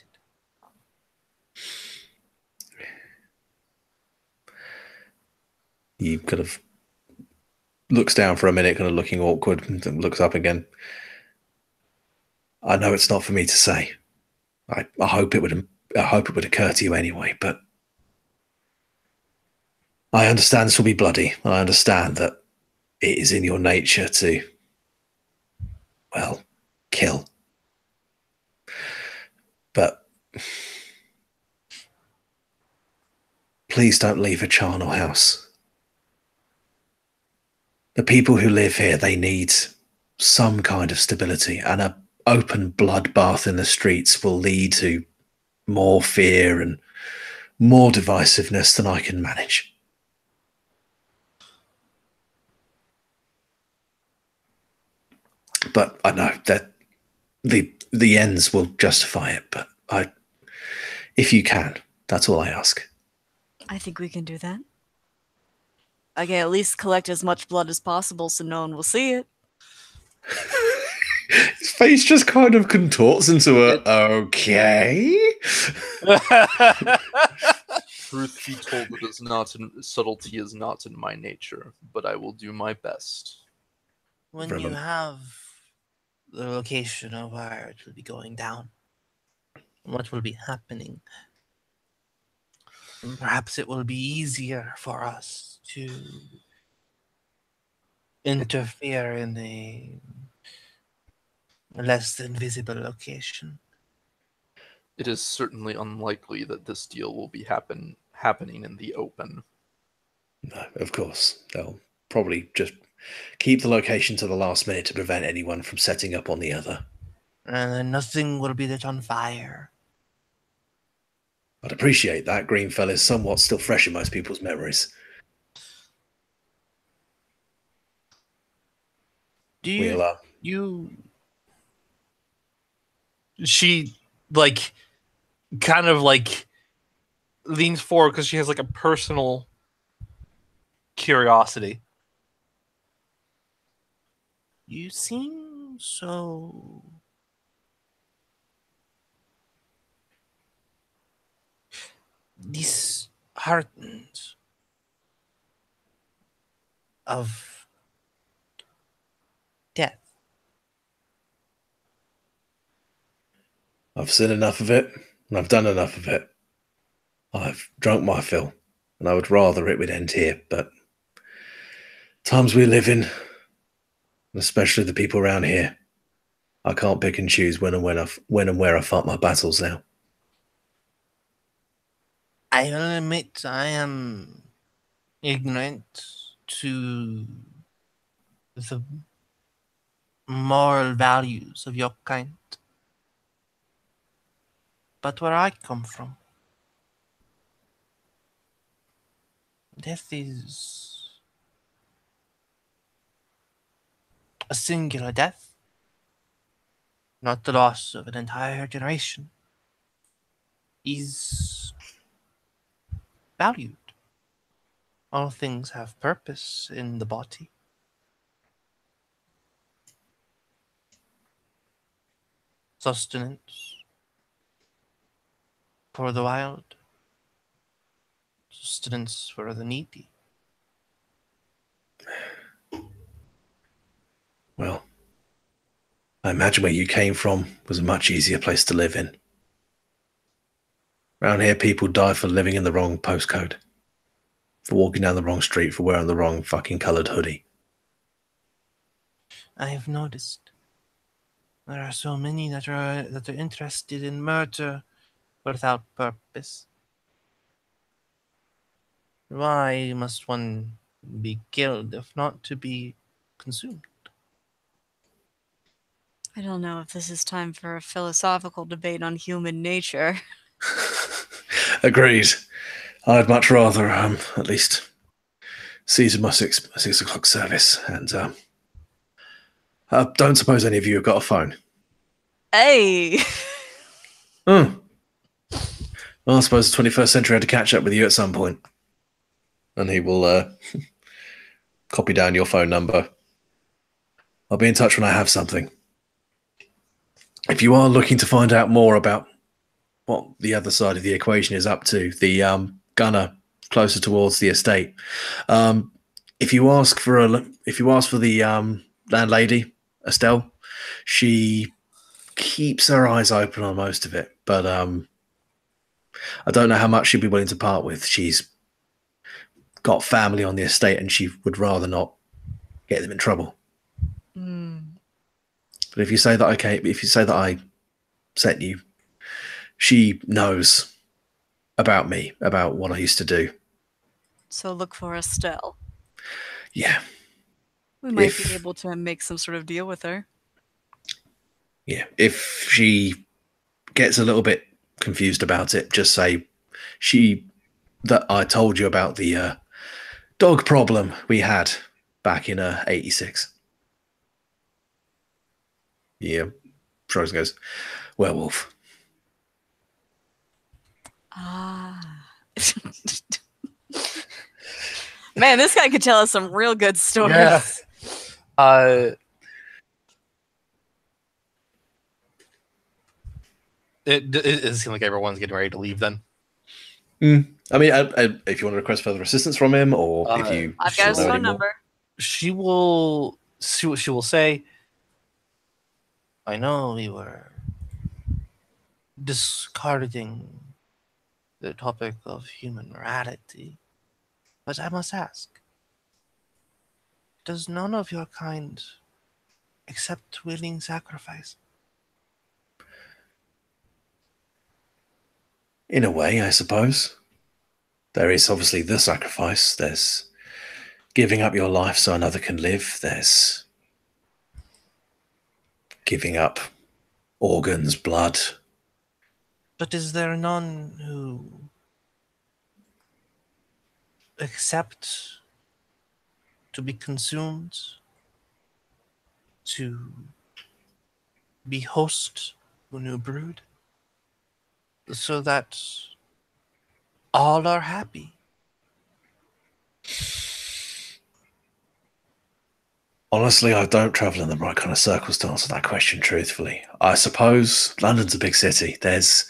He kind of looks down for a minute, kind of looking awkward, and then looks up again. I know it's not for me to say. I hope it would occur to you anyway, but I understand this will be bloody. I understand that it is in your nature to, well, kill. But please don't leave a charnel house. The people who live here, they need some kind of stability, and an open bloodbath in the streets will lead to more fear and more divisiveness than I can manage. But I know that the ends will justify it, but if you can, that's all I ask. I think we can do that. I can at least collect as much blood as possible so no one will see it. His face just kind of contorts into a okay. Truth be told, subtlety is not in my nature, but I will do my best. When From you a- have the location of where it will be going down, what will be happening, and perhaps it will be easier for us to interfere in a less than visible location. It is certainly unlikely that this deal will be happening in the open. No, of course. They'll probably just keep the location to the last minute to prevent anyone from setting up on the other. And then nothing will be lit on fire. I'd appreciate that. Greenfell is somewhat still fresh in most people's memories. Do you she like kind of like leans forward because she has like a personal curiosity. You seem so disheartened of death. I've seen enough of it, and I've done enough of it. I've drunk my fill, and I would rather it would end here, but times we live in, especially the people around here, I can't pick and choose when and where I fight my battles now. I will admit I am ignorant to the moral values of your kind. But where I come from, death is A singular death, not the loss of an entire generation, is valued. All things have purpose in the body. Sustenance for the wild, sustenance for the needy. Well, I imagine where you came from was a much easier place to live in. Around here, people die for living in the wrong postcode, for walking down the wrong street, for wearing the wrong fucking coloured hoodie. I have noticed there are so many that are interested in murder without purpose. Why must one be killed if not to be consumed? I don't know if this is time for a philosophical debate on human nature. Agreed. I'd much rather, at least, season my 6 o'clock service, and I don't suppose any of you have got a phone. Hey! Oh. Well, I suppose the 21st century had to catch up with you at some point. And he will copy down your phone number. I'll be in touch when I have something. If you are looking to find out more about what the other side of the equation is up to, the gunner closer towards the estate, if you ask for the landlady, Estelle, she keeps her eyes open on most of it, but I don't know how much she'd be willing to part with. She's got family on the estate, and she would rather not get them in trouble. But if you say that I sent you, she knows about me, about what I used to do. So look for Estelle. Yeah. We might be able to make some sort of deal with her. Yeah. If she gets a little bit confused about it, just say that I told you about the dog problem we had back in 86. Yeah. Shrugs and goes, werewolf. Ah. Man, this guy could tell us some real good stories. Yeah. It seems like everyone's getting ready to leave then. I mean, if you want to request further assistance from him, or if you... I've got his phone number. She will see what she will say. I know we were discarding the topic of human morality, but I must ask, does none of your kind accept willing sacrifice? In a way, I suppose. There is obviously the sacrifice. There's giving up your life so another can live. There's giving up organs, blood. But is there none who accept to be consumed, to be host to a new brood, so that all are happy? Honestly, I don't travel in the right kind of circles to answer that question truthfully. I suppose London's a big city. There's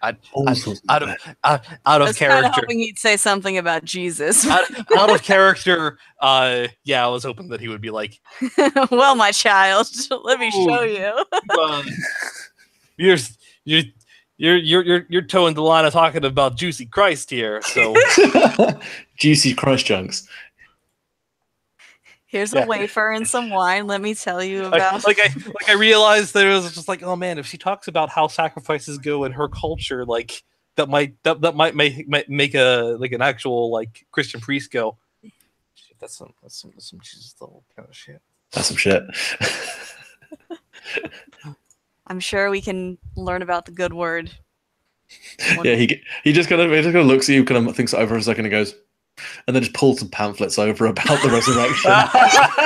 Out I of was kind of character. hoping he'd say something about Jesus. Out of character. Yeah, I was hoping that he would be like, Well, my child, let me show you. you're towing the line of talking about juicy Christ here. So juicy Christ chunks. Here's a wafer and some wine. Let me tell you about. I realized that it was just like, oh man, if she talks about how sacrifices go in her culture, like that might make a like an actual like Christian priest go, shit, that's some Jesus level kind of shit. That's some shit. I'm sure we can learn about the good word. Yeah, he just kind of looks at you, kind of thinks it over a second, and goes, and then just pulls some pamphlets over about the resurrection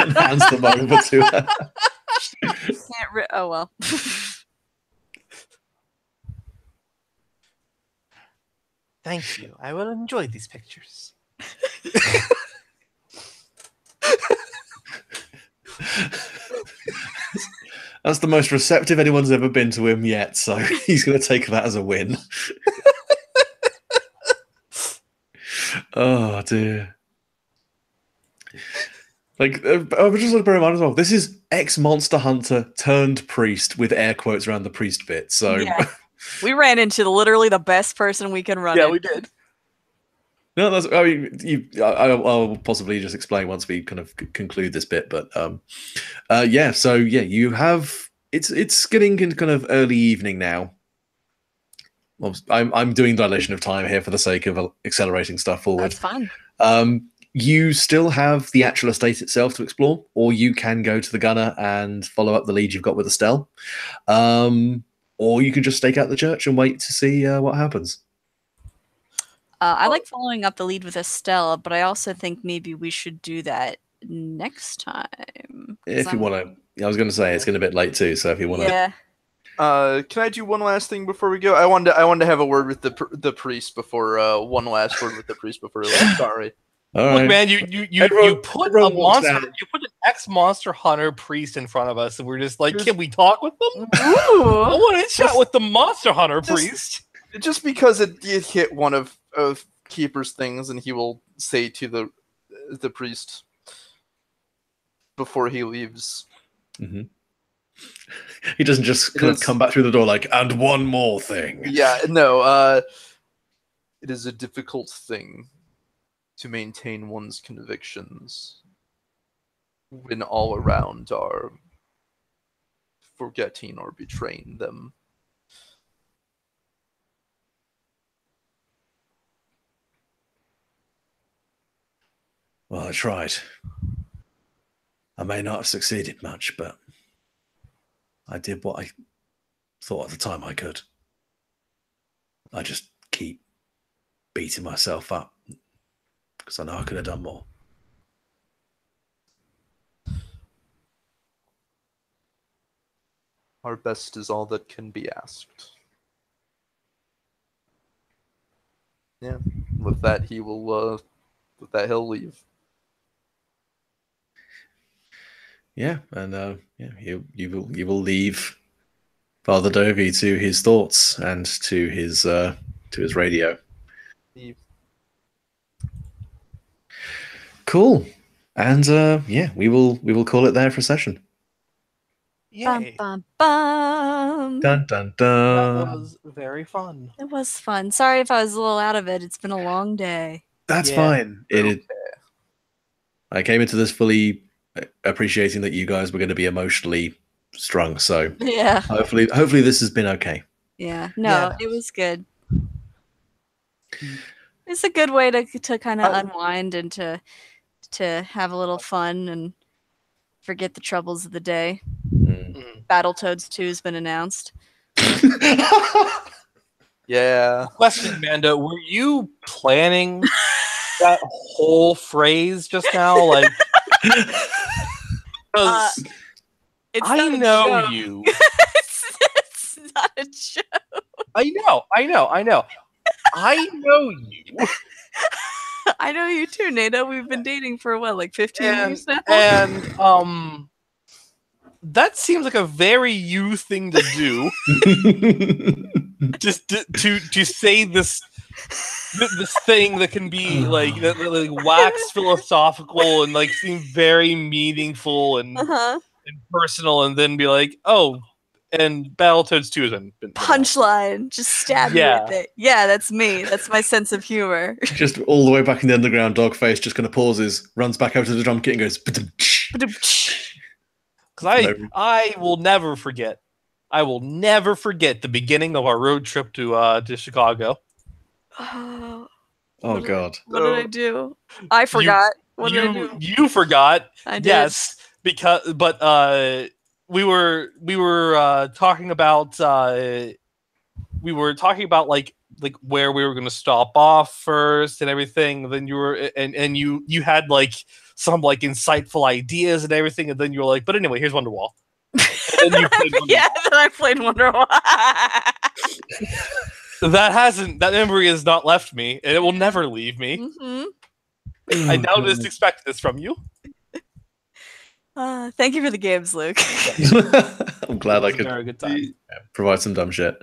and hands them over to her. Oh well. Thank you. I will enjoy these pictures. That's the most receptive anyone's ever been to him yet, so he's going to take that as a win. Oh dear. Like, I was just bear in mind as well, this is ex-monster hunter turned priest with air quotes around the priest bit, so... Yeah. We ran into literally the best person we can run Yeah, into. we did. No, that's. I mean, I'll possibly just explain once we kind of conclude this bit, but yeah. So yeah, you have. It's getting into kind of early evening now. Well, I'm doing dilation of time here for the sake of accelerating stuff forward. That's fun. You still have the actual estate itself to explore, or you can go to the gunner and follow up the lead you've got with Estelle, or you can just stake out the church and wait to see what happens. I like following up the lead with Estelle, but I also think maybe we should do that next time. If you want to, I was going to say it's getting a bit late too. So if you want to, Yeah. Can I do one last thing before we go? I wanted to have a word with the priest before one last word with the priest before we leave. Sorry. all Look, right. man, you put a everyone walks monster, down. you put an ex-monster hunter priest in front of us, and we're just like, can we talk with them? I Ooh. want to chat with the monster hunter priest. Just because it did hit one of Keeper's things, and he will say to the priest before he leaves. Mm-hmm. He doesn't just kind of come back through the door like, and one more thing. Yeah, no. It is a difficult thing to maintain one's convictions when all around are forgetting or betraying them. Well, I tried. I may not have succeeded much, but I did what I thought at the time I could. I just keep beating myself up because I know I could have done more. Our best is all that can be asked. Yeah. With that, he'll leave. Yeah, and yeah, you will leave Father Dovey to his thoughts and to his radio. Leave. Cool, and yeah, we will call it there for a session. Bum, Yay. bum, bum. Dun dun That dun. was very fun. It was fun. Sorry if I was a little out of it. It's been a long day. That's Yeah. fine. I came into this fully appreciating that you guys were going to be emotionally strung, so Yeah. hopefully this has been okay. Yeah. No, Yeah. it was good. It's a good way to kind of unwind and to have a little fun and forget the troubles of the day. Battletoads 2 has been announced. Yeah. Question, Amanda, were you planning that whole phrase just now? Like, 'cause It's I not a know joke. you. it's not a joke. I know. I know you. I know you too, Nada. We've been dating for what, like 15 years now? And that seems like a very you thing to do. Just to say this thing that can be like wax philosophical and like seem very meaningful and, Uh-huh. and personal, and then be like, oh, and Battletoads 2 has been Punchline. Just stab me Yeah. with it. Yeah, that's me. That's my sense of humor. Just all the way back in the underground, Dogface just kind of pauses, runs back over to the drum kit and goes, Because I will never forget. I will never forget the beginning of our road trip to Chicago. Oh, oh god. what did I do? I forgot. What did I do? You forgot. I did. Yes, but we were talking about like like where we were going to stop off first and everything. Then you were and you had like some like insightful ideas and everything, and then you were like, but anyway, here's Wonderwall. And then you played Wonderwall. Yeah, then I played Wonderwall. That memory has not left me, and it will never leave me. Mm-hmm. I now just expect this from you. Thank you for the games, Luke. I'm glad I could Very good time. provide some dumb shit.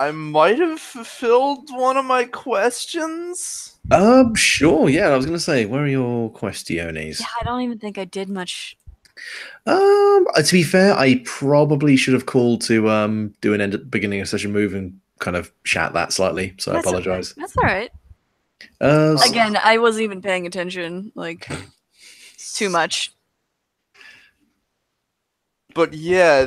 I might have fulfilled one of my questions. Sure, yeah, I was gonna say, where are your questiones? Yeah, I don't even think I did much. To be fair, I probably should have called to do an beginning of session move and kind of chat that slightly, so I That's okay. apologize. That's all right. Again, I wasn't even paying attention, like, too much. But yeah,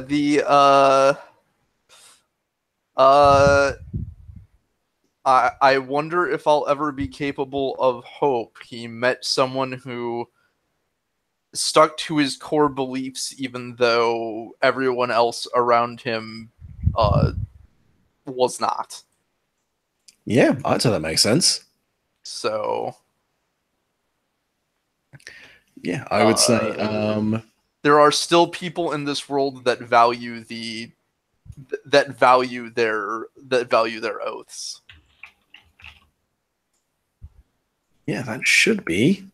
I wonder if I'll ever be capable of hope. He met someone who stuck to his core beliefs even though everyone else around him was not. Yeah, I'd say that makes sense. So yeah, I would say there are still people in this world that value their oaths. yeah, that should be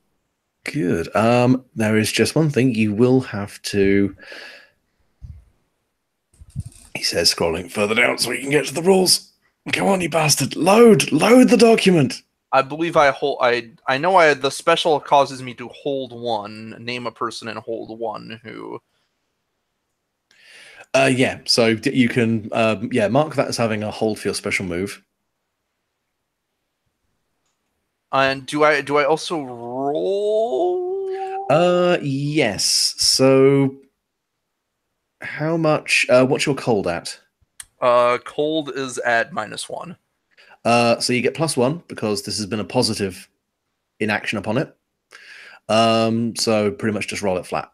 good. There is just one thing you will have to. He says, scrolling further down so we can get to the rules. Come on, you bastard! Load the document. I believe I know the special causes me to hold one, name a person, and hold one who. Yeah. So you can mark that as having a hold for your special move. And do I also roll? Yes. So how much? What's your cold at? Cold is at -1. So you get +1 because this has been a positive inaction upon it. So pretty much just roll it flat.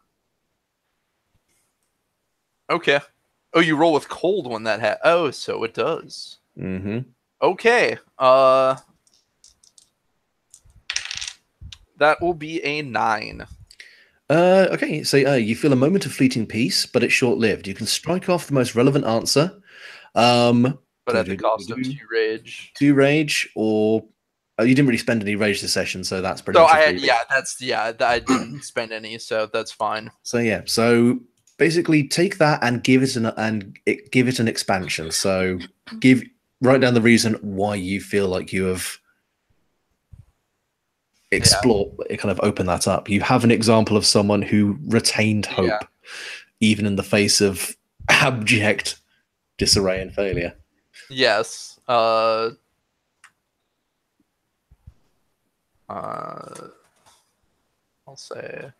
Okay. Oh, you roll with cold when that Oh, so it does. Mm-hmm. Okay. That will be a 9. Okay, so you feel a moment of fleeting peace, but it's short-lived. You can strike off the most relevant answer. But at the cost of 2 rage. 2 rage, or you didn't really spend any rage this session, so that's pretty So much. I didn't spend any, so that's fine. So yeah, so basically take that and give it an expansion. So write down the reason why you feel like you have kind of open that up. You have an example of someone who retained hope, even in the face of abject disarray and failure. Yes. I'll say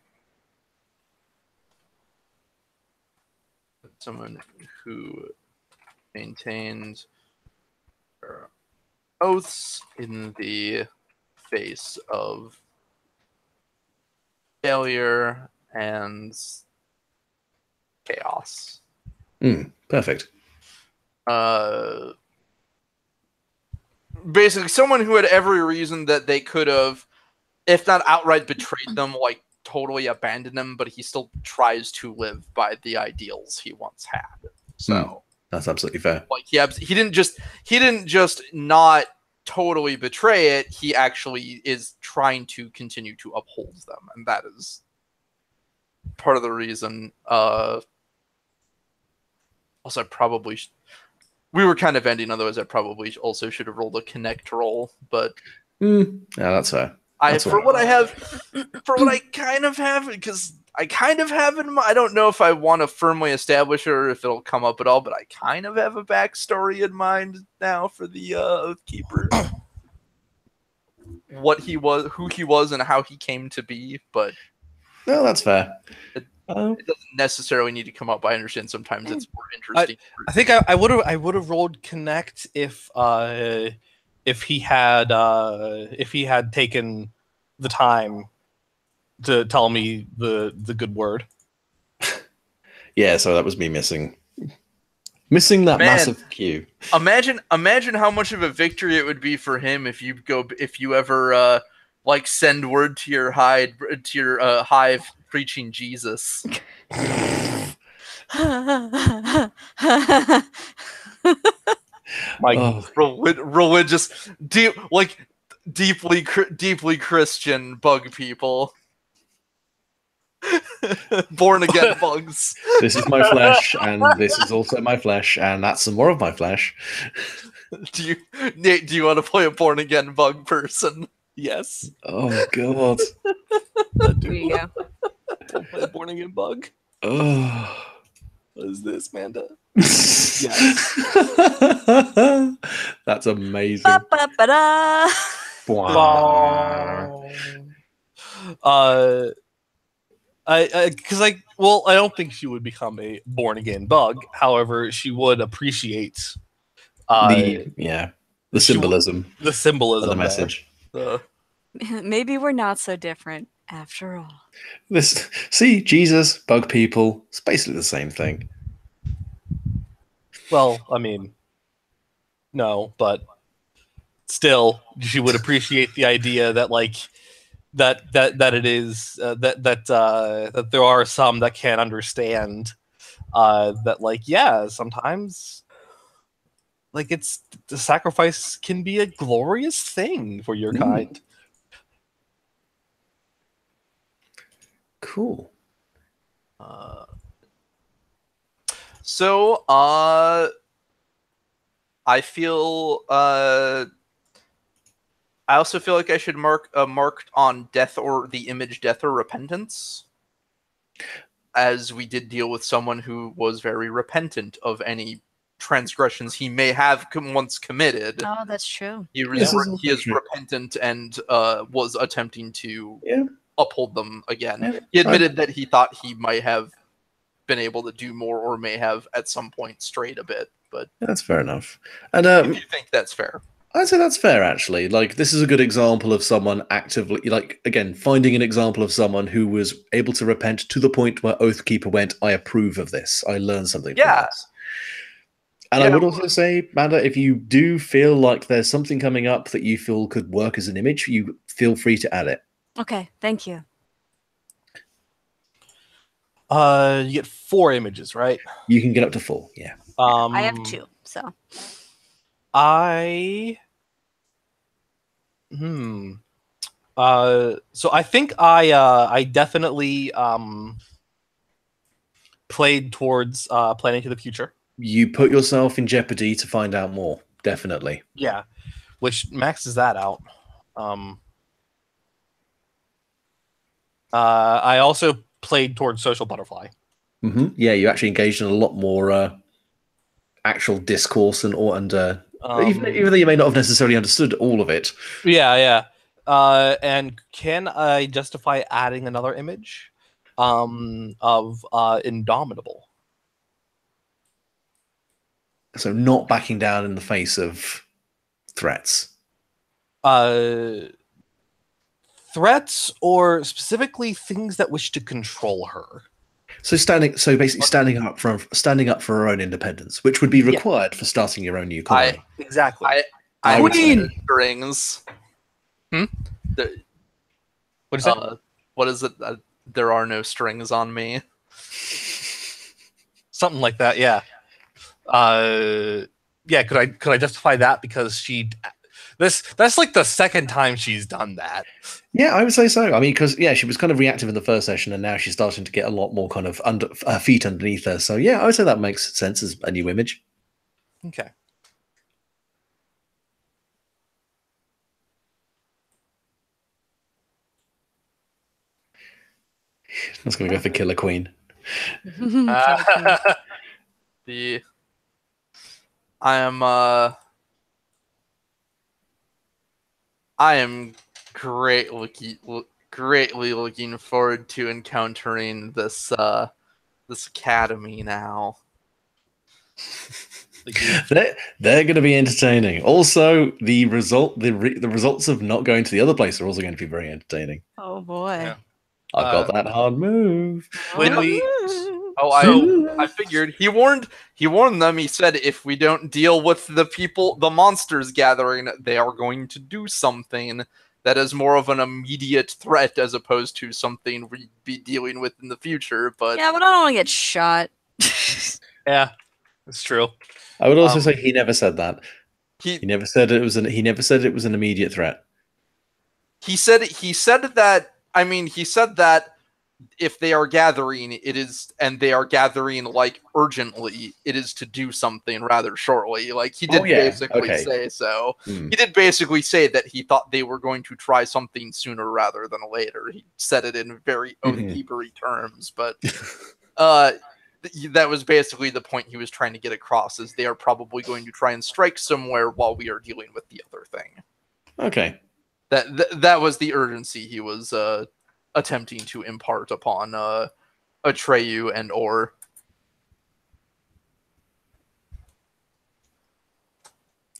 someone who maintained their oaths in the face of failure and chaos. Perfect. Basically, someone who had every reason that they could have, if not outright betrayed them, like totally abandoned them, but he still tries to live by the ideals he once had. So that's absolutely fair. Like he didn't just not totally betray it. He actually is trying to continue to uphold them, and that is part of the reason. Also, I probably we were kind of ending. Otherwise, I probably also should have rolled a connect roll. But yeah, that's fair. For what I kind of have, because I kind of have in mind. I don't know if I want to firmly establish it or if it'll come up at all, but I kind of have a backstory in mind now for the Oathkeeper. What he was, who he was, and how he came to be. But no, that's fair. It doesn't necessarily need to come up. I understand sometimes it's more interesting. I think I would have rolled connect if he had taken the time to tell me the good word. Yeah, so that was me missing Missing that Man. massive queue. Imagine how much of a victory it would be for him if you ever like send word to your hive preaching Jesus. My Oh, Religious, deeply Christian bug people. Born again bugs. this is my flesh, and this is also my flesh, and that's some more of my flesh. Nate, do you want to play a born again bug person? yes. Oh god. There you go. I'll play a born again bug. Oh. What is this, Manda? That's amazing. Ba-ba-ba-da. Wow. I don't think she would become a born again bug. However, she would appreciate The she symbolism the of symbolism the there. message. Maybe we're not so different after all. See, Jesus, bug people, it's basically the same thing. Well, I mean, no, but still, she would appreciate the idea that that it is that there are some that can't understand that sometimes it's the sacrifice can be a glorious thing for your kind. Cool. So, I feel I also feel like I should mark marked on death or the image death or repentance, as we did deal with someone who was very repentant of any transgressions he may have once committed. Oh, that's true. He This is is also true. repentant and was attempting to Yeah. uphold them again. Yeah. He admitted that he thought he might have been able to do more, or may have at some point strayed a bit. But That's fair enough. And if you think that's fair. I'd say that's fair, actually. Like, this is a good example of someone actively, again, finding an example of someone who was able to repent to the point where Oathkeeper went, I approve of this. I learned something from Yeah. this. And I would also say, Manda, if you do feel like there's something coming up that you feel could work as an image, you feel free to add it. Okay, thank you. You get 4 images, right? You can get up to 4, yeah. I have 2, so. So I think I definitely played towards planning to the future. You put yourself in jeopardy to find out more, definitely. Yeah, which maxes that out. I also played towards social butterfly. Yeah, you actually engaged in a lot more actual discourse and even though you may not have necessarily understood all of it. Yeah. And can I justify adding another image of Indomitable? So not backing down in the face of threats. Threats, or specifically things that wish to control her. So basically standing up for her own independence, which would be required for starting your own new colony. Exactly. I would say- would strings. What is that? What is it? There are no strings on me. Something like that. Yeah. Yeah. Could I justify that because that's like the second time she's done that. Yeah, I would say so. I mean, because she was kind of reactive in the first session, and now she's starting to get a lot more kind of her feet underneath her. So yeah, I would say that makes sense as a new image. Okay. I was going to go for Killer Queen. I am greatly looking forward to encountering this academy now. They're going to be entertaining. Also, the results of not going to the other place are also going to be very entertaining. Oh boy. Yeah. I've got that hard move. When we Oh, I figured. He warned them. He said if we don't deal with the monsters gathering, they are going to do something that is more of an immediate threat as opposed to something we'd be dealing with in the future. But Yeah, but I don't want to get shot. Yeah, it's true. I would also say he never said that. he He never said it was he never said it was an immediate threat. he said that. I mean, he said that if they are gathering, it is, and they are gathering like urgently, it is to do something rather shortly. Like he did basically say so. He did basically say that he thought they were going to try something sooner rather than later. He said it in very oath-keepery terms, but that was basically the point he was trying to get across, is they are probably going to try and strike somewhere while we are dealing with the other thing. Okay. That was the urgency he was attempting to impart upon Atreyu and Or.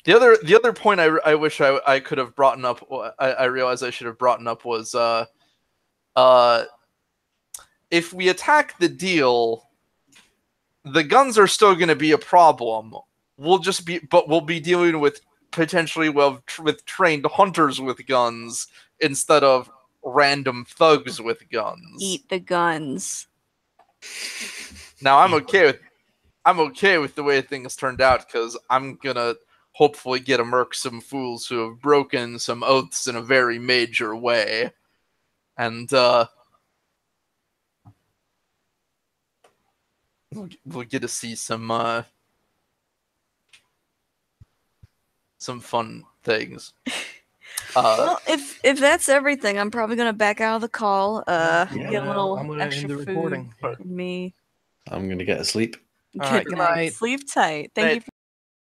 The other point I wish I could have brought up, I realized I should have brought up, was if we attack the deal, the guns are still going to be a problem. We'll be dealing with potentially with trained hunters with guns instead of random thugs with guns. Eat the guns. Now I'm okay with the way things turned out, because I'm gonna hopefully get to murk some fools who have broken some oaths in a very major way, and we'll get to see some fun things. Well, if that's everything, I'm probably gonna back out of the call. Get a little I'm gonna extra end the food recording. in me. I'm gonna get asleep. All right, Good good night. night. Sleep tight. Thank you.